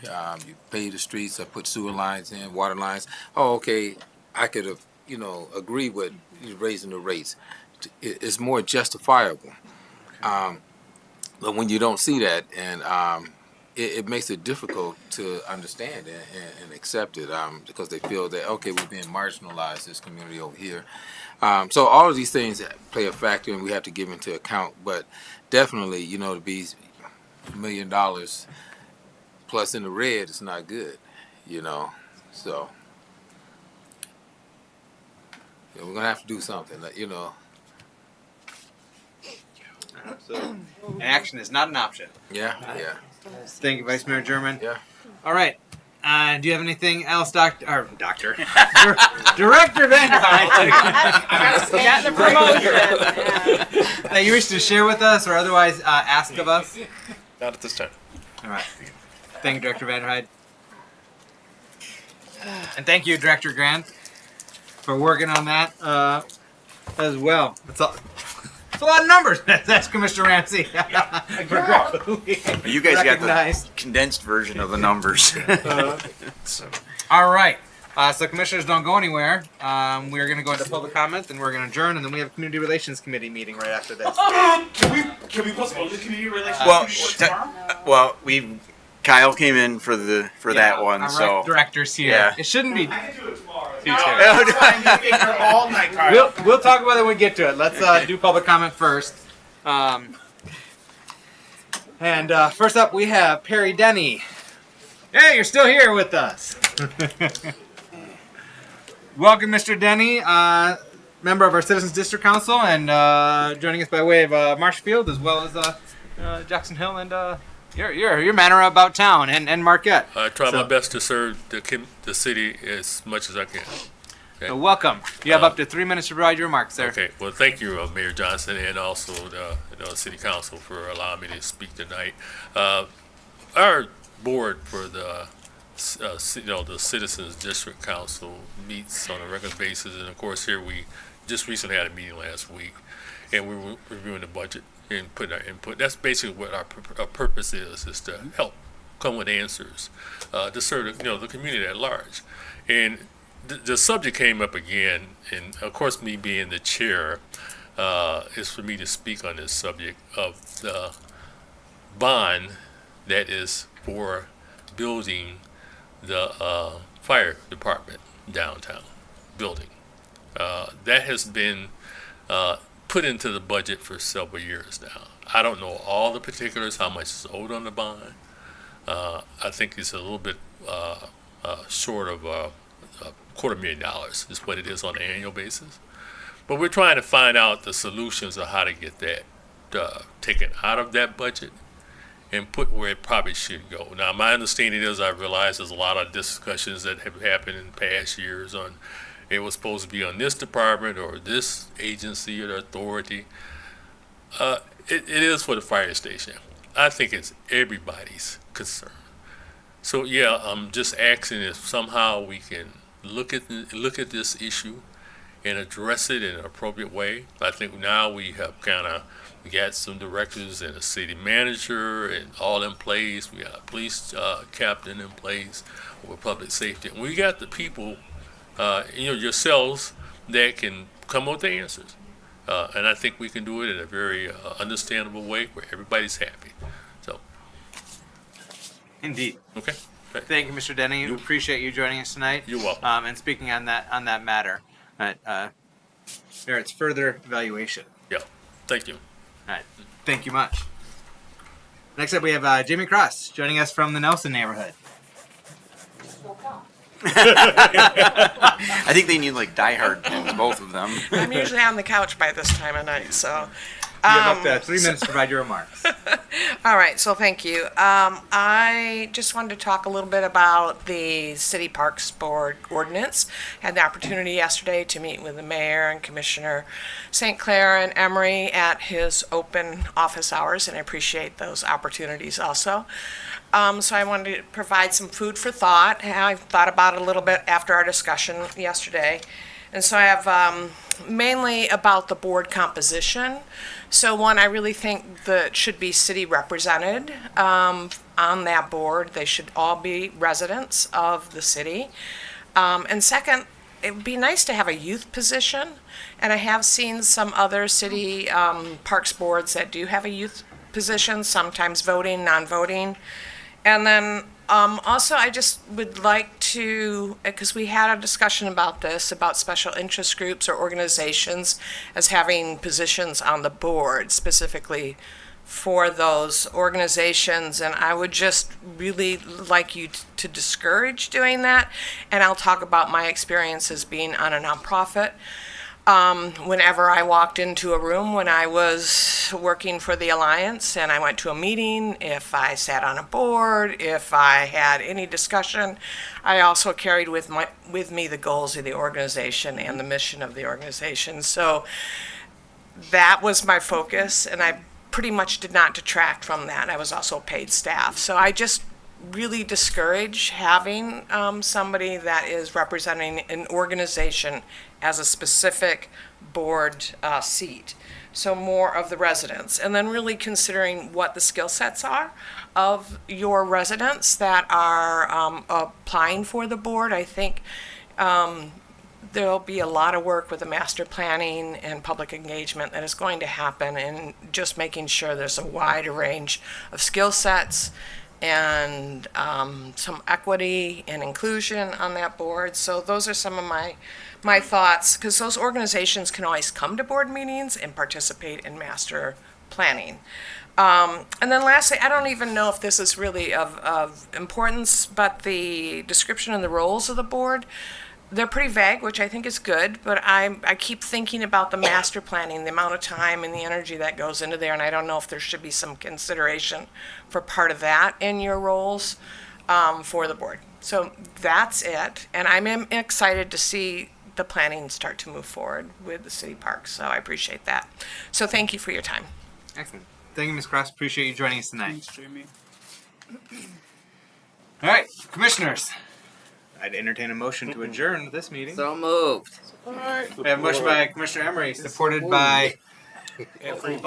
you paved the streets, I put sewer lines in, water lines. I could have agree with raising the rates. It's more justifiable. But when you don't see that, and it makes it difficult to understand and accept it because they feel that, we're being marginalized, this community over here. So all of these things play a factor, and we have to give into account. But definitely, to be $1 million plus in the red is not good, so. We're going to have to do something, Absolutely. And action is not an option. Yeah. Thank you, Vice Mayor German. Yeah. All right. Do you have anything else, Director Vanderhyde? Got the promotion. That you wish to share with us or otherwise ask of us? Not at this time. All right. Thank you, Director Vanderhyde. And thank you, Director Grant, for working on that as well. It's a lot of numbers. That's Commissioner Ramsey. You guys got the condensed version of the numbers. All right. So commissioners, don't go anywhere. We're going to go into public comment, and we're going to adjourn, and then we have a community relations committee meeting right after this. Can we postpone the community relations committee tomorrow? Kyle came in for that one, our so director's here. Yeah. It shouldn't be. I can do it tomorrow. All night, Carl. We'll talk about it when we get to it. Let's do public comment first. And first up, we have Perry Denny. Hey, you're still here with us. Welcome, Mr. Denny, member of our Citizens District Council, and joining us by way of Marshfield as well as Jackson Hill and your manner about town and Marquette. I try my best to serve the city as much as I can. Okay. So welcome. You have up to 3 minutes to provide your remarks, sir. Okay. Well, thank you, Mayor Johnson, and also the City Council for allowing me to speak tonight. Our board for the Citizens District Council meets on a regular basis, and of course here we just recently had a meeting last week, and we were reviewing the budget and putting our input. That's basically what our purpose is to help come with answers to serve the community at large. And the subject came up again, and of course, me being the chair, is for me to speak on this subject of the bond that is for building the fire department downtown building. That has been put into the budget for several years now. I don't know all the particulars, how much is owed on the bond. I think it's a little bit short of $250,000 is what it is on an annual basis. But we're trying to find out the solutions of how to get that taken out of that budget and put where it probably should go. Now, my understanding is I realize there's a lot of discussions that have happened in past years on it was supposed to be on this department or this agency or authority. It is for the fire station. I think it's everybody's concern. So yeah, I'm just asking if somehow we can look at this issue and address it in an appropriate way. I think now we have we got some directors and a city manager and all in place. We got a police captain in place with public safety. And we got the people, yourselves, that can come up with the answers. And I think we can do it in a very understandable way where everybody's happy. So. Indeed. Okay. Thank you, Mr. Denny. We appreciate you joining us tonight. You're welcome. And speaking on that matter. Merits further evaluation. Yeah. Thank you. All right. Thank you much. Next up, we have Jamie Cross joining us from the Nelson neighborhood. I think they need like diehard pins, both of them. I'm usually on the couch by this time of night, so. You have up to 3 minutes to provide your remarks. All right, so thank you. I just wanted to talk a little bit about the City Parks Board ordinance. Had the opportunity yesterday to meet with the mayor and Commissioner St. Clair and Emery at his open office hours, and I appreciate those opportunities also. So I wanted to provide some food for thought. I thought about it a little bit after our discussion yesterday. And so I have mainly about the board composition. So one, I really think that should be city represented on that board. They should all be residents of the city. And second, it would be nice to have a youth position. And I have seen some other city parks boards that do have a youth position, sometimes voting, non-voting. And then also, I just would like to, because we had a discussion about this, about special interest groups or organizations as having positions on the board specifically for those organizations. And I would just really like you to discourage doing that. And I'll talk about my experiences being on a nonprofit. Whenever I walked into a room when I was working for the Alliance and I went to a meeting, if I sat on a board, if I had any discussion, I also carried with me the goals of the organization and the mission of the organization. So that was my focus, and I pretty much did not detract from that. I was also paid staff. So I just really discourage having somebody that is representing an organization as a specific board seat. So more of the residents, and then really considering what the skill sets are of your residents that are applying for the board. I think there'll be a lot of work with the master planning and public engagement that is going to happen, and just making sure there's a wide range of skill sets and some equity and inclusion on that board. So those are some of my thoughts, because those organizations can always come to board meetings and participate in master planning. And then lastly, I don't even know if this is really of importance, but the description and the roles of the board, they're pretty vague, which I think is good, but I keep thinking about the master planning, the amount of time and the energy that goes into there, and I don't know if there should be some consideration for part of that in your roles for the board. So that's it, and I'm excited to see the planning start to move forward with the city parks, so I appreciate that. So thank you for your time. Excellent. Thank you, Ms. Cross. Appreciate you joining us tonight. Thanks, Jamie. All right, commissioners. I'd entertain a motion to adjourn this meeting. So moved. We have a motion by Commissioner Emery, supported by... Oh,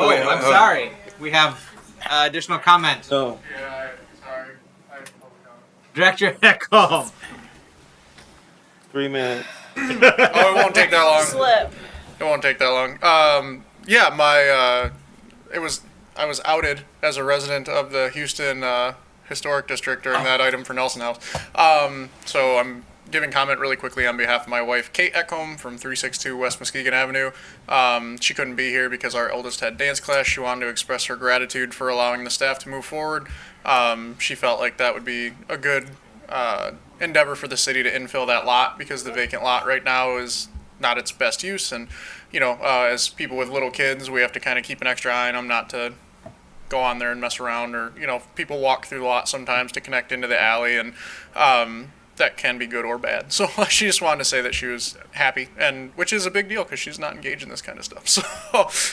wait, I'm sorry. We have additional comment. No. Yeah, sorry. Director Echolm. 3 minutes. Oh, it won't take that long. Slip. It won't take that long. Yeah, I was outed as a resident of the Houston Historic District during that item for Nelson House. So I'm giving comment really quickly on behalf of my wife, Kate Echolm from 362 West Muskegon Avenue. She couldn't be here because our eldest had dance class. She wanted to express her gratitude for allowing the staff to move forward. She felt like that would be a good endeavor for the city to infill that lot because the vacant lot right now is not its best use. And, you know, as people with little kids, we have to kind of keep an extra eye on them not to go on there and mess around, or, you know, people walk through the lot sometimes to connect into the alley, and that can be good or bad. So she just wanted to say that she was happy, and which is a big deal because she's not engaged in this kind of stuff. So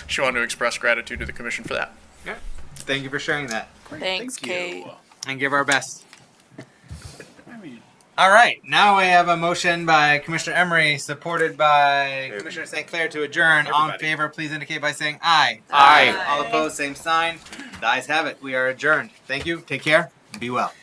she wanted to express gratitude to the commission for that. Okay. Thank you for sharing that. Thanks, Kate. And give our best. All right, now we have a motion by Commissioner Emery, supported by Commissioner St. Clair to adjourn. All in favor, please indicate by saying aye. Aye. All opposed, same sign. The ayes have it. We are adjourned. Thank you. Take care. Be well.